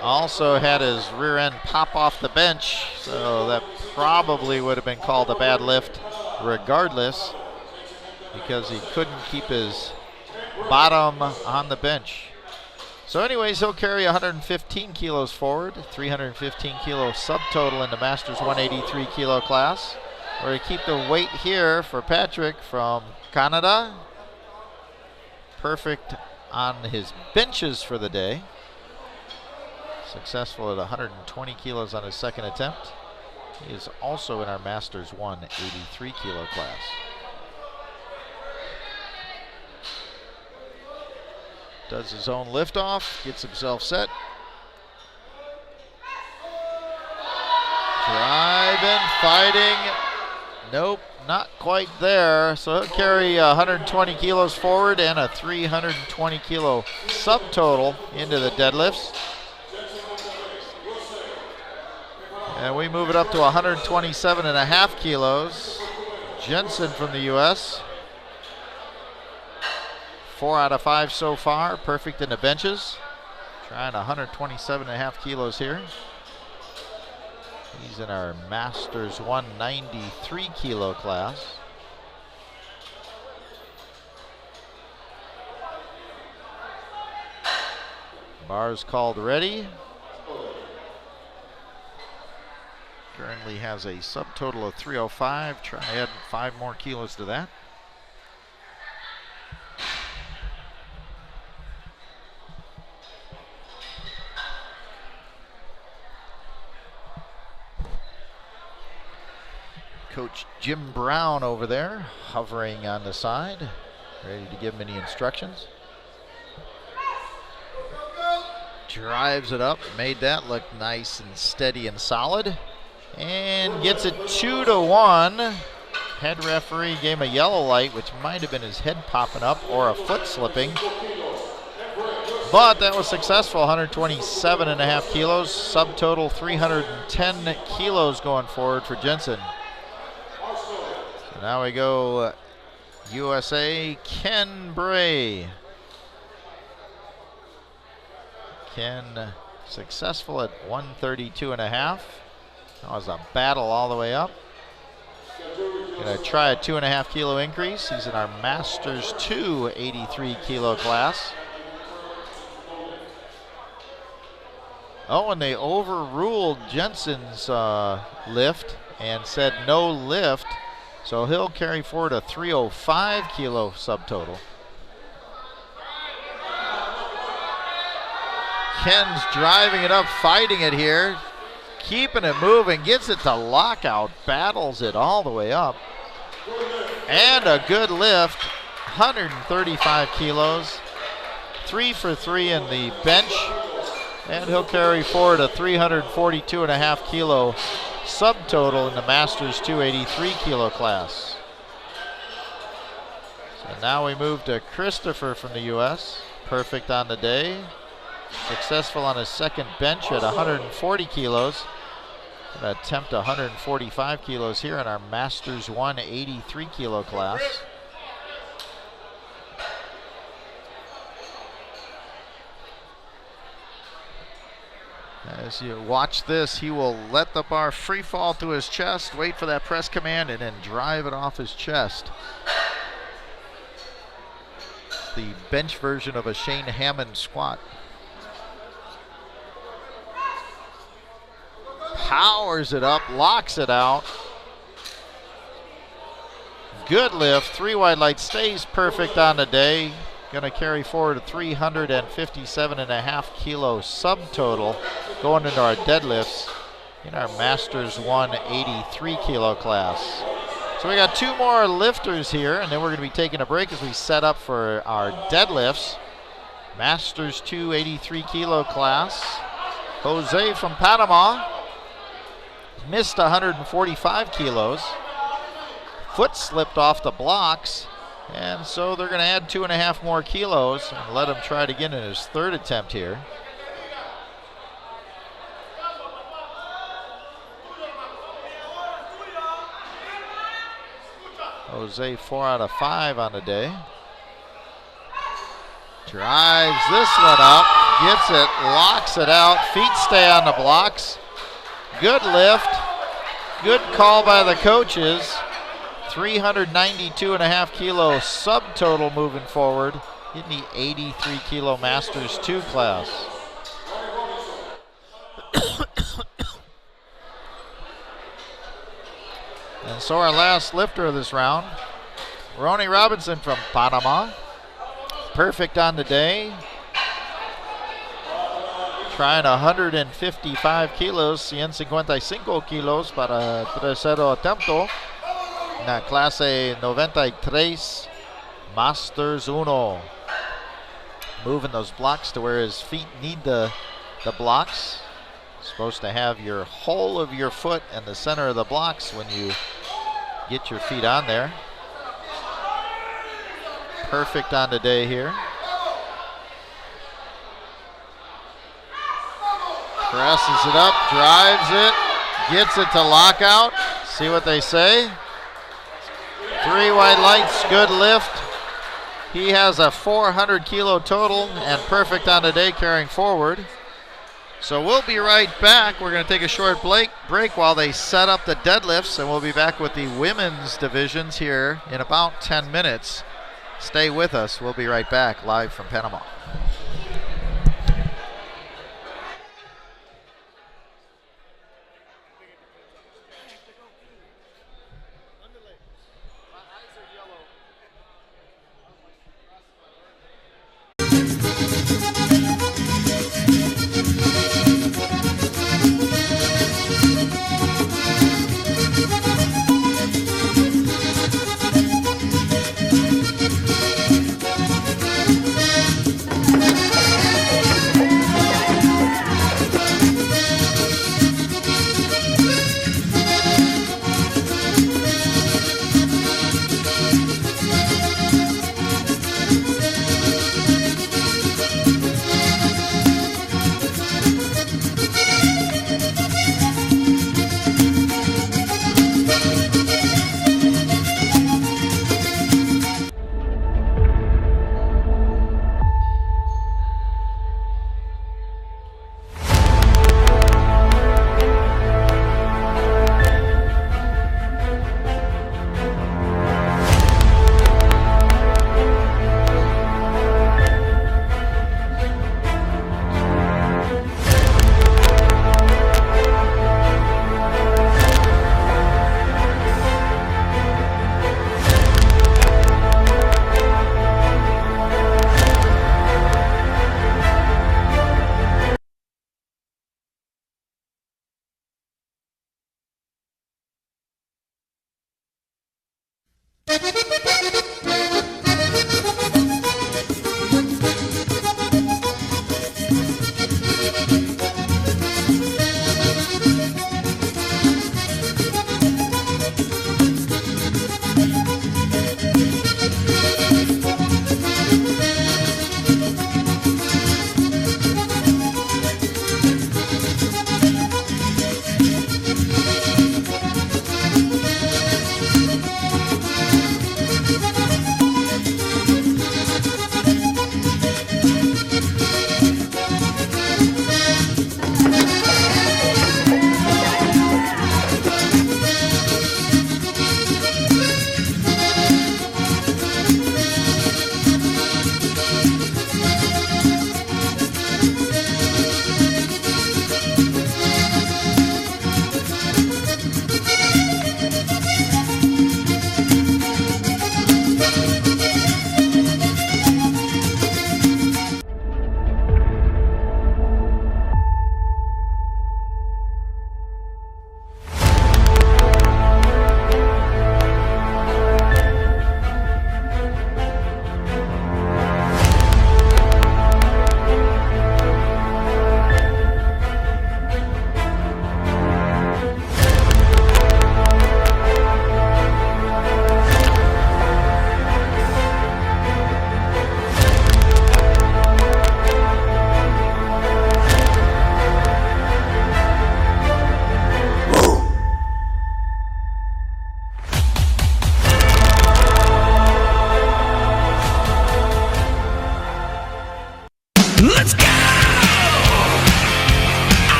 Speaker 1: Also had his rear end pop off the bench, so that probably would have been called a bad lift regardless, because he couldn't keep his bottom on the bench. So anyways, he'll carry 115 kilos forward, 315 kilo subtotal in the Masters 183 kilo class. We're going to keep the weight here for Patrick from Canada. Perfect on his benches for the day. Successful at 120 kilos on his second attempt. He is also in our Masters 183 kilo class. Does his own liftoff, gets himself set. Driving, fighting. Nope, not quite there. So he'll carry 120 kilos forward and a 320 kilo subtotal into the deadlifts. And we move it up to 127.5 kilos. Jensen from the U.S. 4 out of 5 so far, perfect in the benches. Trying 127.5 kilos here. He's in our Masters 193 kilo class. Bars called ready. Currently has a subtotal of 305. Try adding 5 more kilos to that. Coach Jim Brown over there, hovering on the side, ready to give him any instructions. Drives it up, made that look nice and steady and solid, and gets it 2-1. Head referee gave him a yellow light, which might have been his head popping up or a foot slipping. But that was successful, 127.5 kilos, subtotal 310 kilos going forward for Jensen. So now we go USA, Ken Bray. Ken successful at 132.5. That was a battle all the way up. Gonna try a 2.5 kilo increase. He's in our Masters 2 83 kilo class. Oh, and they overruled Jensen's lift and said no lift. So he'll carry forward a 305 kilo subtotal. Ken's driving it up, fighting it here, keeping it moving, gets it to lockout, battles it all the way up. And a good lift, 135 kilos, 3 for 3 in the bench, and he'll carry forward a 342.5 kilo subtotal in the Masters 283 kilo class. So now we move to Christopher from the U.S., perfect on the day. Successful on his second bench at 140 kilos. Gonna attempt 145 kilos here in our Masters 183 kilo class. As you watch this, he will let the bar free fall to his chest, wait for that press command, and then drive it off his chest. It's the bench version of a Shane Hammond squat. Powers it up, locks it out. Good lift, 3 wide light, stays perfect on the day. Gonna carry forward a 357.5 kilo subtotal going into our deadlifts in our Masters 183 kilo class. So we got 2 more lifters here, and then we're gonna be taking a break as we set up for our deadlifts. Masters 283 kilo class. Jose from Panama. Missed 145 kilos. Foot slipped off the blocks, and so they're going to add 2.5 more kilos and let him try it again in his third attempt here. Jose 4 out of 5 on the day. Drives this one up, gets it, locks it out, feet stay on the blocks. Good lift, good call by the coaches. 392.5 kilo subtotal moving forward in the 83 kilo Masters 2 class. And so our last lifter of this round, Ronnie Robinson from Panama. Perfect on the day. Trying 155 kilos, 155 kilos para tercero attempt en la clase 93 Masters 1. Moving those blocks to where his feet need the blocks. Supposed to have your whole of your foot in the center of the blocks when you get your feet on there. Perfect on the day here. Presses it up, drives it, Gets it to lockout. See what they say. 3 white lights, good lift. He has a 400 kilo total and perfect on the day carrying forward. So we'll be right back. We're going to take a short break while they set up the deadlifts, and we'll be back with the women's divisions here in about 10 minutes. Stay with us. We'll be right back live from Panama.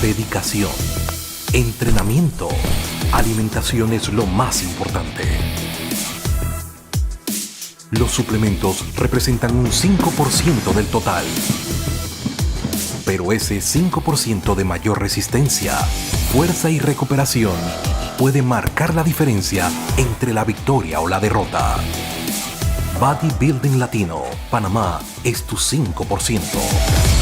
Speaker 4: dedicación, entrenamiento, alimentación es lo más importante. Los suplementos representan un 5% del total. Pero ese 5% de mayor resistencia, fuerza y recuperación puede marcar la diferencia entre la victoria o la derrota. Bodybuilding Latino, Panamá es tu 5%.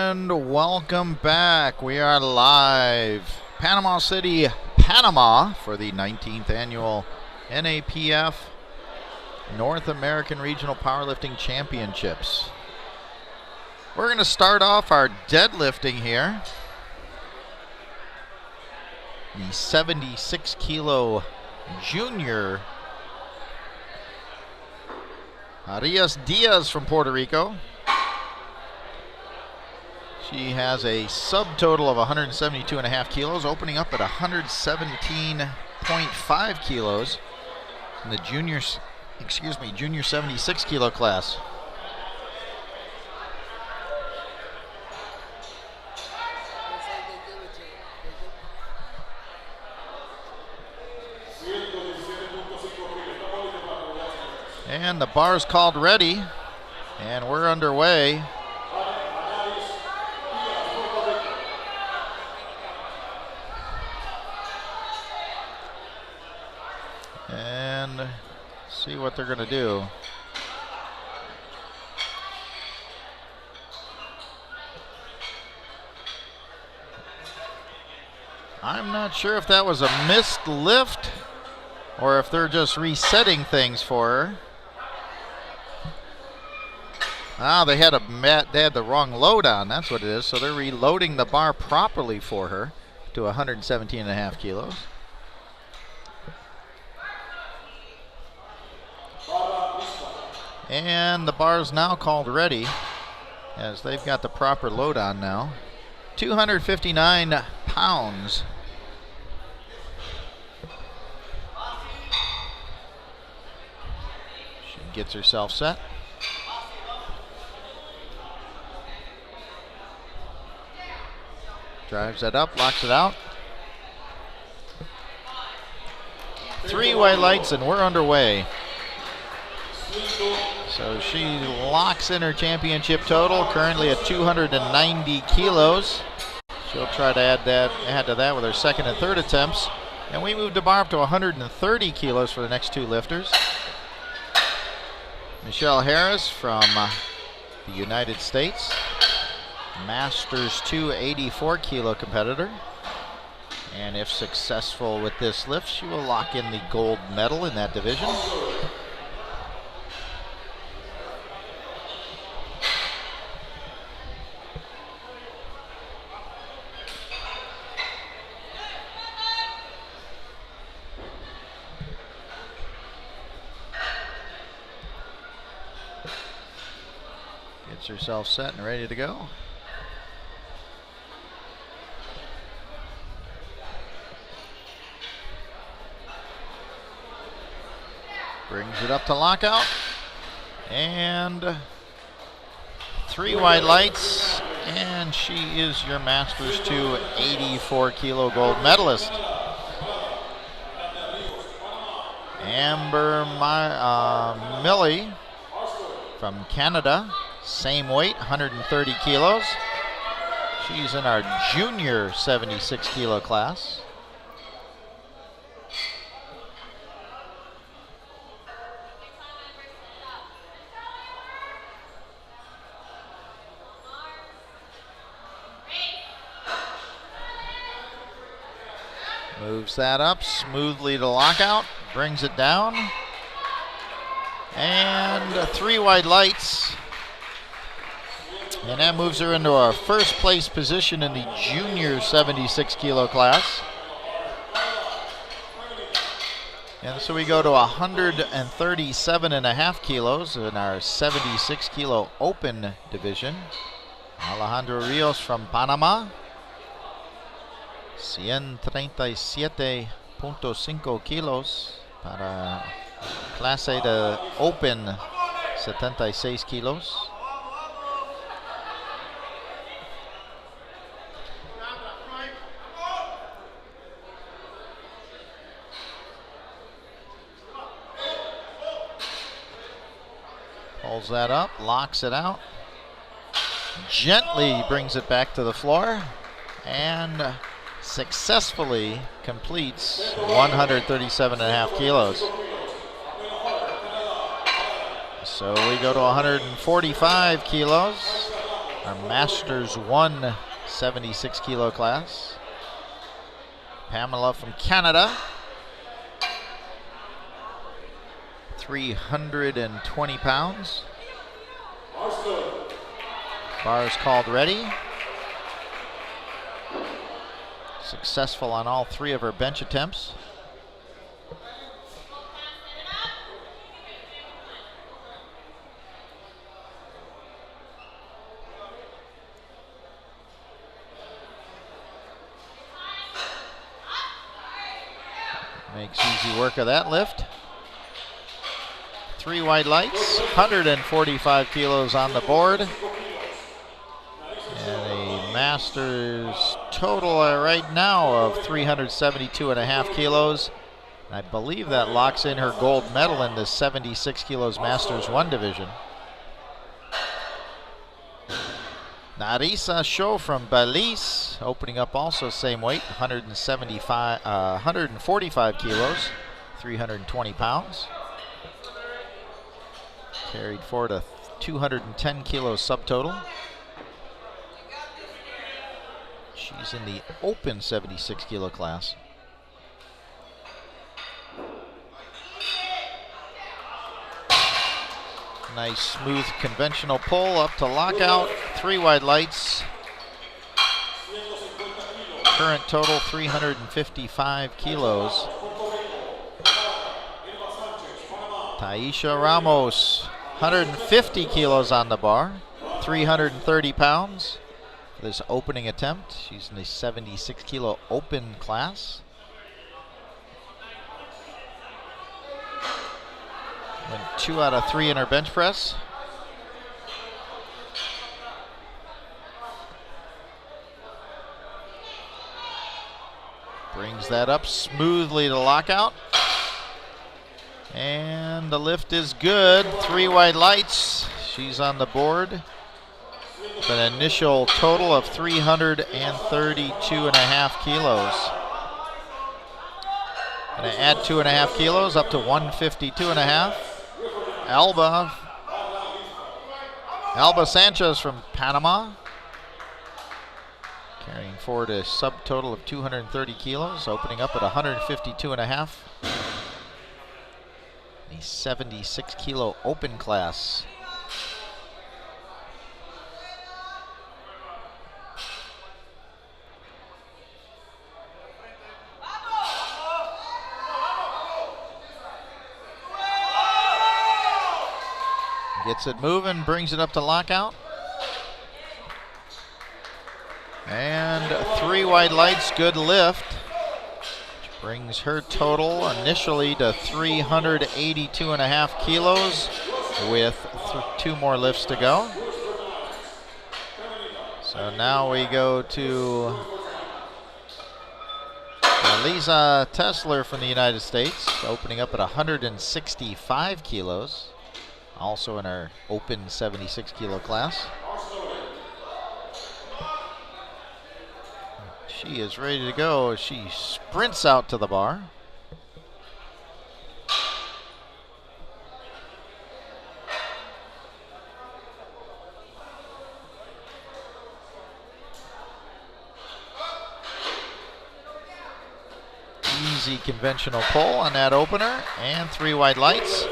Speaker 1: And welcome back. We are live. Panama City, Panama for the 19th annual NAPF North American Regional Powerlifting Championships. We're going to start off our deadlifting here. The 76 kilo junior Arias Diaz from Puerto Rico. She has a subtotal of 172.5 kilos, opening up at 117.5 kilos in the junior 76 kilo class. And the bar's called ready, and we're underway. And see what they're going to do. I'm not sure if that was a missed lift or if they're just resetting things for her. They had the wrong load on, that's what it is. So they're reloading the bar properly for her to 117.5 kilos. And the bar's now called ready, as they've got the proper load on now. 259 pounds. She gets herself set. Drives that up, locks it out. 3 white lights and we're underway. So she locks in her championship total, currently at 290 kilos. She'll try to add to that with her second and third attempts. And we moved the bar up to 130 kilos for the next 2 lifters. Michelle Harris from the United States, Masters 284 kilo competitor. And if successful with this lift, she will lock in the gold medal in that division. Gets herself set and ready to go. Brings it up to lockout. And 3 white lights. And she is your Masters 284 kilo gold medalist. Amber Millie from Canada. Same weight, 130 kilos. She's in our junior 76 kilo class. Moves that up smoothly to lockout, brings it down. And 3 white lights. And that moves her into our first place position in the junior 76 kilo class. And so we go to 137.5 kilos in our 76 kilo open division. Alejandro Rios from Panama. 137.5 kilos para clase de open 76 kilos. Pulls that up, locks it out, gently brings it back to the floor, and successfully completes 137.5 kilos. So we go to 145 kilos. our Masters 1 76 kilo class. Pamela from Canada. 320 pounds. Bars called ready. Successful on all 3 of her bench attempts. Makes easy work of that lift. 3 white lights, 145 kilos on the board. And a Masters total right now of 372.5 kilos. I believe that locks in her gold medal in the 76 kilos Masters 1 division. Narisa Show from Belize, opening up also same weight, 145 kilos, 320 pounds. Carried forward a 210 kilo subtotal. She's in the open 76 kilo class. Nice smooth conventional pull up to lockout. 3 wide lights. Current total 355 kilos. Taisha Ramos, 150 kilos on the bar, 330 pounds. For this opening attempt, she's in the 76 kilo open class. Went 2 out of 3 in her bench press. Brings that up smoothly to lockout. And the lift is good. 3 wide lights. She's on the board. With an initial total of 332.5 kilos. Gonna add 2.5 kilos up to 152.5. Alba Sanchez from Panama. Carrying forward a subtotal of 230 kilos, opening up at 152.5. The 76 kilo open class. Gets it moving, brings it up to lockout. And 3 wide lights, good lift. Which brings her total initially to 382.5 kilos with 2 more lifts to go. So now we go to Elisa Tesler from the United States, opening up at 165 kilos. Also in our open 76 kilo class. She is ready to go. She sprints out to the bar. Easy conventional pull on that opener and 3 wide lights.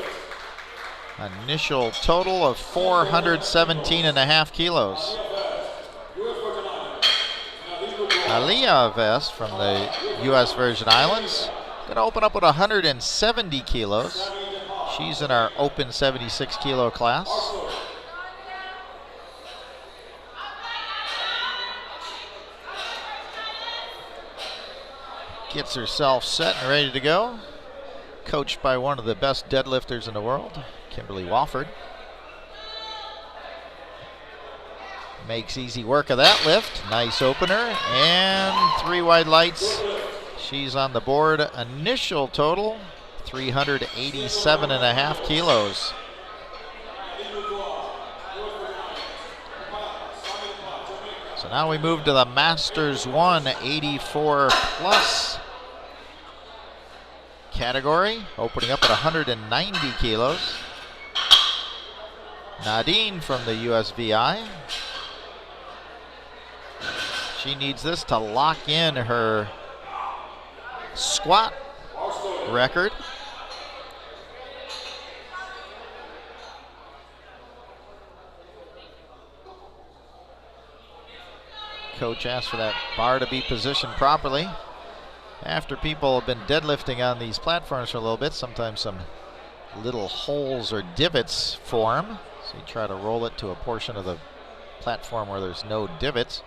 Speaker 1: Initial total of 417.5 kilos. Aliyah Vest from the U.S. Virgin Islands. Going to open up with 170 kilos. She's in our open 76 kilo class. Gets herself set and ready to go. Coached by one of the best deadlifters in the world, Kimberly Wofford. Makes easy work of that lift. Nice opener and 3 wide lights. She's on the board. Initial total 387.5 kilos. So now we move to the Masters 1 84 plus category, opening up at 190 kilos. Nadine from the USVI. She needs this to lock in her squat record. Coach asked for that bar to be positioned properly. After people have been deadlifting on these platforms for a little bit, sometimes some little holes or divots form. So you try to roll it to a portion of the platform where there's no divots.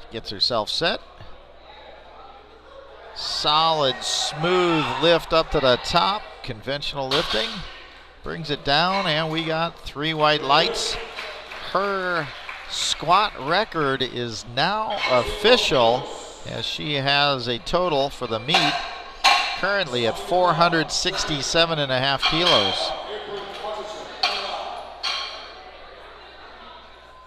Speaker 1: She gets herself set. Solid, smooth lift up to the top. Conventional lifting. Brings it down, and we got 3 white lights. Her squat record is now official, as she has a total for the meet currently at 467.5 kilos.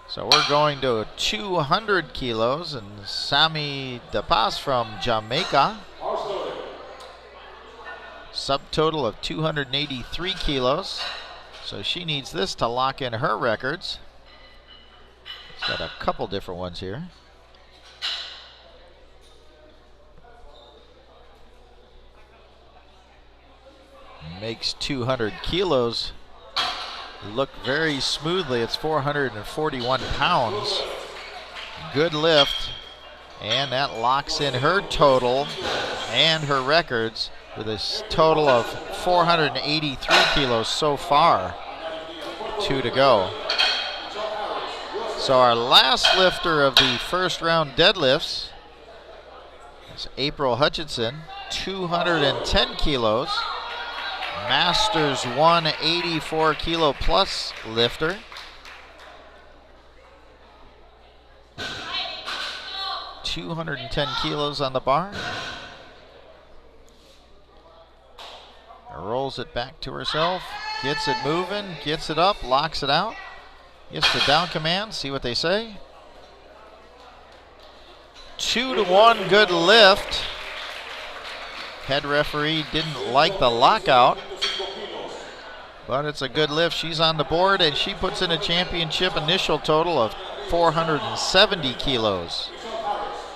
Speaker 1: So we're going to 200 kilos, and Sami DePaz from Jamaica. Subtotal of 283 kilos. So she needs this to lock in her records. She's got a couple different ones here. Makes 200 kilos look very smoothly. It's 441 pounds. Good lift, and that locks in her total and her records with a total of 483 kilos so far. 2 to go. So our last lifter of the first round deadlifts is April Hutchinson, 210 kilos. Masters 184 kilo plus lifter. $210 kilos on the bar. Rolls it back to herself, gets it moving, gets it up, locks it out. Gets the down command, see what they say. 2 to 1, good lift. Head referee didn't like the lockout, but it's a good lift. She's on the board, and she puts in a championship initial total of 470 kilos.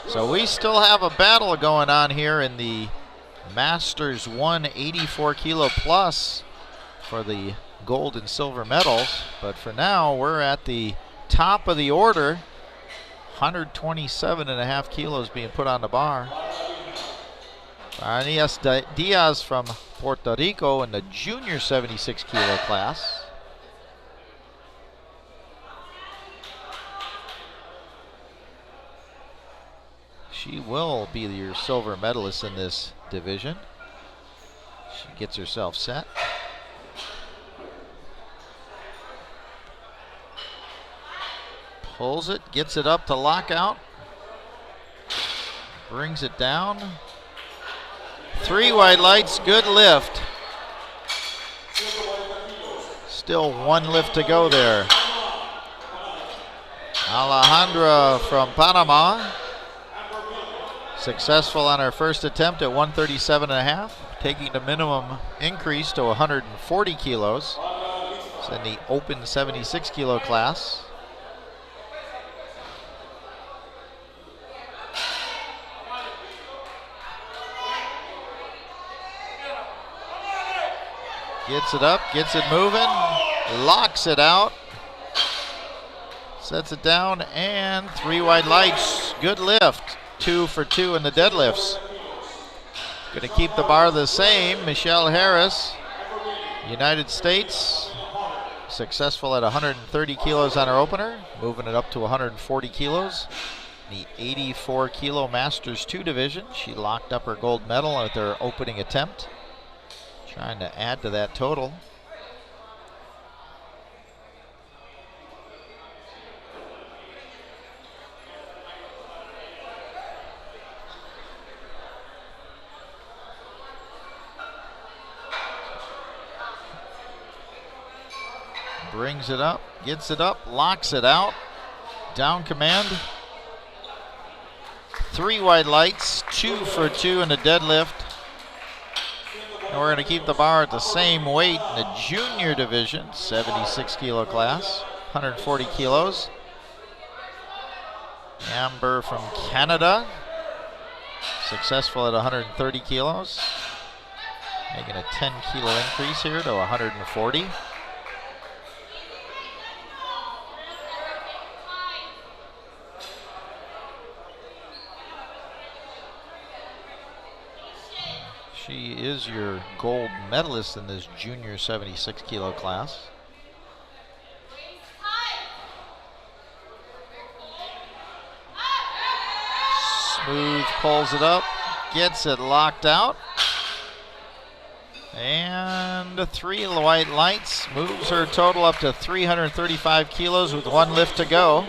Speaker 1: So we still have a battle going on here in the Masters 184 kilo plus for the gold and silver medals. But for now, we're at the top of the order. 127.5 kilos being put on the bar. Anias Diaz from Puerto Rico in the junior 76 kilo class. She will be your silver medalist in this division. She gets herself set. Pulls it, gets it up to lockout. Brings it down. 3 white lights, good lift. Still 1 lift to go there. Alejandra from Panama. Successful on her first attempt at 137.5, taking the minimum increase to 140 kilos. It's in the open 76 kilo class. Gets it up, gets it moving, locks it out, sets it down, and 3 wide lights. Good lift. 2 for 2 in the deadlifts. Going to keep the bar the same. Michelle Harris, United States, successful at 130 kilos on her opener, moving it up to 140 kilos. The 84 kilo Masters 2 division. She locked up her gold medal at their opening attempt. Trying to add to that total. Brings it up, gets it up, locks it out. Down command. 3 wide lights, 2 for 2 in the deadlift. And we're going to keep the bar at the same weight in the junior division, 76 kilo class, 140 kilos. Amber from Canada, successful at 130 kilos, making a 10 kilo increase here to 140. She is your gold medalist in this junior 76 kilo class. Smooth pulls it up, gets it locked out. And 3 white lights, moves her total up to 335 kilos with 1 lift to go.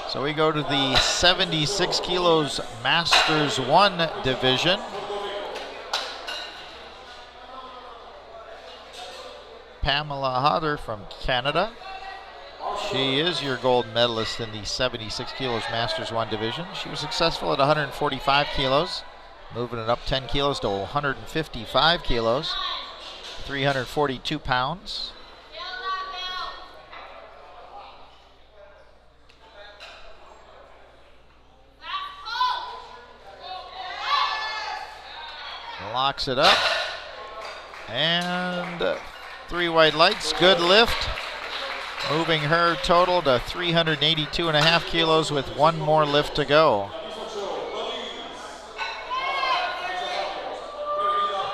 Speaker 1: So we go to the 76 kilos Masters 1 division. Pamela Hodder from Canada. She is your gold medalist in the 76 kilos Masters 1 division. She was successful at 145 kilos, moving it up 10 kilos to 155 kilos, 342 pounds. Locks it up, and 3 white lights, good lift, moving her total to 382.5 kilos with 1 more lift to go.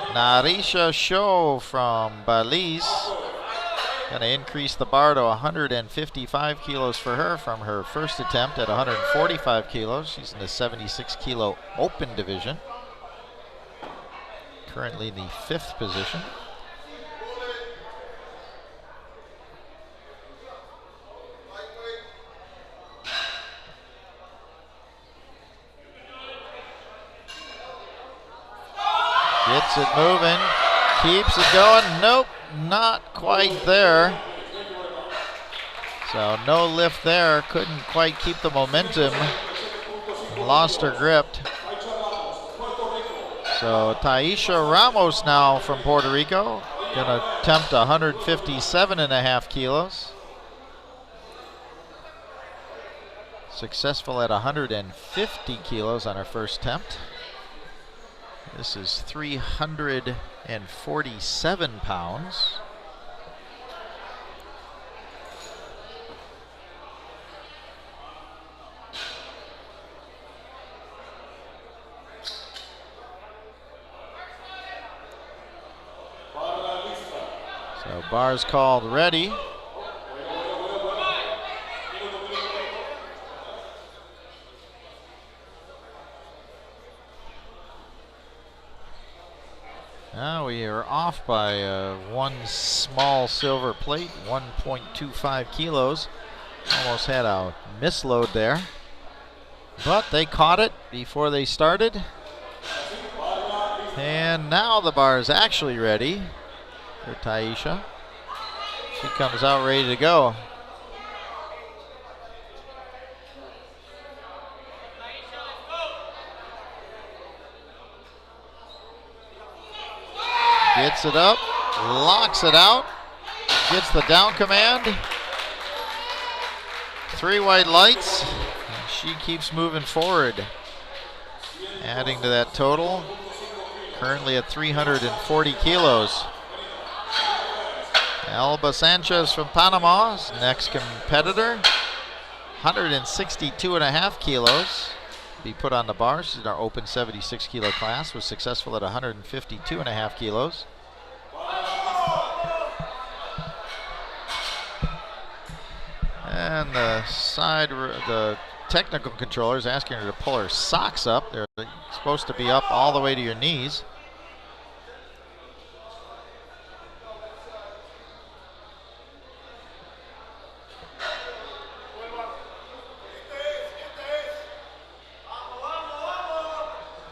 Speaker 1: Narisha Show from Belize, going to increase the bar to 155 kilos for her from her first attempt at 145 kilos. She's in the 76 kilo open division. Currently in the 5th position. Gets it moving, keeps it going. Nope, not quite there. So no lift there, couldn't quite keep the momentum. Lost her grip. So Taisha Ramos now from Puerto Rico, gonna attempt 157.5 kilos. Successful at 150 kilos on her first attempt. This is 347 pounds. So bar's called ready. Now we are off by 1 small silver plate, 1.25 kilos. Almost had a misload there, but they caught it before they started. And now the bar is actually ready for Taisha. She comes out ready to go. Gets it up, locks it out, gets the down command. 3 white lights, and she keeps moving forward. Adding to that total, currently at 340 kilos. Alba Sanchez from Panama is next competitor. 162.5 kilos. Be put on the bar. She's in our open 76 kilo class. Was successful at 152.5 kilos. And the technical controller is asking her to pull her socks up. They're supposed to be up all the way to your knees.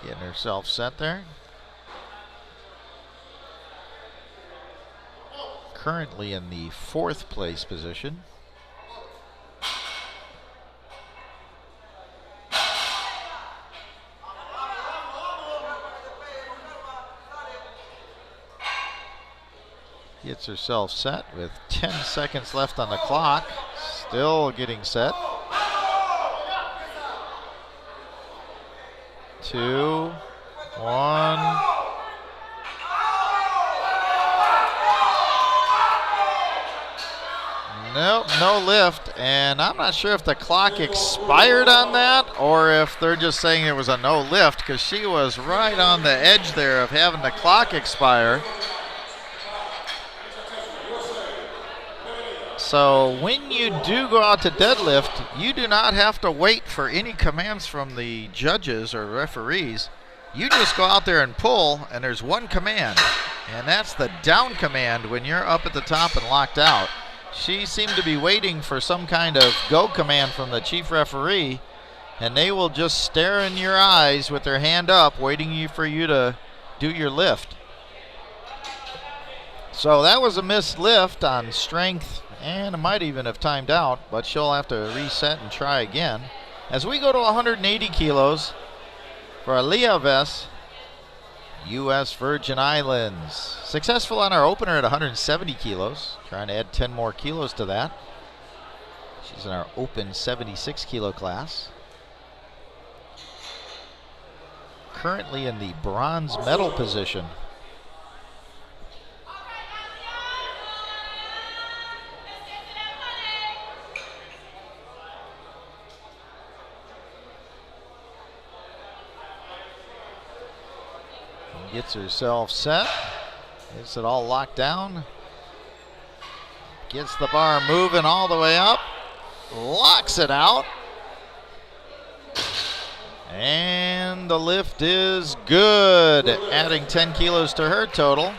Speaker 1: Getting herself set there. Currently in the 4th place position. Gets herself set with 10 seconds left on the clock. Still getting set. 2, 1. Nope, no lift, and I'm not sure if the clock expired on that or if they're just saying it was a no lift, because she was right on the edge there of having the clock expire. So when you do go out to deadlift, you do not have to wait for any commands from the judges or referees. You just go out there and pull, and there's one command, and that's the down command when you're up at the top and locked out. She seemed to be waiting for some kind of go command from the chief referee, and they will just stare in your eyes with their hand up, waiting for you to do your lift. So that was a missed lift on strength, and it might even have timed out, but she'll have to reset and try again. As we go to 180 kilos for Aliyah Vess, U.S. Virgin Islands. Successful on our opener at 170 kilos. Trying to add 10 more kilos to that. She's in our open 76 kilo class. Currently in the bronze medal position. Gets herself set, gets it all locked down, gets the bar moving all the way up, locks it out, and the lift is good, adding 10 kilos to her total,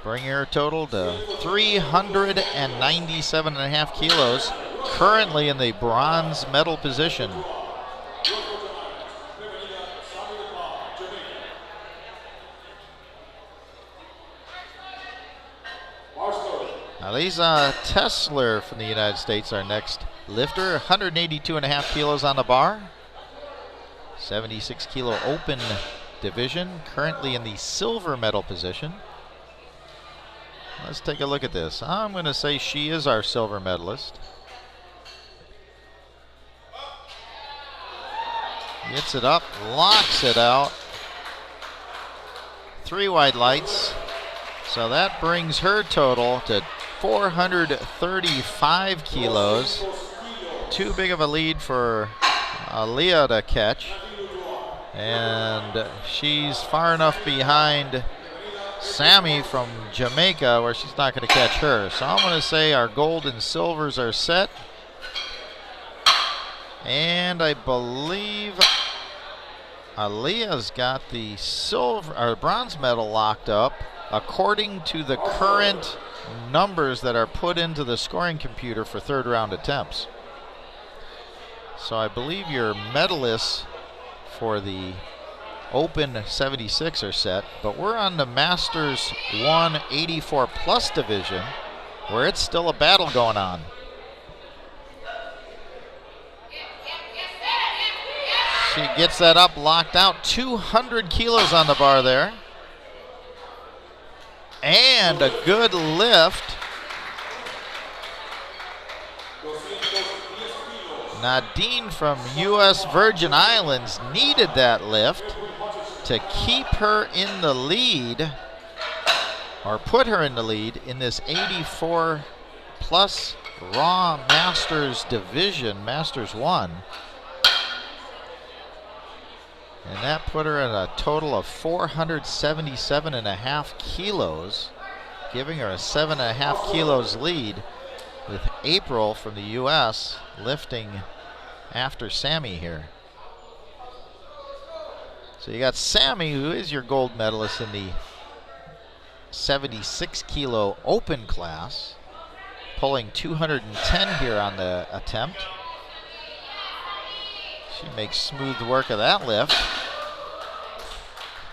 Speaker 1: bringing her total to 397.5 kilos, currently in the bronze medal position. Lisa Tessler from the United States, our next lifter, 182.5 kilos on the bar. 76 kilo open division, currently in the silver medal position. Let's take a look at this. I'm going to say she is our silver medalist. Gets it up, locks it out. 3 white lights. So that brings her total to 435 kilos. Too big of a lead for Aliyah to catch. And she's far enough behind Sammy from Jamaica where she's not going to catch her. So I'm going to say our gold and silvers are set. And I believe Aliyah's got the silver or bronze medal locked up according to the current numbers that are put into the scoring computer for third round attempts. So I believe your medalists for the Open 76 are set, but we're on the Masters 184 plus division where it's still a battle going on. She gets that up, locked out, 200 kilos on the bar there. And a good lift. Nadine from U.S. Virgin Islands needed that lift to keep her in the lead, or put her in the lead in this 84 plus Raw Masters division, Masters 1. And that put her at a total of 477.5 kilos, giving her a 7.5 kilos lead, with April from the U.S. lifting after Sammy here. So you got Sammy, who is your gold medalist in the 76 kilo open class, pulling 210 here on the attempt. She makes smooth work of that lift.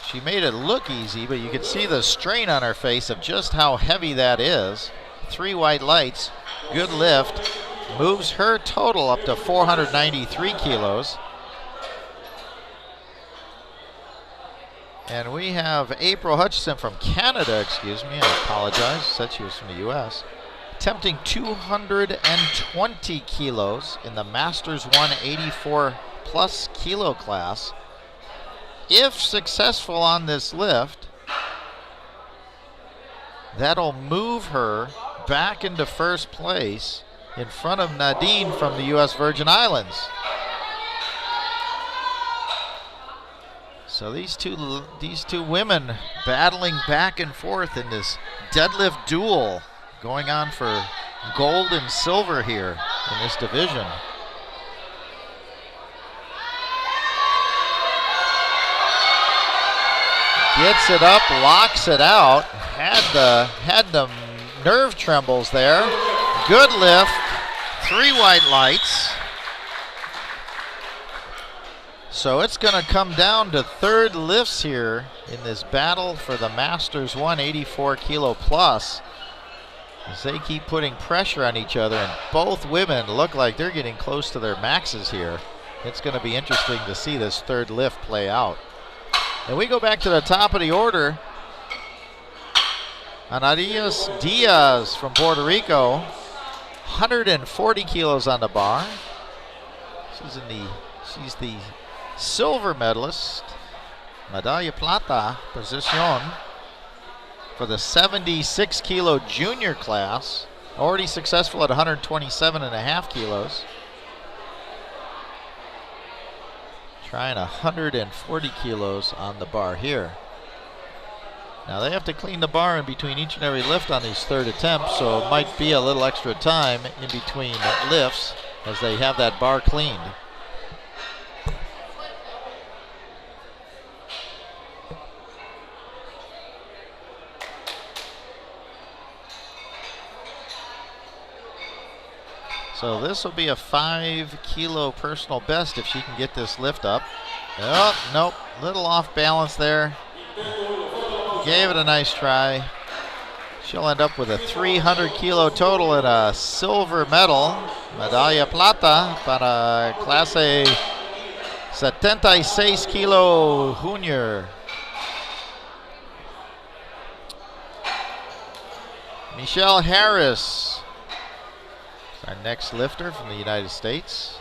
Speaker 1: She made it look easy, but you can see the strain on her face of just how heavy that is. 3 white lights, good lift, moves her total up to 493 kilos. And we have April Hutchison from Canada, excuse me, I apologize, said she was from the U.S., attempting 220 kilos in the Masters 184 plus kilo class. if successful on this lift, that'll move her back into first place in front of Nadine from the U.S. Virgin Islands. So these two women battling back and forth in this deadlift duel, going on for gold and silver here in this division. Gets it up, locks it out. Had the nerve trembles there. Good lift. 3 white lights. So it's going to come down to third lifts here in this battle for the Masters 184 kilo plus, as they keep putting pressure on each other, and both women look like they're getting close to their maxes here. It's going to be interesting to see this third lift play out. And we go back to the top of the order. Anarias Diaz from Puerto Rico, 140 kilos on the bar. She's the silver medalist, medalla plata position, for the 76 kilo junior class. Already successful at 127.5 kilos. Trying 140 kilos on the bar here. Now they have to clean the bar in between each and every lift on these third attempts, so it might be a little extra time in between lifts as they have that bar cleaned. So this will be a 5 kilo personal best if she can get this lift up. Oh, nope, little off balance there. Gave it a nice try. She'll end up with a 300 kilo total and a silver medal. Medalla plata para clase 76 kilo junior. Michelle Harris, our next lifter from the United States,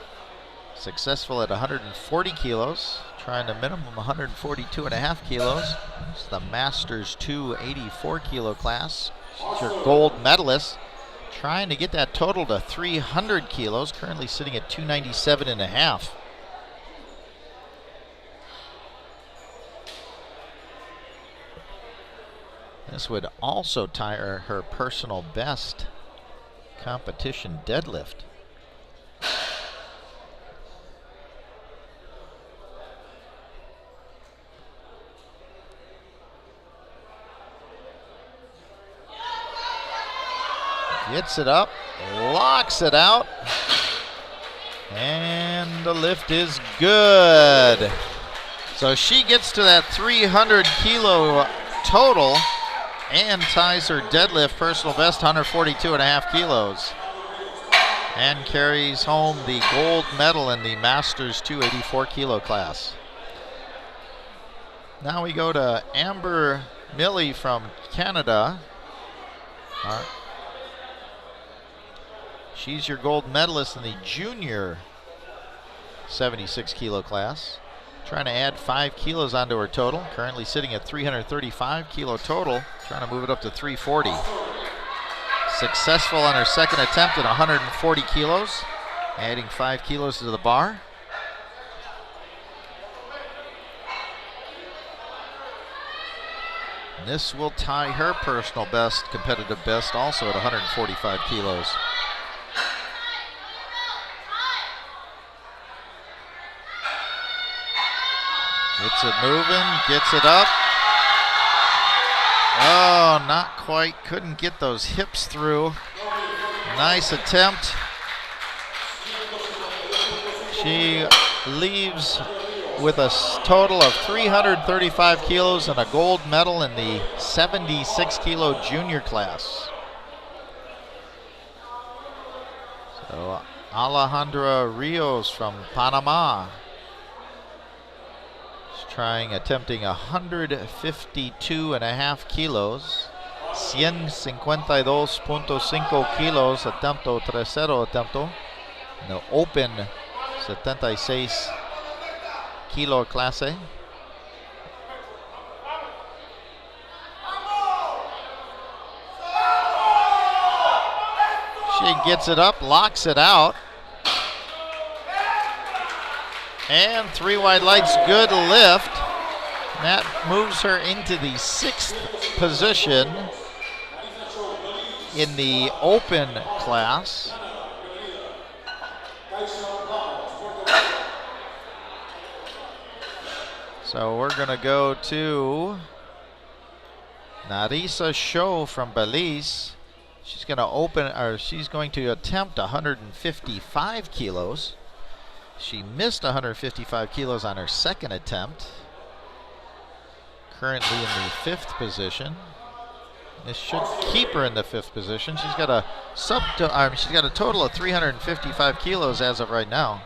Speaker 1: successful at 140 kilos, trying a minimum 142.5 kilos. It's the Masters 284 kilo class. She's your gold medalist, trying to get that total to 300 kilos, currently sitting at 297.5. This would also tie her personal best competition deadlift. Gets it up, locks it out, and the lift is good. So she gets to that 300 kilo total and ties her deadlift personal best, 142.5 kilos, and carries home the gold medal in the Masters 284 kilo class. Now we go to Amber Milley from Canada. She's your gold medalist in the junior 76 kilo class. Trying to add 5 kilos onto her total. Currently sitting at 335 kilo total. Trying to move it up to 340. Successful on her second attempt at 140 kilos. Adding 5 kilos to the bar. And this will tie her personal best, competitive best, also at 145 kilos. Gets it moving, gets it up. Oh, not quite. Couldn't get those hips through. Nice attempt. She leaves with a total of 335 kilos and a gold medal in the 76 kilo junior class. So Alejandra Rios from Panama. Attempting 152.5 kilos, 152.5 kilos, attempto tercero attempto, the open 76 kilo clase. She gets it up, locks it out. And 3 wide lights, good lift. That moves her into the 6th position in the open class. So we're going to go to Narisa Show from Belize. She's going to attempt 155 kilos. She missed 155 kilos on her second attempt. Currently in the 5th position. This should keep her in the 5th position. She's got a total of 355 kilos as of right now.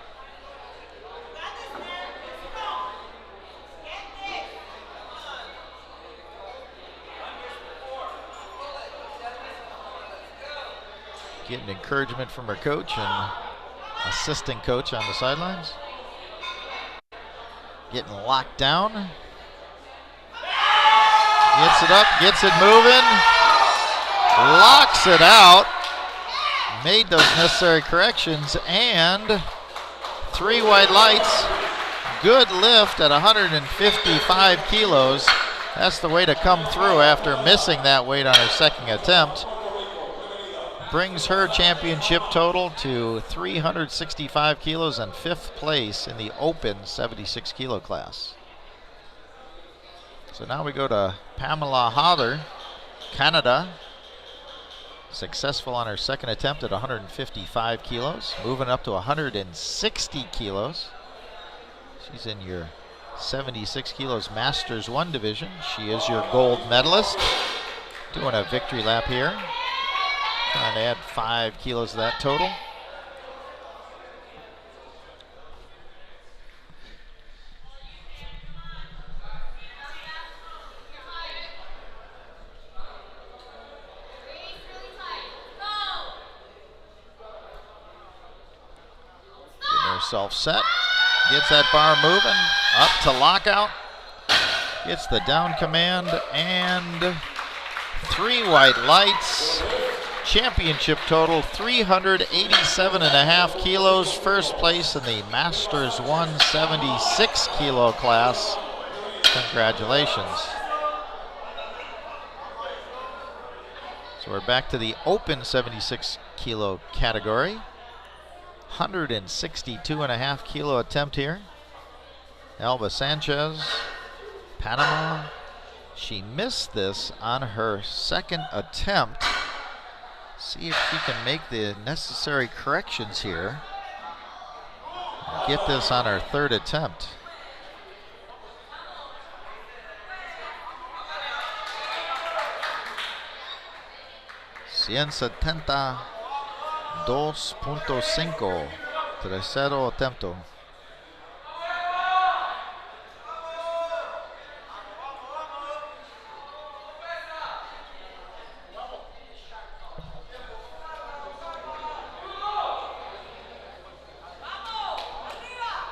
Speaker 1: Getting encouragement from her coach and assistant coach on the sidelines. Getting locked down. Gets it up, gets it moving. Locks it out. Made those necessary corrections, and 3 white lights. Good lift at 155 kilos. That's the way to come through after missing that weight on her second attempt. Brings her championship total to 365 kilos and 5th place in the open 76 kilo class. So now we go to Pamela Hodder, Canada. Successful on her second attempt at 155 kilos, moving up to 160 kilos. She's in your 76 kilos Masters 1 division. She is your gold medalist. Doing a victory lap here. Trying to add 5 kilos to that total. Getting herself set. Gets that bar moving. Up to lockout. Gets the down command and 3 white lights. Championship total 387.5 kilos. First place in the Masters 176 kilo class. Congratulations. So we're back to the open 76 kilo category. 162.5 kilo attempt here. Alba Sanchez, Panama. She missed this on her second attempt. See if she can make the necessary corrections here. Get this on her third attempt. $172.5. Tercero attempt.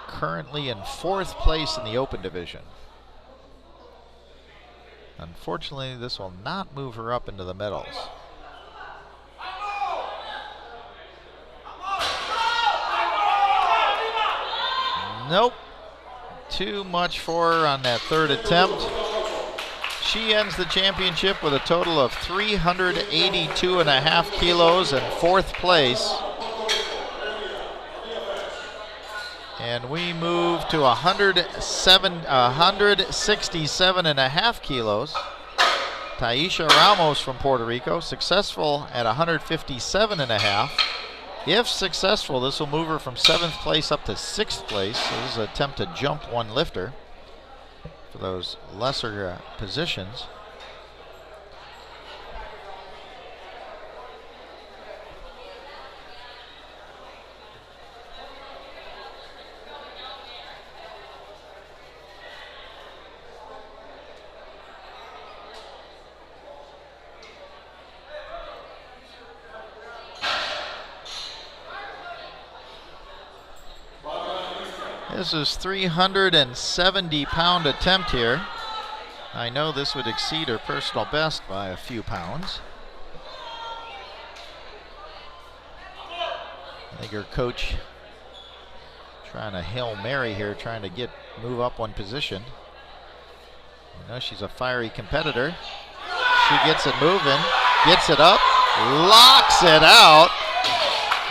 Speaker 1: Currently in 4th place in the open division. Unfortunately, this will not move her up into the medals. Nope. Too much for her on that third attempt. She ends the championship with a total of 382.5 kilos in 4th place. And we move to 167.5 kilos. Taisha Ramos from Puerto Rico, successful at 157.5. If successful, this will move her from 7th place up to 6th place. So this is an attempt to jump one lifter for those lesser positions. This is 370-pound attempt here. I know this would exceed her personal best by a few pounds. I think her coach trying to Hail Mary here, trying to move up one position. You know, she's a fiery competitor. She gets it moving, gets it up, locks it out,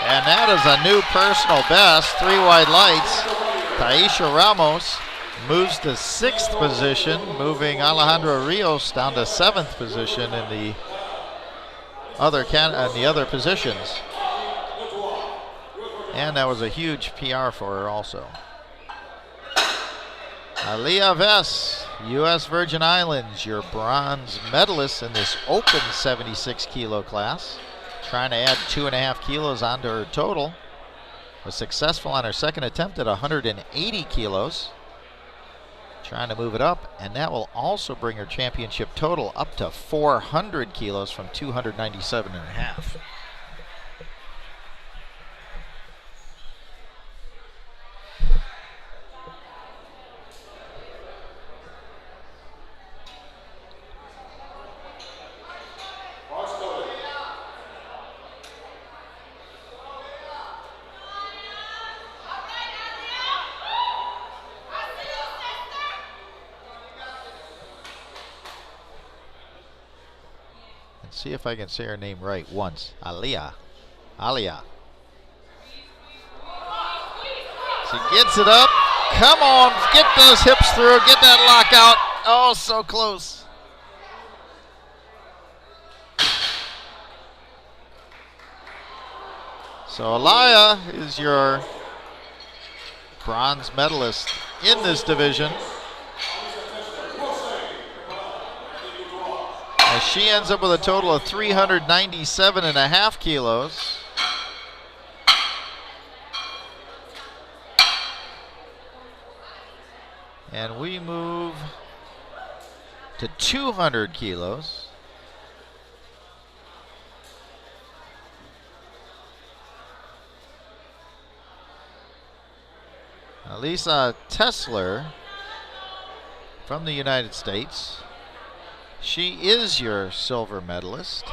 Speaker 1: and that is a new personal best. 3 wide lights. Taisha Ramos moves to 6th position, moving Alejandra Rios down to 7th position in the other positions. And that was a huge PR for her also. Aliyah Vess, U.S. Virgin Islands, your bronze medalist in this open 76 kilo class. Trying to add 2.5 kilos onto her total. Was successful on her second attempt at 180 kilos. Trying to move it up, and that will also bring her championship total up to 400 kilos from 297.5. See if I can say her name right once. Aliyah. She gets it up. Come on, get those hips through, get that lockout. Oh, so close. So Aliyah is your bronze medalist in this division. As she ends up with a total of 397.5 kilos. And we move to 200 kilos. Lisa Tesler from the United States. She is your silver medalist.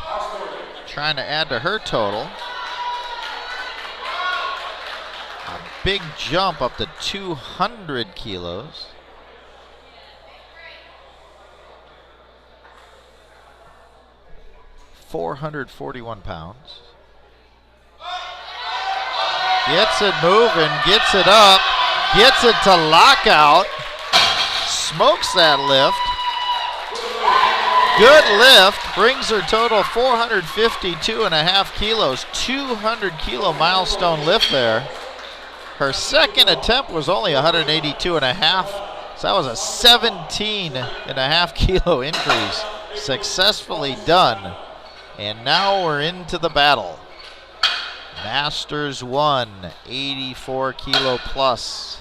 Speaker 1: Trying to add to her total. A big jump up to 200 kilos. £441. Gets it moving, gets it up, gets it to lockout. Smokes that lift. Good lift, brings her total 452.5 kilos, 200 kilo milestone lift there. Her second attempt was only 182.5, so that was a 17.5 kilo increase. Successfully done. And now we're into the battle. Masters 1, 84 kilo plus.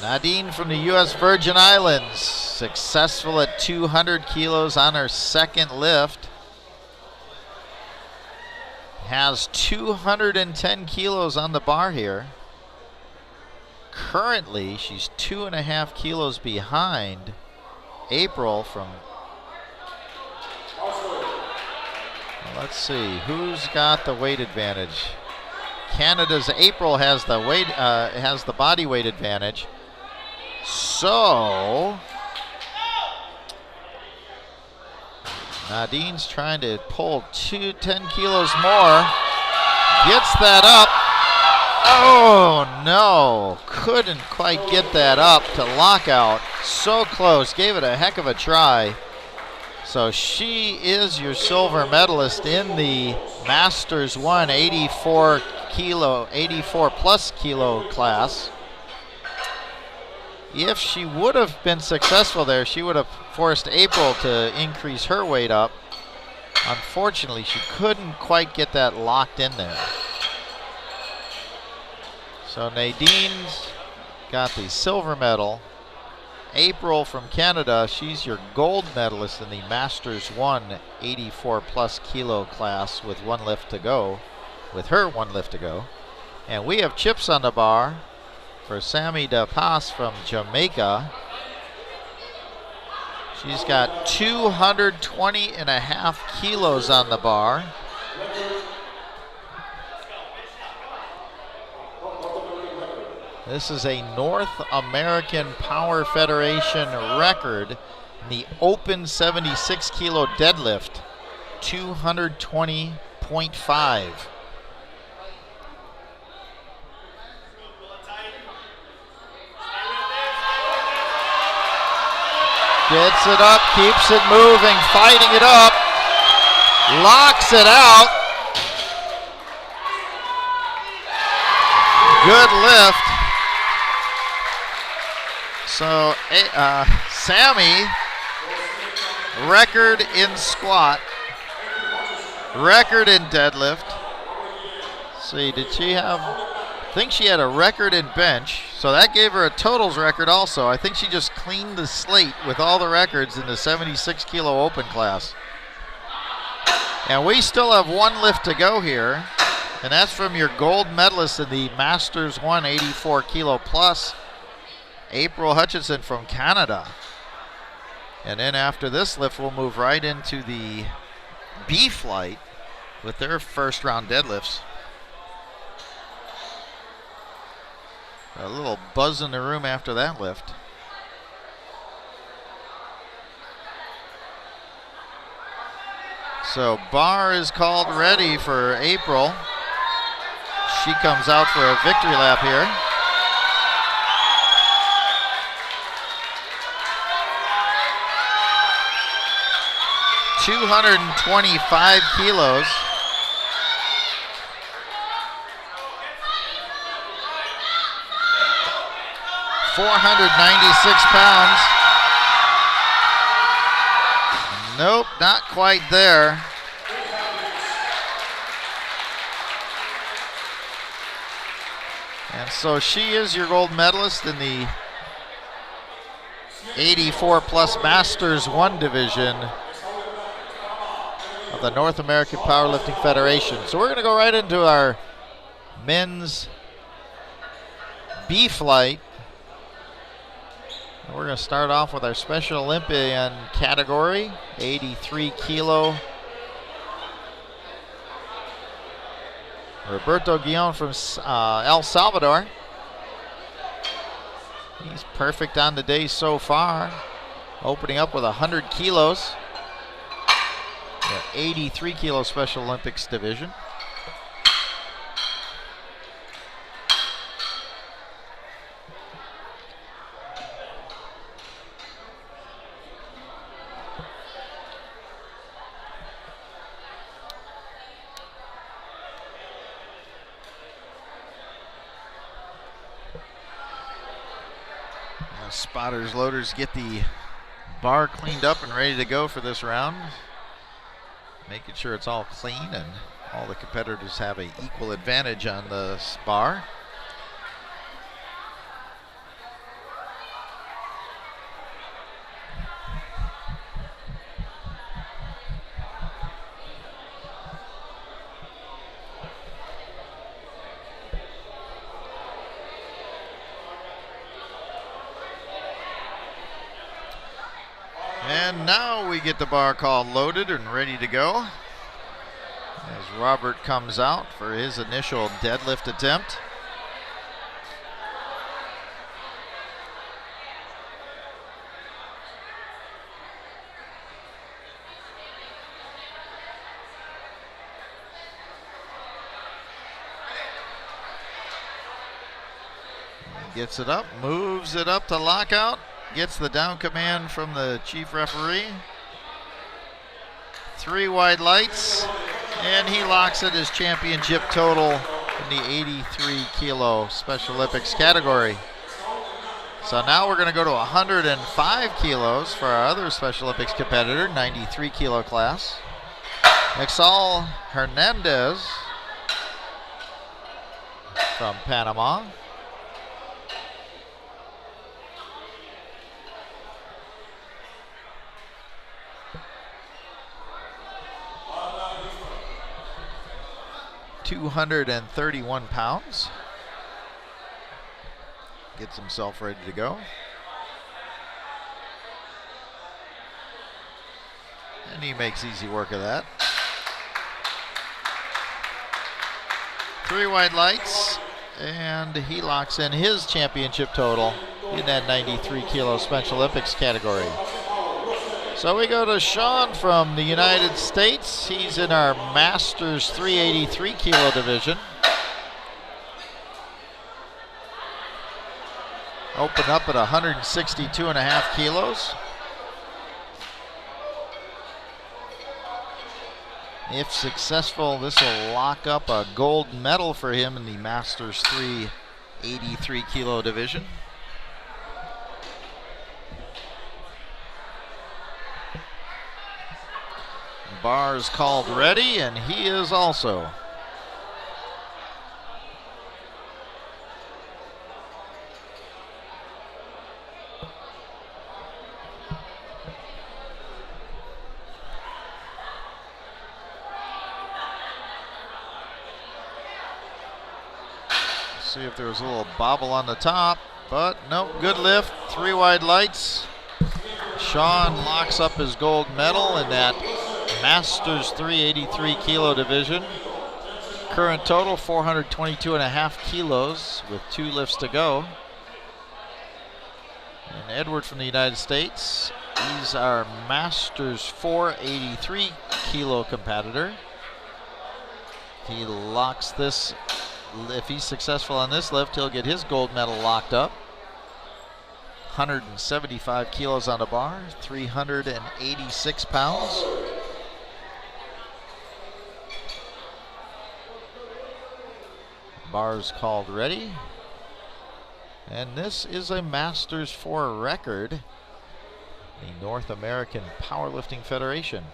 Speaker 1: Nadine from the U.S. Virgin Islands, successful at 200 kilos on her second lift. Has 210 kilos on the bar here. Currently, she's 2.5 kilos behind April from... Well, let's see, who's got the weight advantage? Canada's April has the weight, has the body weight advantage. So Nadine's trying to pull 10 kilos more. Gets that up. Oh no, couldn't quite get that up to lockout. So close, gave it a heck of a try. So she is your silver medalist in the Masters 1 84 plus kilo class. If she would have been successful there, she would have forced April to increase her weight up. Unfortunately, she couldn't quite get that locked in there. So Nadine's got the silver medal. April from Canada, she's your gold medalist in the Masters 1 84 plus kilo class with one lift to go, with her one lift to go. And we have chips on the bar for Sammy De Pas from Jamaica. She's got 220.5 kilos on the bar. This is a North American Power Federation record in the open 76 kilo deadlift, 220.5. Gets it up, keeps it moving, fighting it up, locks it out. Good lift. So Sammy, record in squat, record in deadlift. See, did she have, I think she had a record in bench, so that gave her a totals record also. I think she just cleaned the slate with all the records in the 76 kilo open class. And we still have one lift to go here, and that's from your gold medalist in the Masters 1 84 kilo plus, April Hutchinson from Canada. And then after this lift, we'll move right into the B flight with their first round deadlifts. A little buzz in the room after that lift. So bar is called ready for April. She comes out for a victory lap here. $225 kilos. £496. Nope, not quite there. And so she is your gold medalist in the 84 plus Masters 1 division of the North American Powerlifting Federation. So we're going to go right into our men's B flight. We're going to start off with our Special Olympian category, 83 kilo. Roberto Guillon from El Salvador. He's perfect on the day so far, opening up with 100 kilos. The 83 kilo Special Olympics division. Spotters, loaders get the bar cleaned up and ready to go for this round. Making sure it's all clean and all the competitors have an equal advantage on the bar. And now we get the bar call loaded and ready to go as Robert comes out for his initial deadlift attempt. Gets it up, moves it up to lockout. Gets the down command from the chief referee. 3 wide lights, and he locks it as championship total in the 83 kilo Special Olympics category. So now we're going to go to 105 kilos for our other Special Olympics competitor, 93 kilo class. Exal Hernandez from Panama. £231. Gets himself ready to go. And he makes easy work of that. 3 wide lights and he locks in his championship total in that 93 kilo Special Olympics category. So we go to Sean from the United States. He's in our Masters 383 kilo division. Open up at 162.5 kilos. If successful, this will lock up a gold medal for him in the Masters 383 kilo division. Bar is called ready, and he is also. See if there was a little bobble on the top, but nope, good lift, 3 wide lights. Sean locks up his gold medal in that Masters 383 kilo division. Current total 422.5 kilos with 2 lifts to go. And Edward from the United States, he's our Masters 483 kilo competitor. He locks this. If he's successful on this lift, he'll get his gold medal locked up. 175 kilos on the bar, 386 pounds. Bar's called ready. And this is a Masters 4 record, the North American Powerlifting Federation.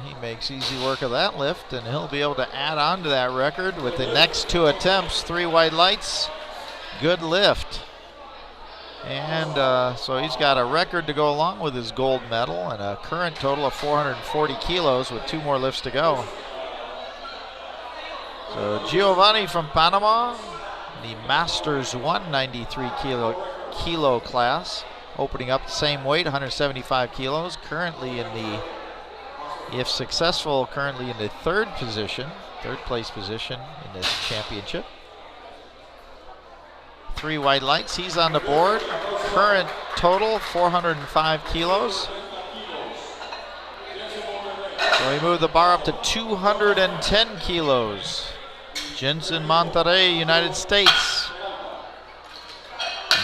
Speaker 1: He makes easy work of that lift, and he'll be able to add on to that record with the next 2 attempts. 3 wide lights, good lift. And so he's got a record to go along with his gold medal and a current total of 440 kilos with 2 more lifts to go. So Giovanni from Panama, the Masters 193 kilo class, opening up the same weight, 175 kilos, currently in the, if successful, currently in the third place position in this championship. 3 wide lights, he's on the board. Current total 405 kilos. So we move the bar up to 210 kilos. Jensen Monterrey, United States.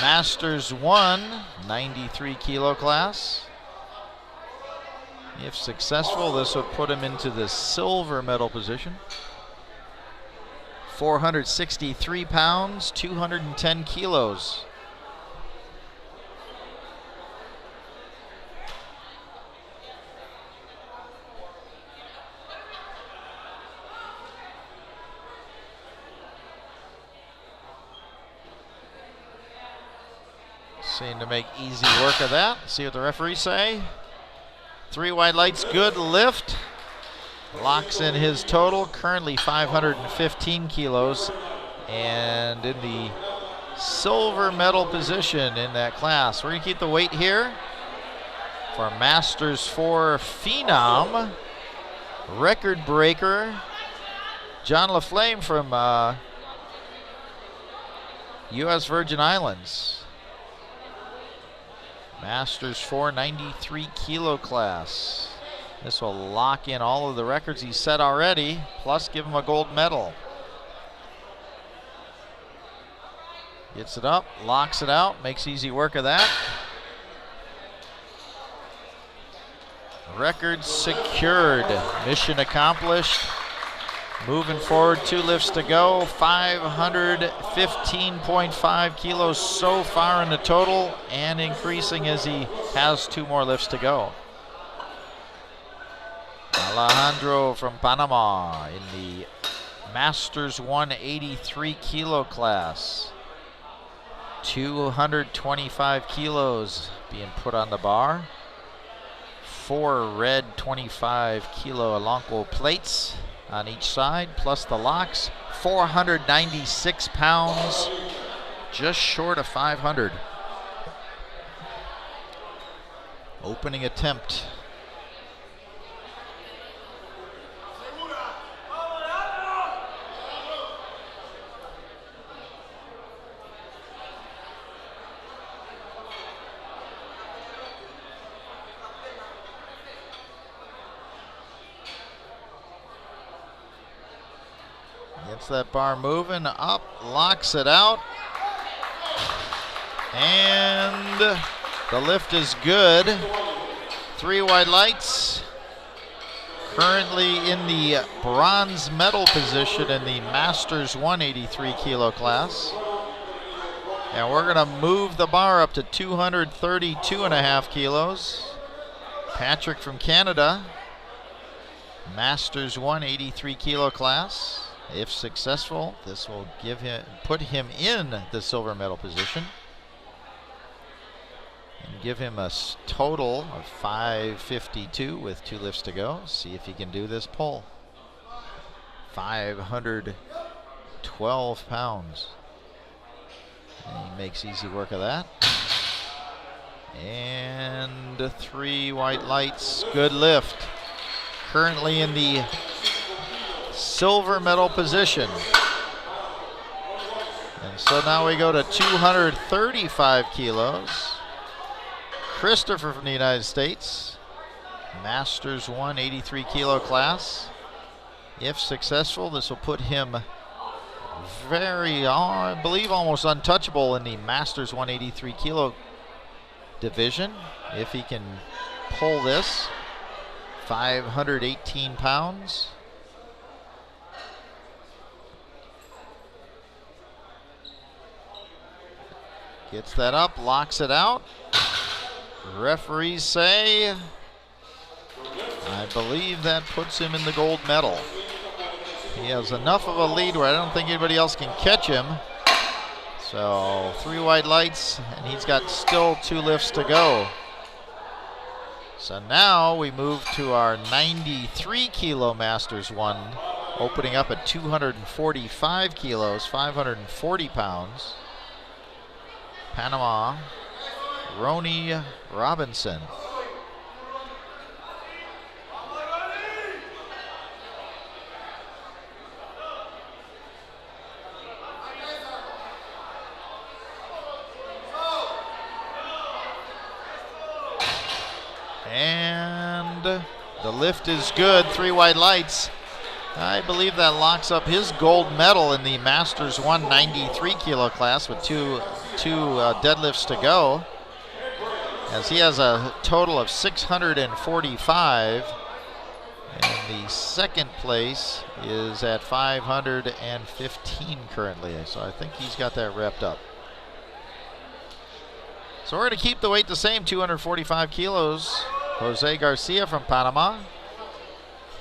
Speaker 1: Masters 1, 93 kilo class. If successful, this would put him into the silver medal position. 463 pounds, 210 kilos. Seem to make easy work of that. See what the referees say. 3 wide lights, good lift. Locks in his total, currently 515 kilos, and in the silver medal position in that class. We're going to keep the weight here for Masters 4 Phenom, record breaker, John LaFlame from U.S. Virgin Islands. Masters 4 93 kilo class. This will lock in all of the records he's set already, plus give him a gold medal. Gets it up, locks it out, makes easy work of that. Record secured, mission accomplished. Moving forward, 2 lifts to go, 515.5 kilos so far in the total, and increasing as he has 2 more lifts to go. Alejandro from Panama in the Masters 183 kilo class. 225 kilos being put on the bar. 4 red 25 kilo Elanco plates on each side, plus the locks. 496 pounds, just short of 500. Opening attempt. Gets that bar moving, up, locks it out. And the lift is good. 3 white lights. Currently in the bronze medal position in the Masters 183 kilo class. And we're gonna move the bar up to 232.5 kilos. Patrick from Canada, Masters 183 kilo class. If successful, this will put him in the silver medal position and give him a total of 552 with 2 lifts to go. See if he can do this pull. 512 pounds. And he makes easy work of that. And 3 white lights, good lift. Currently in the silver medal position. And so now we go to 235 kilos. Christopher from the United States, Masters 183 kilo class. If successful, this will put him I believe almost untouchable in the Masters 183 kilo division. If he can pull this, 518 pounds. Gets that up, locks it out. Referees say, I believe that puts him in the gold medal. He has enough of a lead where I don't think anybody else can catch him. So 3 white lights, and he's got still 2 lifts to go. So now we move to our 93 kilo Masters 1, opening up at 245 kilos, 540 pounds. Panama, Ronnie Robinson. And the lift is good, 3 white lights. I believe that locks up his gold medal in the Masters 193 kilo class with two deadlifts to go, as he has a total of 645, and the second place is at 515 currently, so I think he's got that wrapped up. So we're going to keep the weight the same, 245 kilos. Jose Garcia from Panama.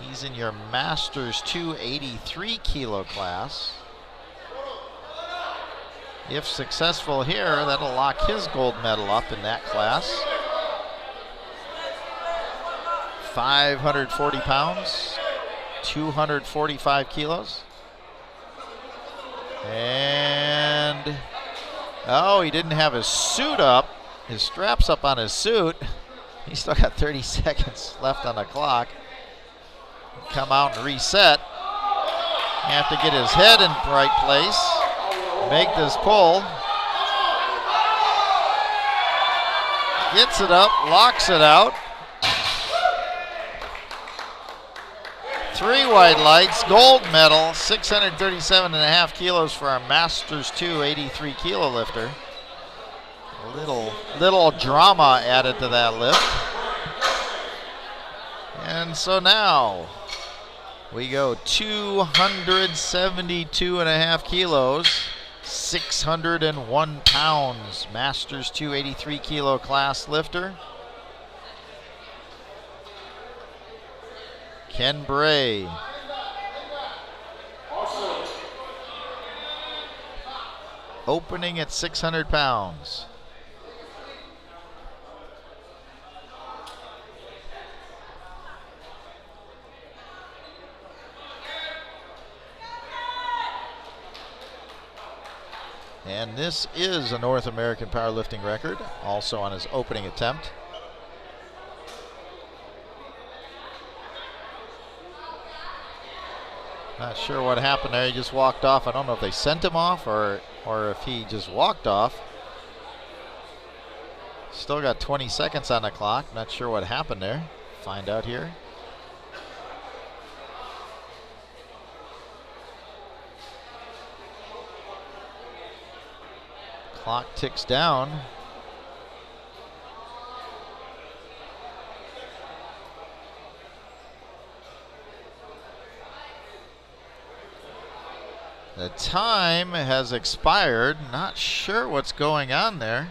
Speaker 1: He's in your Masters 283 kilo class. If successful here, that'll lock his gold medal up in that class. 540 pounds, 245 kilos. And, oh, he didn't have his suit up, his straps up on his suit. He's still got 30 seconds left on the clock. Come out and reset. You have to get his head in the right place. Make this pull. Gets it up, locks it out. 3 white lights, gold medal, 637.5 kilos for our Masters 283 kilo lifter. Little drama added to that lift. And so now we go 272.5 kilos, 601 pounds, Masters 283 kilo class lifter. Ken Bray. Opening at 600 pounds. And this is a North American powerlifting record, also on his opening attempt. Not sure what happened there. He just walked off. I don't know if they sent him off or if he just walked off. Still got 20 seconds on the clock. Not sure what happened there. Find out here. Clock ticks down. The time has expired. Not sure what's going on there.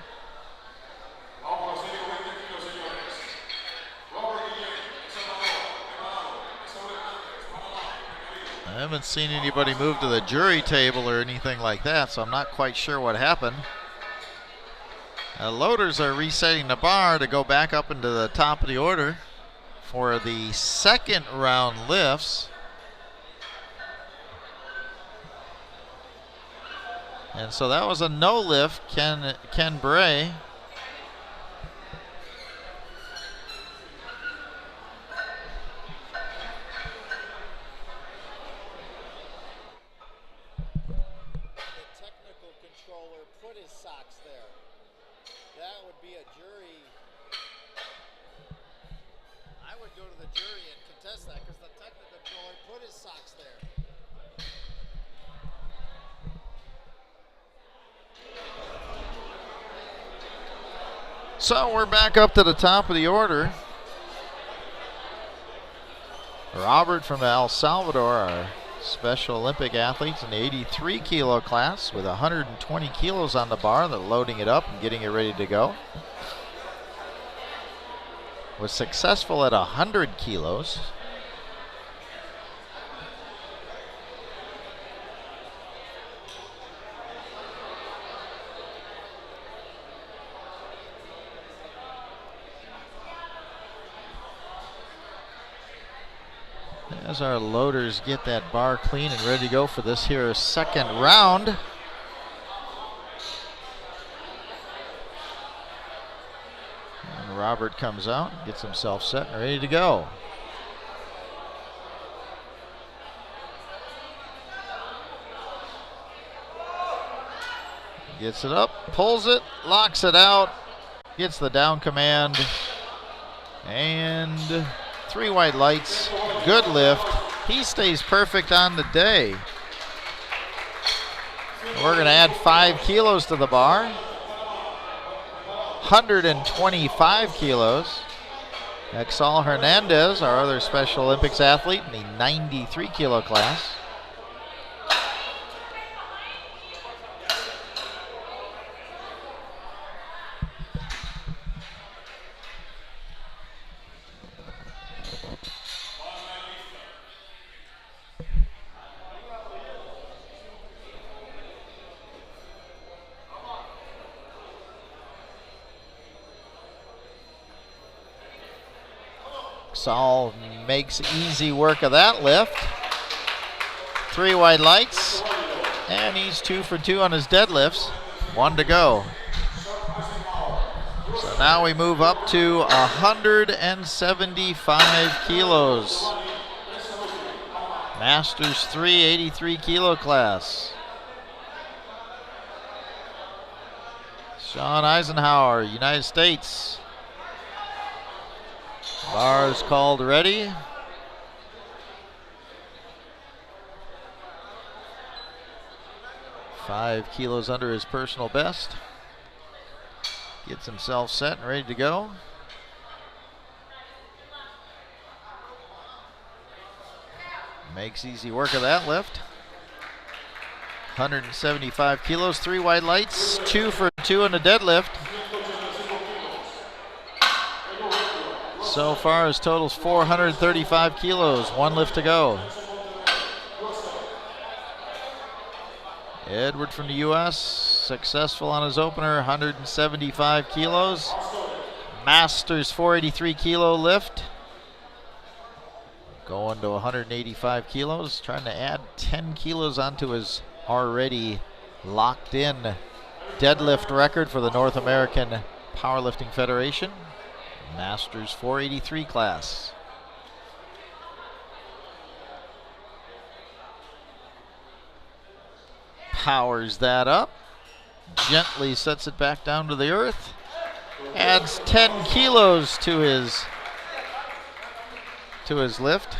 Speaker 1: I haven't seen anybody move to the jury table or anything like that, so I'm not quite sure what happened. Loaders are resetting the bar to go back up into the top of the order for the second round lifts. And so that was a no lift, Ken Bray. So we're back up to the top of the order. Robert from El Salvador, our Special Olympic athletes in the 83 kilo class with 120 kilos on the bar. They're loading it up and getting it ready to go. Was successful at 100 kilos. As our loaders get that bar clean and ready to go for this here second round. And Robert comes out, gets himself set and ready to go. Gets it up, pulls it, locks it out, gets the down command, and 3 white lights. Good lift. He stays perfect on the day. We're going to add 5 kilos to the bar. 125 kilos. Exal Hernandez, our other Special Olympics athlete in the 93 kilo class. Saul makes easy work of that lift. 3 white lights, and he's 2 for 2 on his deadlifts. 1 to go. So now we move up to 175 kilos. Masters 383 kilo class. Sean Eisenhower, United States. Bars called ready. Five kilos under his personal best. Gets himself set and ready to go. Makes easy work of that lift. 175 kilos, 3 white lights, 2 for 2 in the deadlift. So far his total's 435 kilos, 1 lift to go. Edward from the US, successful on his opener, 175 kilos. Masters 483 kilo lift. Going to 185 kilos, trying to add 10 kilos onto his already locked in deadlift record for the North American Powerlifting Federation. Masters 483 class. powers that up. Gently sets it back down to the earth. Adds 10 kilos to his lift.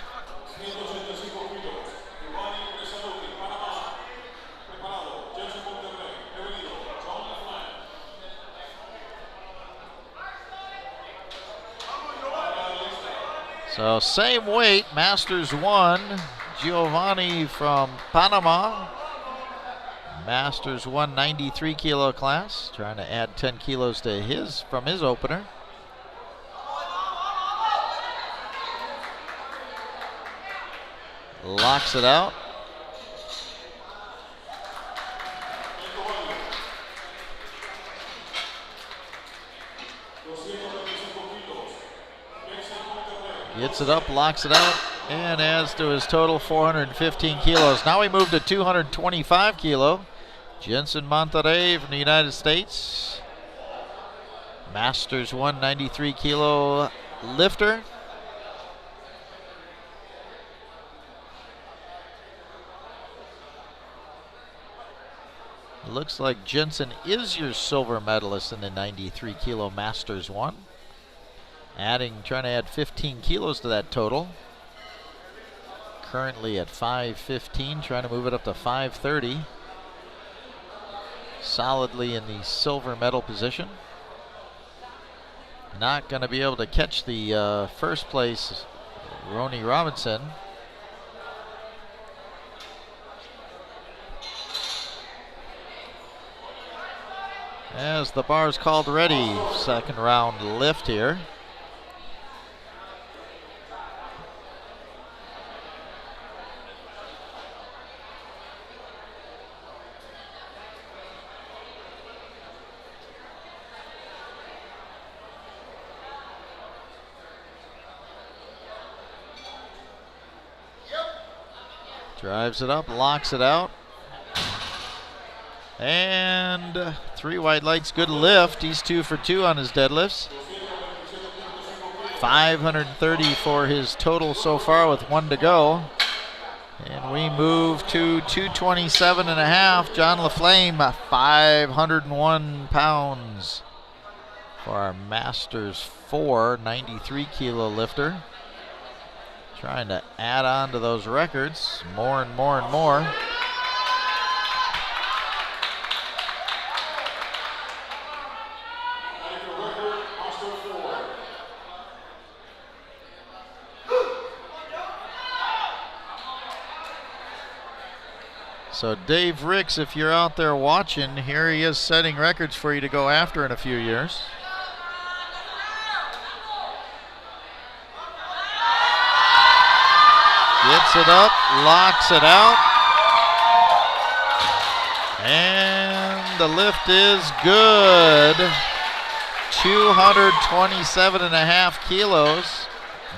Speaker 1: So same weight, Masters 1, Giovanni from Panama. Masters 1, 93 kilo class, trying to add 10 kilos to from his opener. Locks it out. Gets it up, locks it out, and adds to his total 415 kilos. Now we move to 225 kilo. Jensen Monterrey from the United States. Masters 1, 93 kilo lifter. Looks like Jensen is your silver medalist in the 93 kilo Masters 1. Trying to add 15 kilos to that total. Currently at 515, trying to move it up to 530. Solidly in the silver medal position. Not going to be able to catch the first place, Ronnie Robinson. As the bar's called ready, second round lift here. Drives it up, locks it out. And 3 white lights, good lift. He's 2 for 2 on his deadlifts. 530 for his total so far with 1 to go. And we move to 227.5. John LaFlame, 501 pounds for our Masters 4, 93 kilo lifter. Trying to add on to those records more and more and more. So Dave Ricks, if you're out there watching, here he is setting records for you to go after in a few years. Gets it up, locks it out. And the lift is good. 227.5 kilos.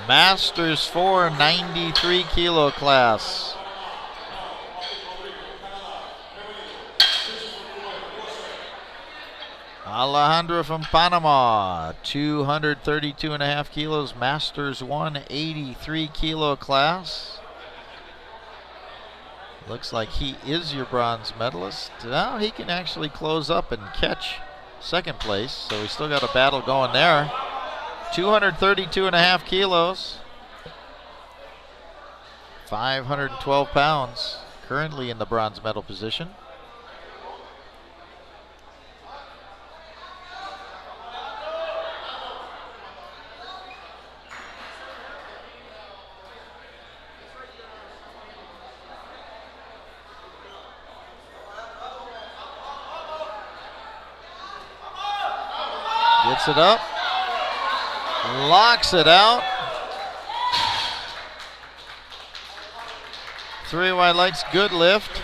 Speaker 1: Masters 4, 93 kilo class. Alejandro from Panama, 232.5 kilos, Masters 1, 83 kilo class. Looks like he is your bronze medalist. Now he can actually close up and catch second place, so we still got a battle going there. 232.5 kilos, 512 pounds, currently in the bronze medal position. Gets it up, locks it out. 3 white lights, good lift.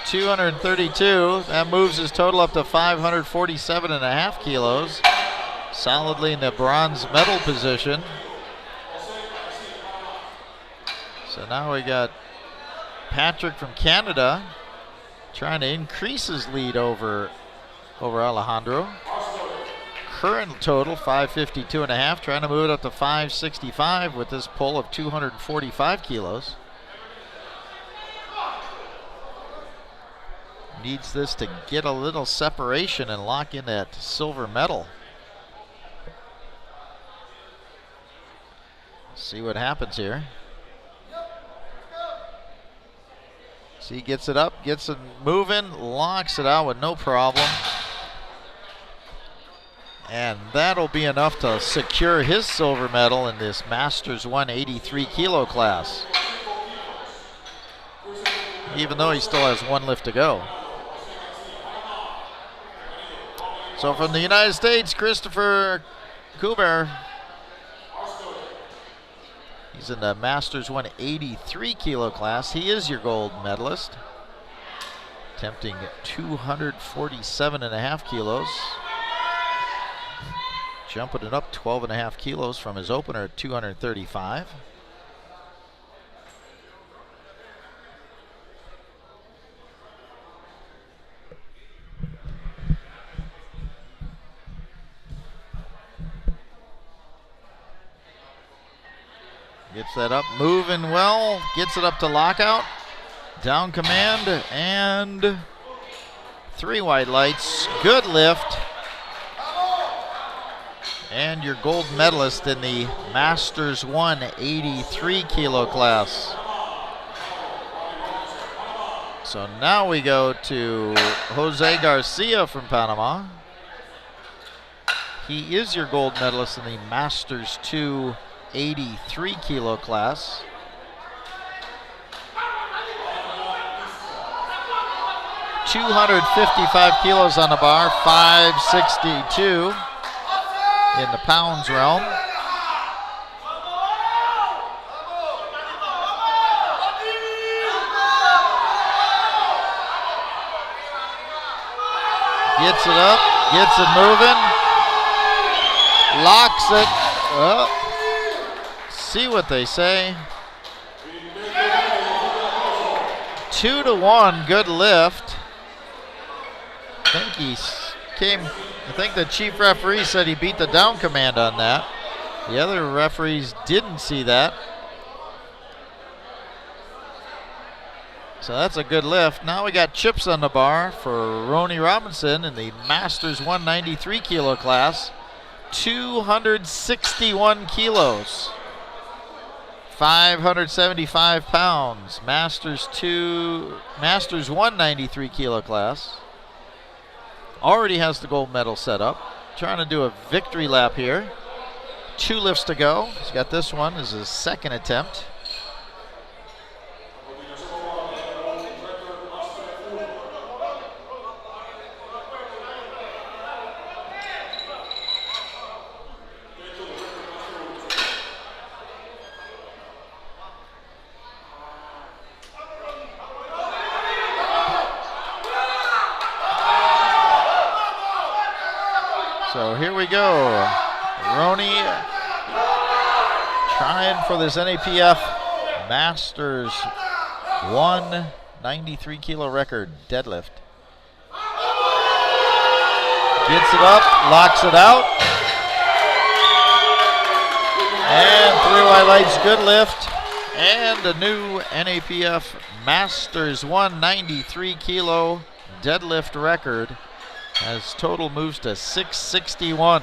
Speaker 1: 232, that moves his total up to 547.5 kilos. Solidly in the bronze medal position. So now we got Patrick from Canada trying to increase his lead over Alejandro. Current total 552.5, trying to move it up to 565 with this pull of 245 kilos. Needs this to get a little separation and lock in that silver medal. See what happens here. See, gets it up, gets it moving, locks it out with no problem. And that'll be enough to secure his silver medal in this Masters 183 kilo class, even though he still has one lift to go. So from the United States, Christopher Kuber. He's in the Masters 183 kilo class. He is your gold medalist, attempting 247.5 kilos. Jumping it up 12.5 kilos from his opener at 235. Gets that up, moving well, gets it up to lockout, down command, and 3 white lights. Good lift. And your gold medalist in the Masters 183 kilo class. So now we go to Jose Garcia from Panama. He is your gold medalist in the Masters 283 kilo class. $255 kilos on the bar, 562 in the pounds realm. Gets it up, gets it moving, locks it up. See what they say. 2-1, good lift. I think the chief referee said he beat the down command on that. The other referees didn't see that. So that's a good lift. Now we got chips on the bar for Ronnie Robinson in the Masters 193 kilo class. 261 kilos. 575 pounds. Masters 193 kilo class. Already has the gold medal set up. Trying to do a victory lap here. 2 lifts to go. He's got this one as his second attempt. So here we go. Ronnie trying for this NAPF Masters 193 kilo record deadlift. Gets it up, locks it out. And 3 white lights, good lift. And a new NAPF Masters 193 kilo deadlift record. As total moves to 661.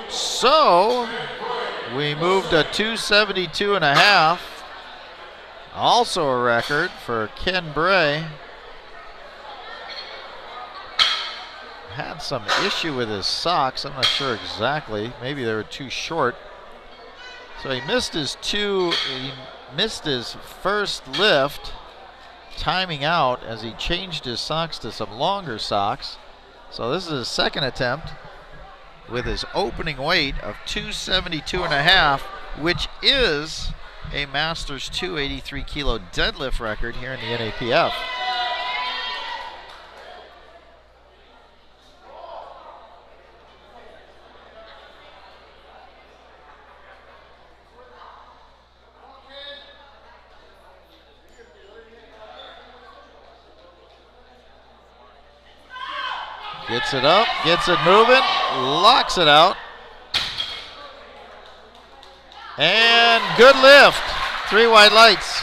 Speaker 1: So we moved to 272.5. Also a record for Ken Bray. Had some issue with his socks. I'm not sure exactly. Maybe they were too short. So he missed his first lift, timing out as he changed his socks to some longer socks. So this is his second attempt with his opening weight of 272.5, which is a Masters 283 kilo deadlift record here in the NAPF. Gets it up, gets it moving, locks it out. And good lift. 3 white lights.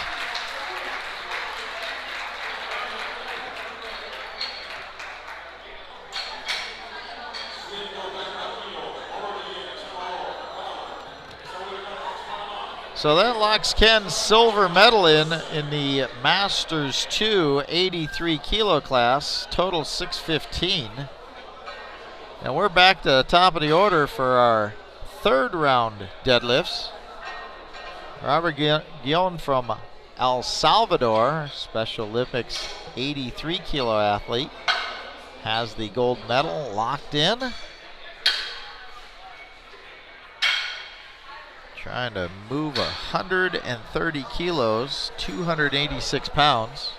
Speaker 1: So that locks Ken's silver medal in the Masters 2 83 kilo class, total 615. And we're back to the top of the order for our third round deadlifts. Robert Guillon from El Salvador, Special Olympics 83 kilo athlete, has the gold medal locked in. Trying to move 130 kilos, 286 pounds.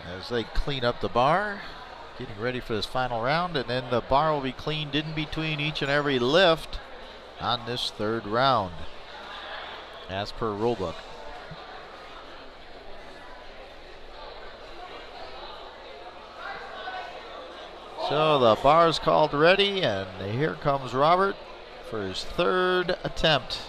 Speaker 1: As they clean up the bar, getting ready for this final round, and then the bar will be cleaned in between each and every lift on this third round, as per rulebook. So the bar's called ready, and here comes Robert for his third attempt.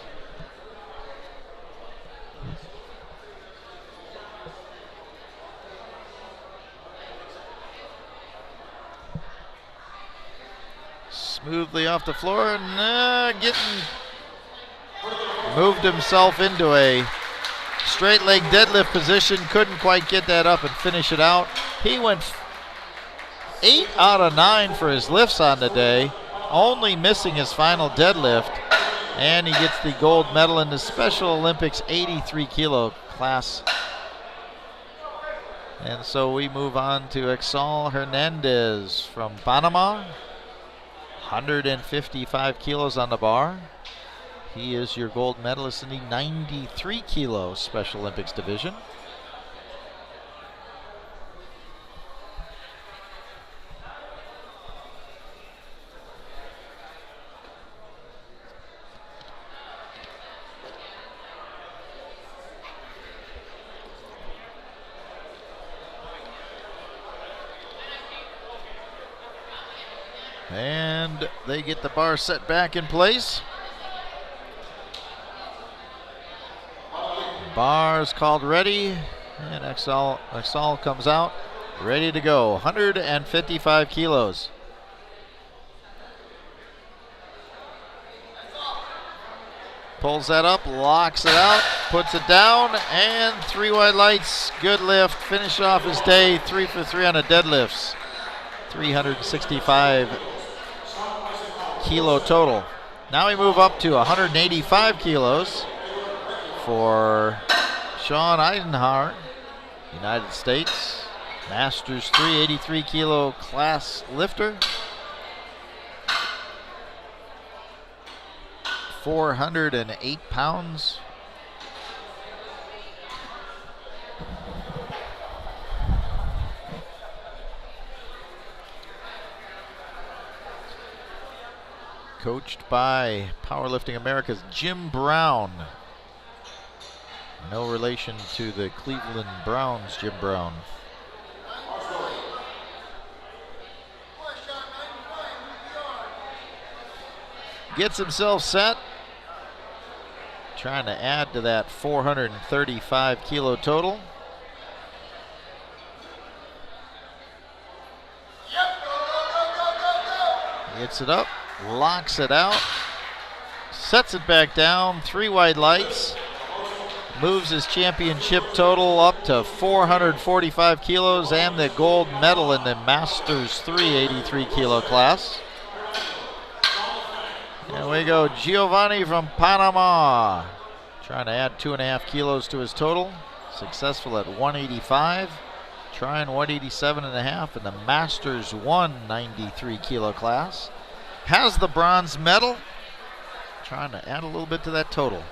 Speaker 1: Smoothly off the floor and moved himself into a straight leg deadlift position. Couldn't quite get that up and finish it out. He went 8 out of 9 for his lifts on the day, only missing his final deadlift, and he gets the gold medal in the Special Olympics 83 kilo class. And so we move on to Exal Hernandez from Panama. 155 kilos on the bar. He is your gold medalist in the 93 kilo Special Olympics division. And they get the bar set back in place. Bar is called ready, and Exal comes out ready to go. 155 kilos. Pulls that up, locks it out, puts it down, and 3 white lights. Good lift. Finish off his day 3 for 3 on the deadlifts. 365 kilo total. Now we move up to 185 kilos for Sean Eisenhower, United States, Masters 383 kilo class lifter. 408 pounds. Coached by Powerlifting America's Jim Brown. No relation to the Cleveland Browns' Jim Brown. Gets himself set. Trying to add to that 435 kilo total. Gets it up. Locks it out, sets it back down, 3 white lights, moves his championship total up to 445 kilos and the gold medal in the Masters 383 kilo class. And we go Giovanni from Panama, trying to add 2.5 kilos to his total, successful at 185, trying 187.5 in the Masters 193 kilo class. Has the bronze medal, trying to add a little bit to that total.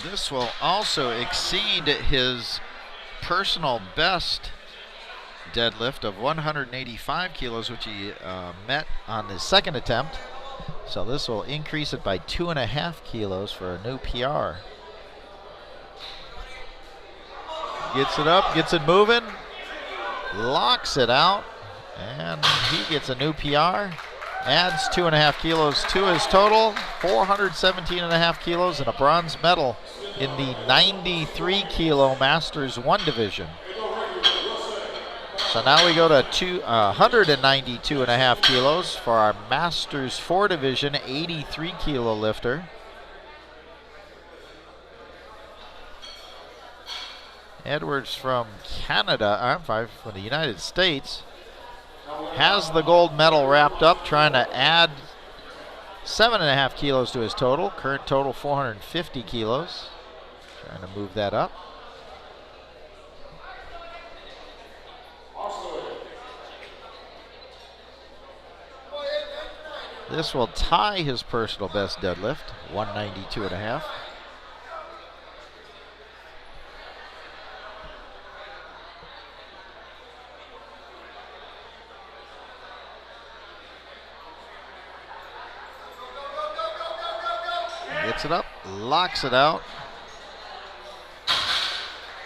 Speaker 1: This will also exceed his personal best deadlift of 185 kilos, which he met on his second attempt. So this will increase it by 2.5 kilos for a new PR. Gets it up, gets it moving. locks it out, and he gets a new PR. Adds 2.5 kilos to his total, 417.5 kilos, and a bronze medal in the 93 kilo Masters 1 division. So now we go to 192.5 kilos for our Masters 4 division, 83 kilo lifter. Edwards from Canada, from the United States, has the gold medal wrapped up, trying to add 7.5 kilos to his total. Current total 450 kilos. Trying to move that up. This will tie his personal best deadlift, 192.5. Gets it up, locks it out.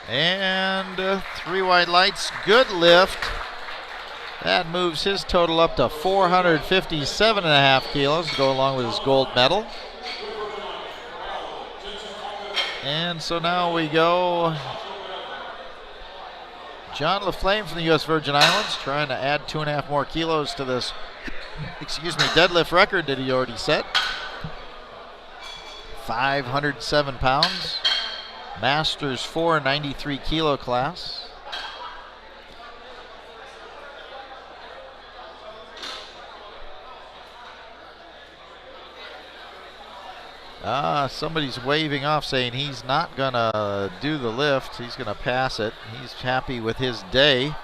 Speaker 1: And 3 white lights, good lift. That moves his total up to 457.5 kilos to go along with his gold medal. And so now we go John LaFlame from the U.S. Virgin Islands, trying to add 2.5 more kilos to this, deadlift record that he already set. 507 pounds. Masters 4, 93 kilo class. Somebody's waving off saying he's not gonna do the lift. He's gonna pass it. He's happy with his day.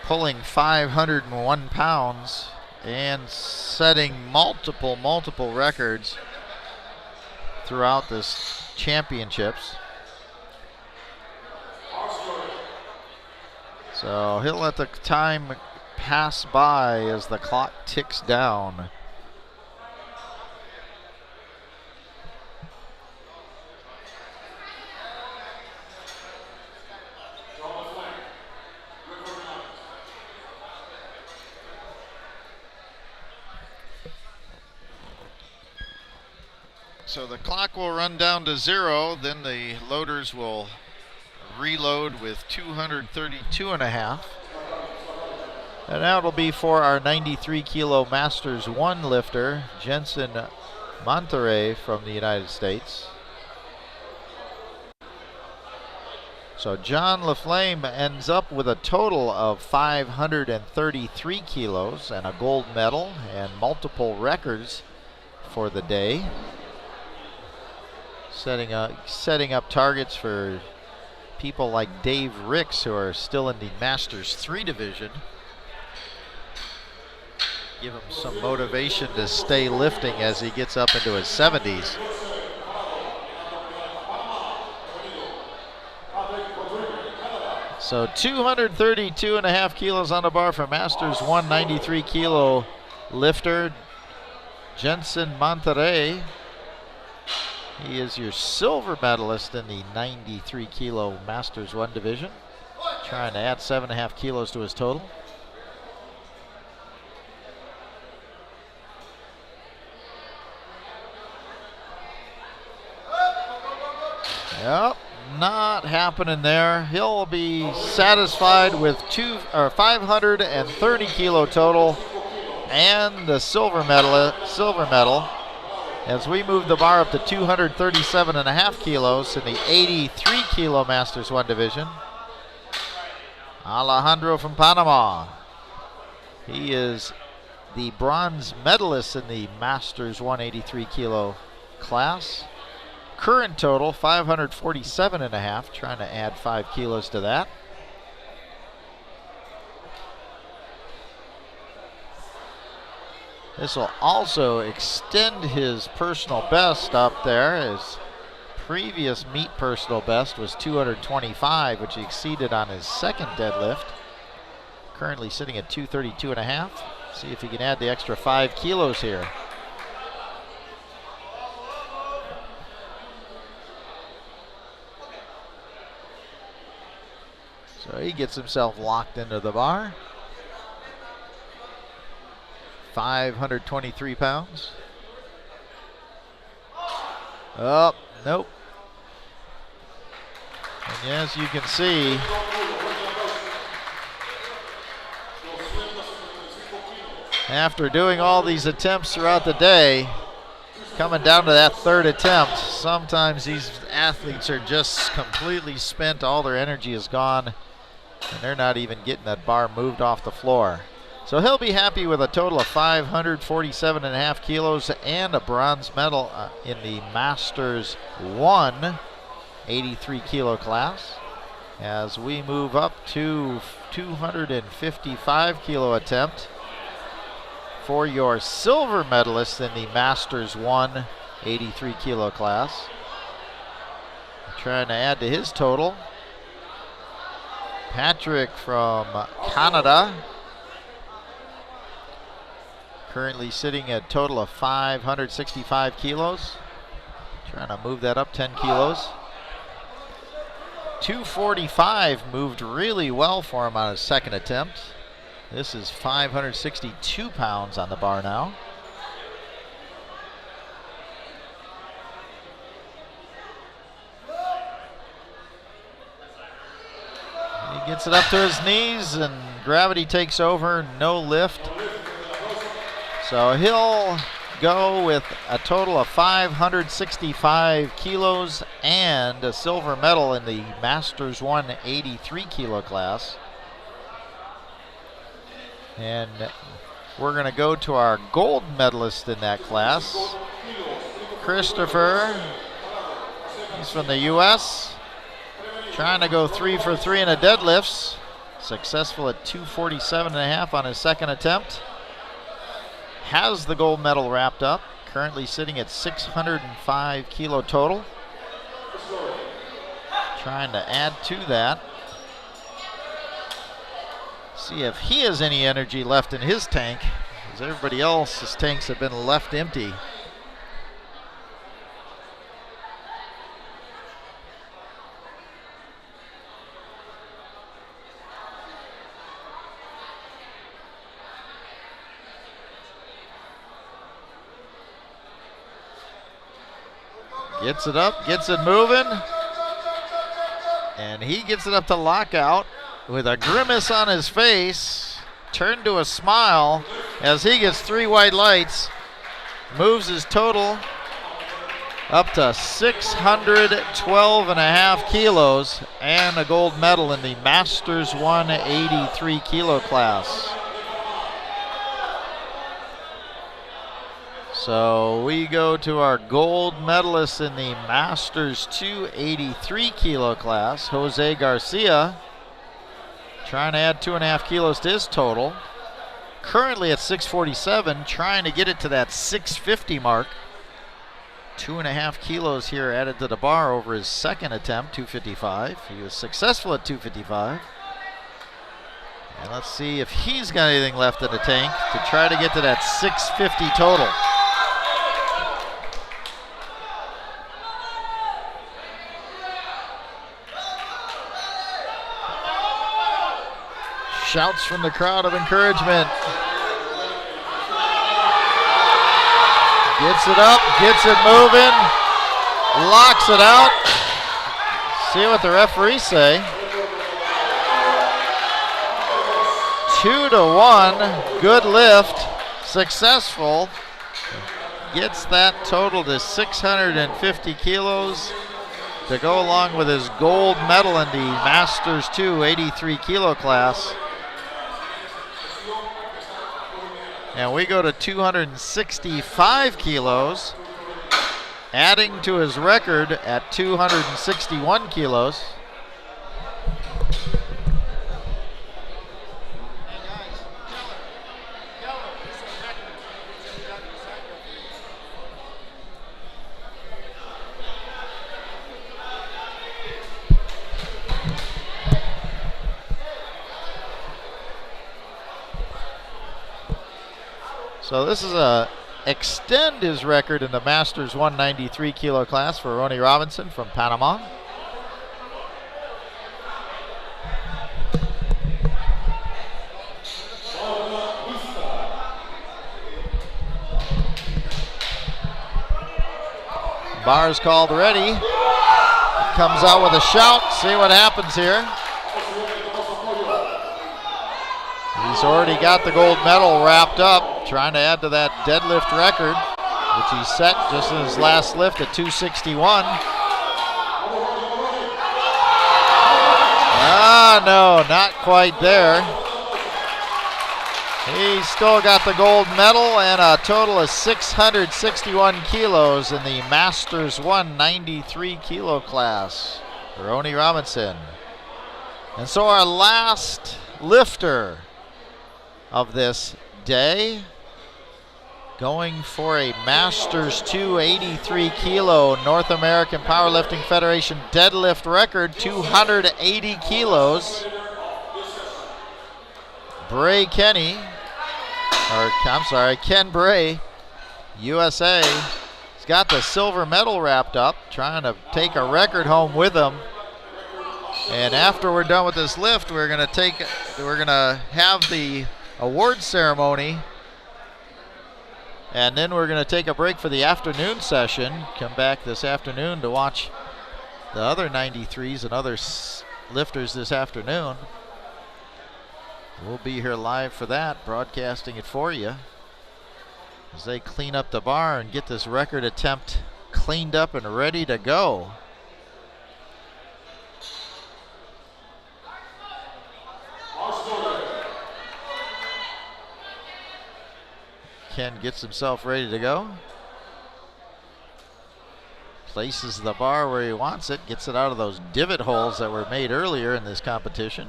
Speaker 1: Pulling 501 pounds and setting multiple records throughout this championships. So he'll let the time pass by as the clock ticks down. So the clock will run down to 0, then the loaders will reload with 232.5. And now it'll be for our 93 kilo Masters 1 lifter, Jensen Monterrey from the United States. So John LaFlame ends up with a total of 533 kilos and a gold medal and multiple records for the day. Setting up targets for people like Dave Ricks, who are still in the Masters 3 division. Give him some motivation to stay lifting as he gets up into his 70s. So 232.5 kilos on the bar for Masters 1, 93 kilo lifter, Jensen Monterrey. He is your silver medalist in the 93 kilo Masters 1 division. Trying to add 7.5 kilos to his total. Yep, not happening there. He'll be satisfied with 530 kilo total and the silver medal. As we move the bar up to 237.5 kilos in the 83 kilo Masters 1 division. Alejandro from Panama. He is the bronze medalist in the Masters 183 kilo class. Current total 547.5, trying to add 5 kilos to that. This will also extend his personal best up there. His previous meet personal best was 225, which he exceeded on his second deadlift. Currently sitting at 232.5. See if he can add the extra 5 kilos here. So he gets himself locked into the bar. 523 pounds. Oh, nope. And as you can see, after doing all these attempts throughout the day, coming down to that third attempt, sometimes these athletes are just completely spent. All their energy is gone, and they're not even getting that bar moved off the floor. So he'll be happy with a total of 547.5 kilos and a bronze medal in the Masters 1 83 kilo class. As we move up to 255 kilo attempt for your silver medalist in the Masters 1 83 kilo class. Trying to add to his total. Patrick from Canada, currently sitting at a total of 565 kilos. Trying to move that up 10 kilos. 245 moved really well for him on his second attempt. This is 562 pounds on the bar now. He gets it up to his knees and gravity takes over, no lift. So he'll go with a total of 565 kilos and a silver medal in the Masters 1 83 kilo class. And we're going to go to our gold medalist in that class, Christopher. He's from the U.S. Trying to go 3 for 3 in the deadlifts. Successful at 247.5 on his second attempt. Has the gold medal wrapped up. Currently sitting at 605 kilo total. Trying to add to that. See if he has any energy left in his tank, as everybody else's tanks have been left empty. Gets it up, gets it moving, and he gets it up to lockout with a grimace on his face, turned to a smile as he gets 3 white lights, moves his total up to 612.5 kilos and a gold medal in the Masters 1 83 kilo class. So we go to our gold medalist in the Masters 2 83 kilo class, Jose Garcia. Trying to add 2.5 kilos to his total. Currently at 647, trying to get it to that 650 mark. 2.5 kilos here added to the bar over his second attempt, 255. He was successful at 255. And let's see if he's got anything left in the tank to try to get to that 650 total. Shouts from the crowd of encouragement. Gets it up, gets it moving, locks it out. See what the referees say. 2-1, good lift, successful. Gets that total to 650 kilos to go along with his gold medal in the Masters 2 83 kilo class. And we go to 265 kilos, adding to his record at 261 kilos. So this is a extend his record in the Masters 193 kilo class for Ronnie Robinson from Panama. Bar's called ready. Comes out with a shout. See what happens here. He's already got the gold medal wrapped up, trying to add to that deadlift record, which he set just in his last lift at 261. No, not quite there. He's still got the gold medal and a total of 661 kilos in the Masters 193 kilo class. Ronnie Robinson. And so our last lifter of this day, going for a Masters 283 kilo North American Powerlifting Federation deadlift record, 280 kilos. Ken Bray, USA. He's got the silver medal wrapped up, trying to take a record home with him. And after we're done with this lift, we're gonna have the award ceremony, and then we're gonna take a break for the afternoon session. Come back this afternoon to watch the other 93s and other lifters this afternoon. We'll be here live for that, broadcasting it for you as they clean up the bar and get this record attempt cleaned up and ready to go. Ken gets himself ready to go. Places the bar where he wants it, gets it out of those divot holes that were made earlier in this competition.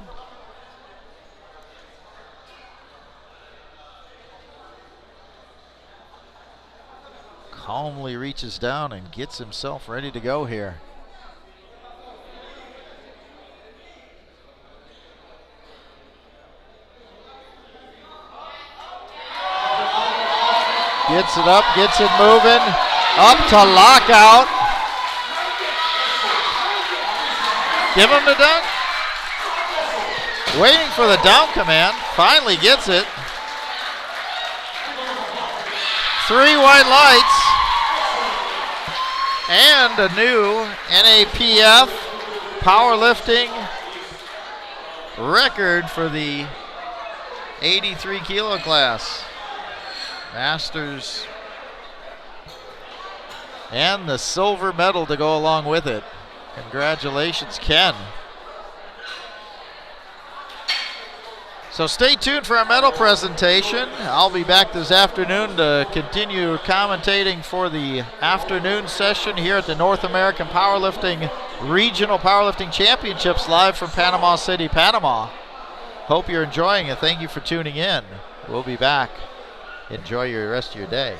Speaker 1: Calmly reaches down and gets himself ready to go here. Gets it up, gets it moving, up to lockout. Give him the dunk. Waiting for the down command, finally gets it. 3 white lights and a new NAPF powerlifting record for the 83 kilo class. Masters, and the silver medal to go along with it. Congratulations, Ken. So stay tuned for our medal presentation. I'll be back this afternoon to continue commentating for the afternoon session here at the North American Powerlifting Regional Powerlifting Championships live from Panama City, Panama. Hope you're enjoying it. Thank you for tuning in. We'll be back. Enjoy your rest of your day.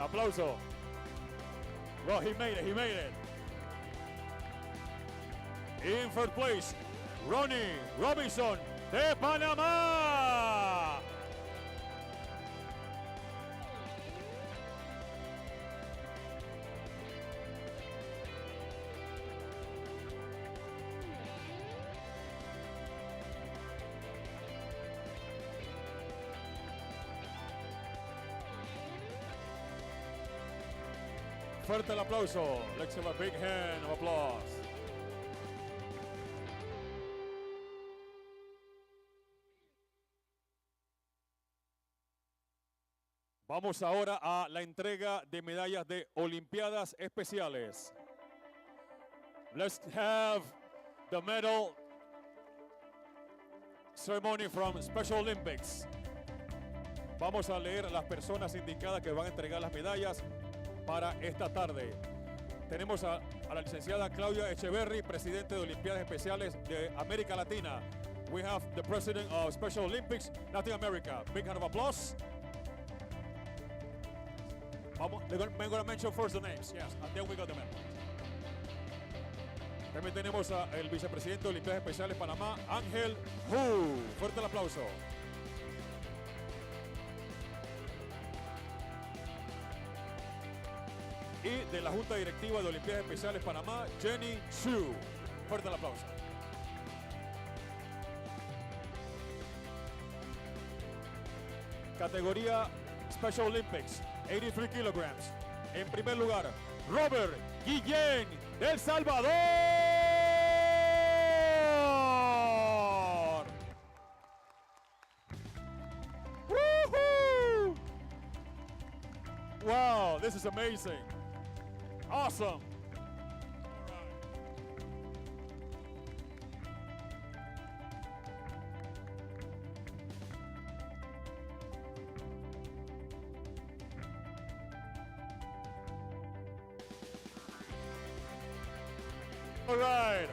Speaker 5: Aplauso. Well, he made it. He made it. In first place, Ronnie Robinson de Panamá. Fuerte el aplauso. Let's give a big hand of applause. Vamos ahora a la entrega de medallas de Olimpiadas Especiales. Let's have the medal ceremony from Special Olympics. Vamos a leer a las personas indicadas que van a entregar las medallas para esta tarde. Tenemos a la licenciada Claudia Echeverry, presidente de Olimpiadas Especiales de América Latina. We have the president of Special Olympics, Latin America. Big hand of applause. We're going to mention first the names, yes, and then we got the medal. También tenemos al vicepresidente de Olimpiadas Especiales Panamá, Ángel Hu. Fuerte el aplauso. Y de la Junta Directiva de Olimpiadas Especiales Panamá, Jenny Xu. Fuerte el aplauso. Categoría Special Olympics, 83 kilograms. En primer lugar, Robert Guillén del Salvador. ¡Woohoo! Wow, this is amazing. Awesome. All right.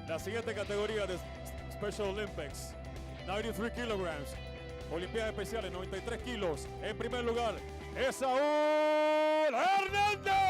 Speaker 5: La siguiente categoría de Special Olympics, 93 kilograms, Olimpiadas Especiales, 93 kilos. En primer lugar, es Saúl Hernández.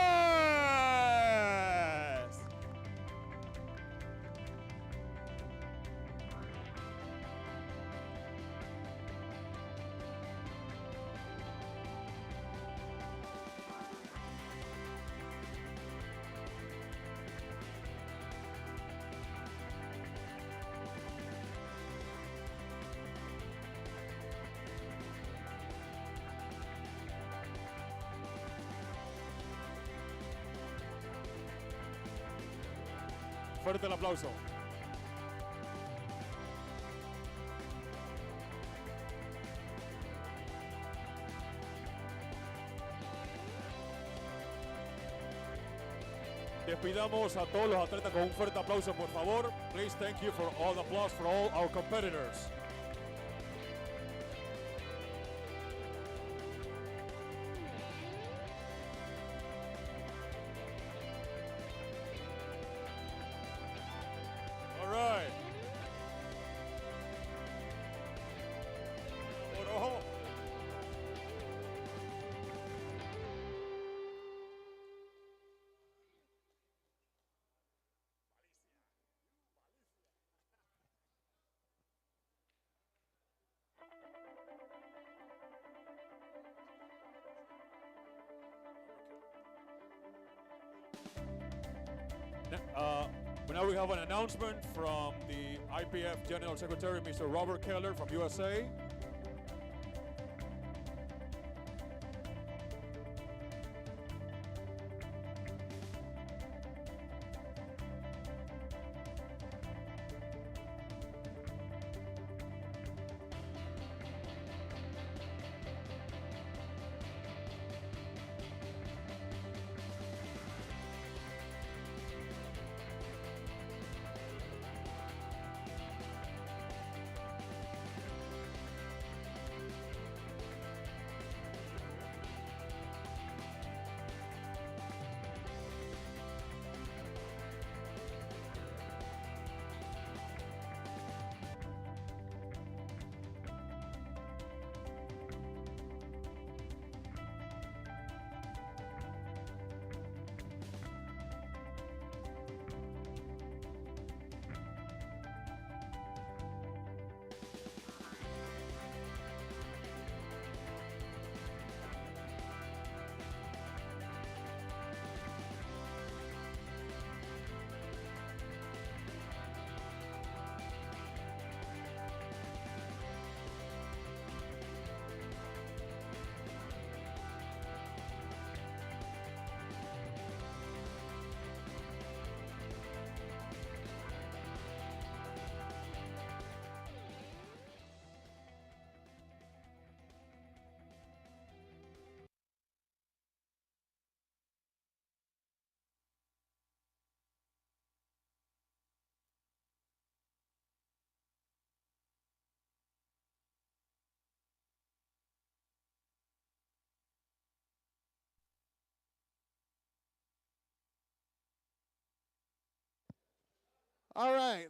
Speaker 5: Fuerte el aplauso. Despidamos a todos los atletas con un fuerte aplauso, por favor. Please thank you for all the applause for all our competitors. All right. Oro. Now we have an announcement from the IPF General Secretary, Mr. Robert Keller from USA.
Speaker 6: All right.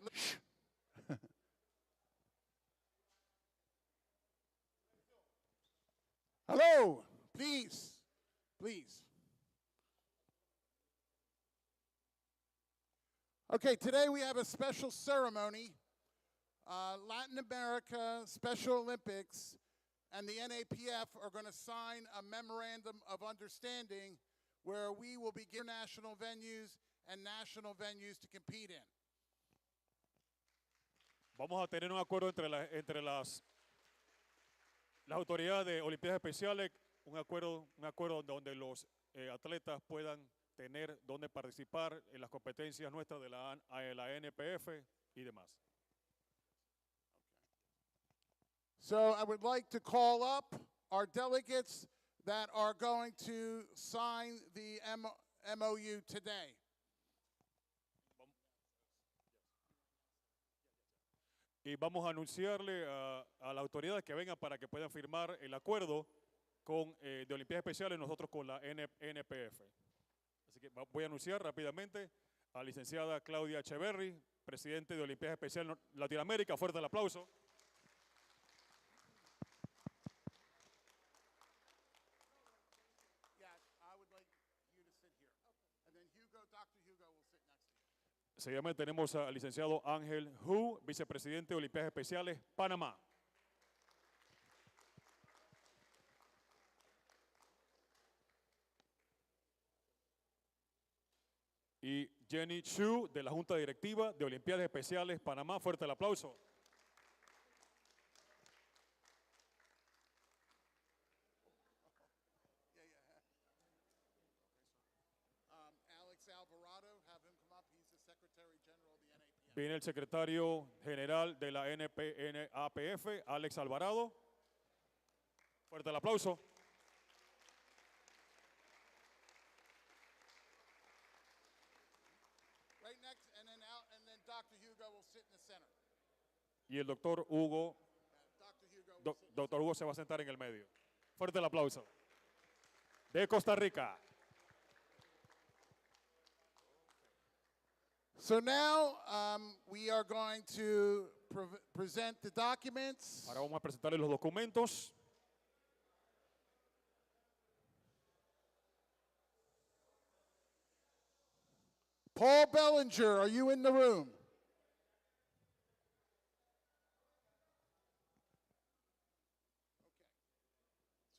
Speaker 6: Hello, please, please. Okay, today we have a special ceremony. Latin America Special Olympics and the NAPF are going to sign a memorandum of understanding where we will be given national venues and national venues to compete in.
Speaker 5: Vamos a tener un acuerdo entre las autoridades de Olimpiadas Especiales, un acuerdo donde los atletas puedan tener donde participar en las competencias nuestras de la NPF y demás.
Speaker 6: So I would like to call up our delegates that are going to sign the MOU today.
Speaker 5: Y vamos a anunciarle a las autoridades que vengan para que puedan firmar el acuerdo de Olimpiadas Especiales, nosotros con la NPF. Así que voy a anunciar rápidamente a la licenciada Claudia Echeverry, presidente de Olimpiadas Especiales Latinoamérica. Fuerte el aplauso. Seguidamente tenemos al licenciado Ángel Hu, vicepresidente de Olimpiadas Especiales, Panamá. Y Jenny Chu, de la Junta Directiva de Olimpiadas Especiales, Panamá. Fuerte el aplauso. Viene el secretario general de la NAPF, Alex Alvarado. Fuerte el aplauso.
Speaker 6: Right next, and then Dr. Hugo will sit in the center.
Speaker 5: Y el doctor Hugo,
Speaker 6: Dr.
Speaker 5: Hugo se va a sentar en el medio. Fuerte el aplauso. De Costa Rica.
Speaker 6: So now we are going to present the documents.
Speaker 5: Ahora vamos a presentarles los documentos.
Speaker 6: Paul Bellinger, are you in the room?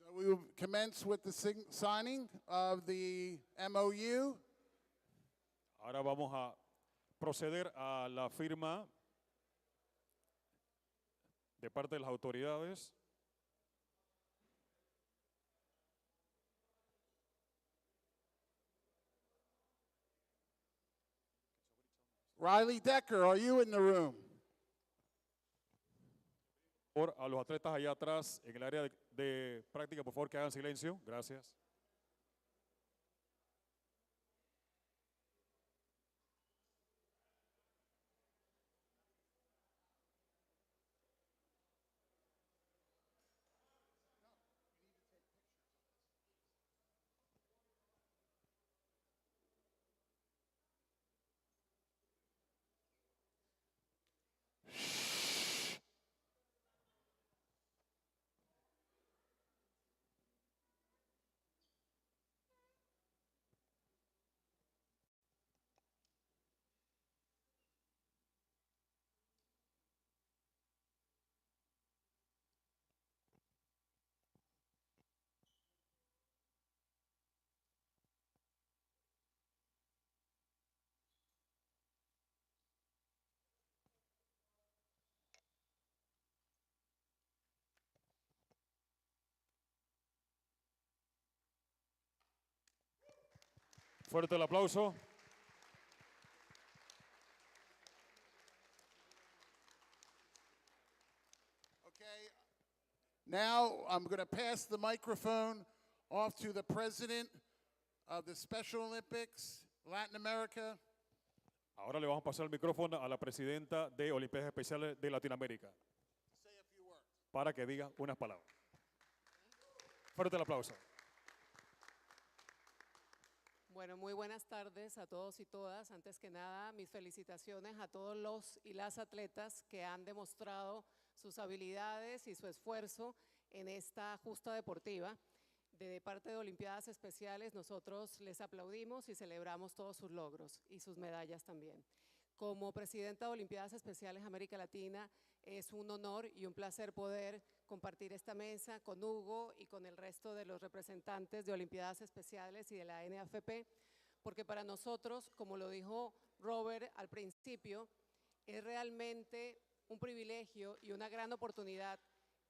Speaker 6: Okay. So we will commence with the signing of the MOU.
Speaker 5: Ahora vamos a proceder a la firma de parte de las autoridades.
Speaker 6: Riley Decker, are you in the room?
Speaker 5: A los atletas allá atrás en el área de práctica, por favor, que hagan silencio. Gracias. Fuerte el aplauso.
Speaker 6: Okay. Now I'm going to pass the microphone off to the president of the Special Olympics, Latin America.
Speaker 5: Ahora le vamos a pasar el micrófono a la presidenta de Olimpiadas Especiales de Latinoamérica para que diga unas palabras. Fuerte el aplauso.
Speaker 7: Bueno, muy buenas tardes a todos y todas. Antes que nada, mis felicitaciones a todos los y las atletas que han demostrado sus habilidades y su esfuerzo en esta justa deportiva. De parte de Olimpiadas Especiales, nosotros les aplaudimos y celebramos todos sus logros y sus medallas también. Como presidenta de Olimpiadas Especiales América Latina, es un honor y un placer poder compartir esta mesa con Hugo y con el resto de los representantes de Olimpiadas Especiales y de la NAFP, porque para nosotros, como lo dijo Robert al principio, es realmente un privilegio y una gran oportunidad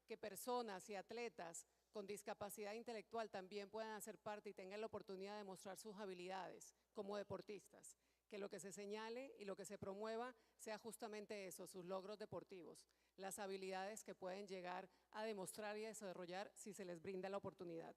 Speaker 7: que personas y atletas con discapacidad intelectual también puedan hacer parte y tengan la oportunidad de mostrar sus habilidades como deportistas. Que lo que se señale y lo que se promueva sea justamente eso, sus logros deportivos, las habilidades que pueden llegar a demostrar y a desarrollar si se les brinda la oportunidad.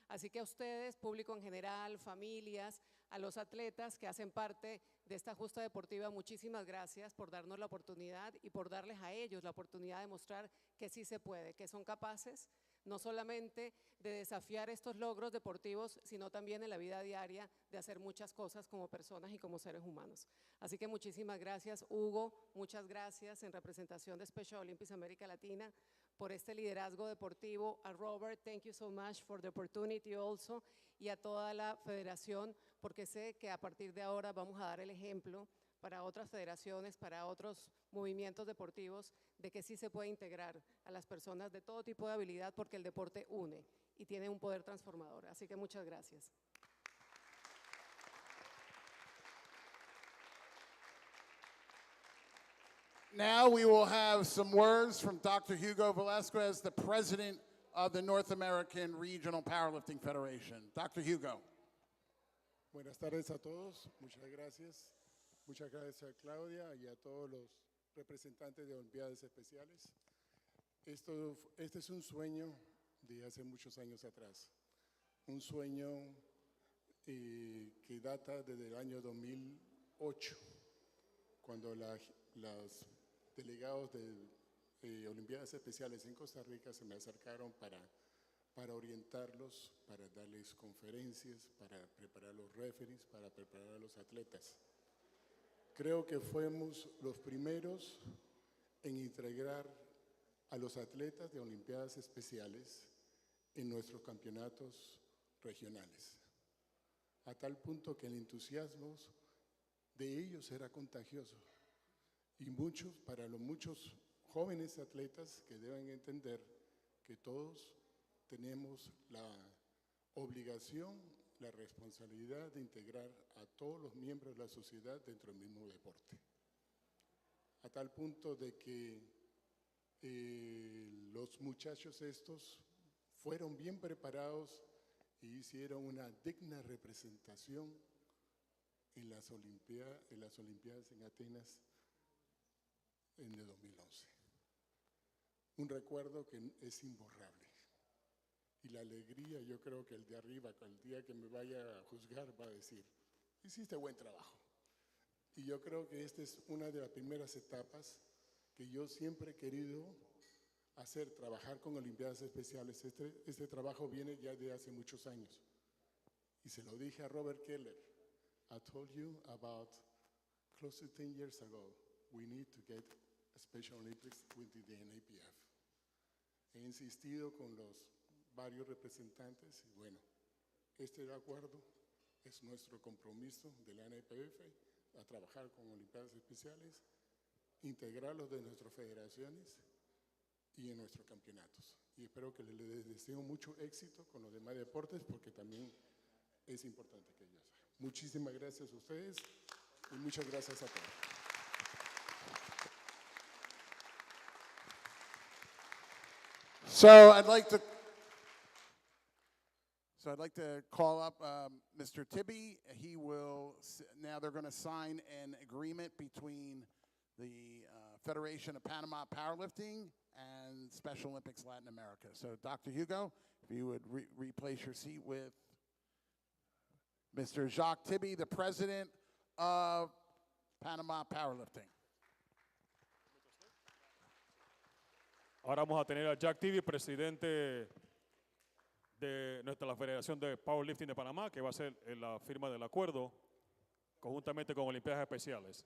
Speaker 7: Así que a ustedes, público en general, familias, a los atletas que hacen parte de esta justa deportiva, muchísimas gracias por darnos la oportunidad y por darles a ellos la oportunidad de mostrar que sí se puede, que son capaces no solamente de desafiar estos logros deportivos, sino también en la vida diaria de hacer muchas cosas como personas y como seres humanos. Así que muchísimas gracias, Hugo, muchas gracias en representación de Special Olympics América Latina por este liderazgo deportivo. A Robert, thank you so much for the opportunity also, y a toda la federación, porque sé que a partir de ahora vamos a dar el ejemplo para otras federaciones, para otros movimientos deportivos, de que sí se puede integrar a las personas de todo tipo de habilidad, porque el deporte une y tiene un poder transformador. Así que muchas gracias.
Speaker 6: Now we will have some words from Dr. Hugo Velasquez, the president of the North American Regional Powerlifting Federation. Dr. Hugo.
Speaker 8: Buenas tardes a todos, muchas gracias. Muchas gracias a Claudia y a todos los representantes de Olimpiadas Especiales. Este es un sueño de hace muchos años atrás, un sueño que data desde el año 2008, cuando los delegados de Olimpiadas Especiales en Costa Rica se me acercaron para orientarlos, para darles conferencias, para preparar los referees, para preparar a los atletas. Creo que fuimos los primeros en integrar a los atletas de Olimpiadas Especiales en nuestros campeonatos regionales, a tal punto que el entusiasmo de ellos era contagioso. Y para los muchos jóvenes atletas que deben entender que todos tenemos la obligación, la responsabilidad de integrar a todos los miembros de la sociedad dentro del mismo deporte. A tal punto de que los muchachos estos fueron bien preparados y hicieron una digna representación en las Olimpiadas en Atenas en el 2011. Un recuerdo que es imborrable. Y la alegría, yo creo que el de arriba, el día que me vaya a juzgar, va a decir, hiciste buen trabajo. Y yo creo que esta es una de las primeras etapas que yo siempre he querido hacer, trabajar con Olimpiadas Especiales. Este trabajo viene ya de hace muchos años. Y se lo dije a Robert Keller. I told you about close to 10 years ago, we need to get a Special Olympics with the NAPF. He insistido con los varios representantes y bueno, este acuerdo es nuestro compromiso de la NAPF a trabajar con Olimpiadas Especiales, integrarlos de nuestras federaciones y en nuestros campeonatos. Y espero que les deseo mucho éxito con los demás deportes porque también es importante que ellos hagan. Muchísimas gracias a ustedes y muchas gracias a todos.
Speaker 6: So I'd like to call up Mr. Tibby. Now they're going to sign an agreement between the Federation of Panama Powerlifting and Special Olympics Latin America. So Dr. Hugo, if you would replace your seat with Mr. Jacques Tibby, the president of Panama Powerlifting.
Speaker 5: Ahora vamos a tener a Jack Tibi, presidente de la Federación de Powerlifting de Panamá, que va a ser la firma del acuerdo conjuntamente con Olimpiadas Especiales.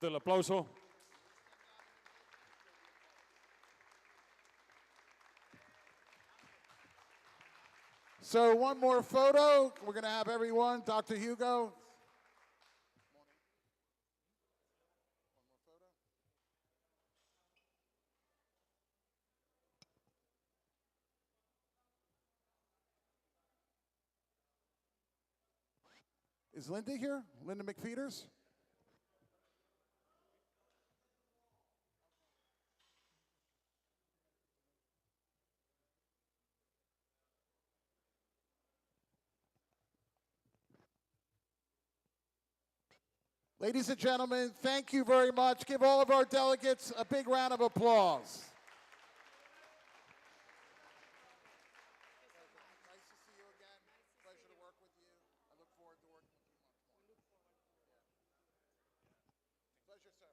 Speaker 5: El aplauso.
Speaker 6: So one more photo. We're going to have everyone. Dr. Hugo. Is Linda here? Linda McFeeters? Ladies and gentlemen, thank you very much. Give all of our delegates a big round of applause. Nice to see you again. Pleasure to work with you. I look forward to working with you much more. Pleasure, sir.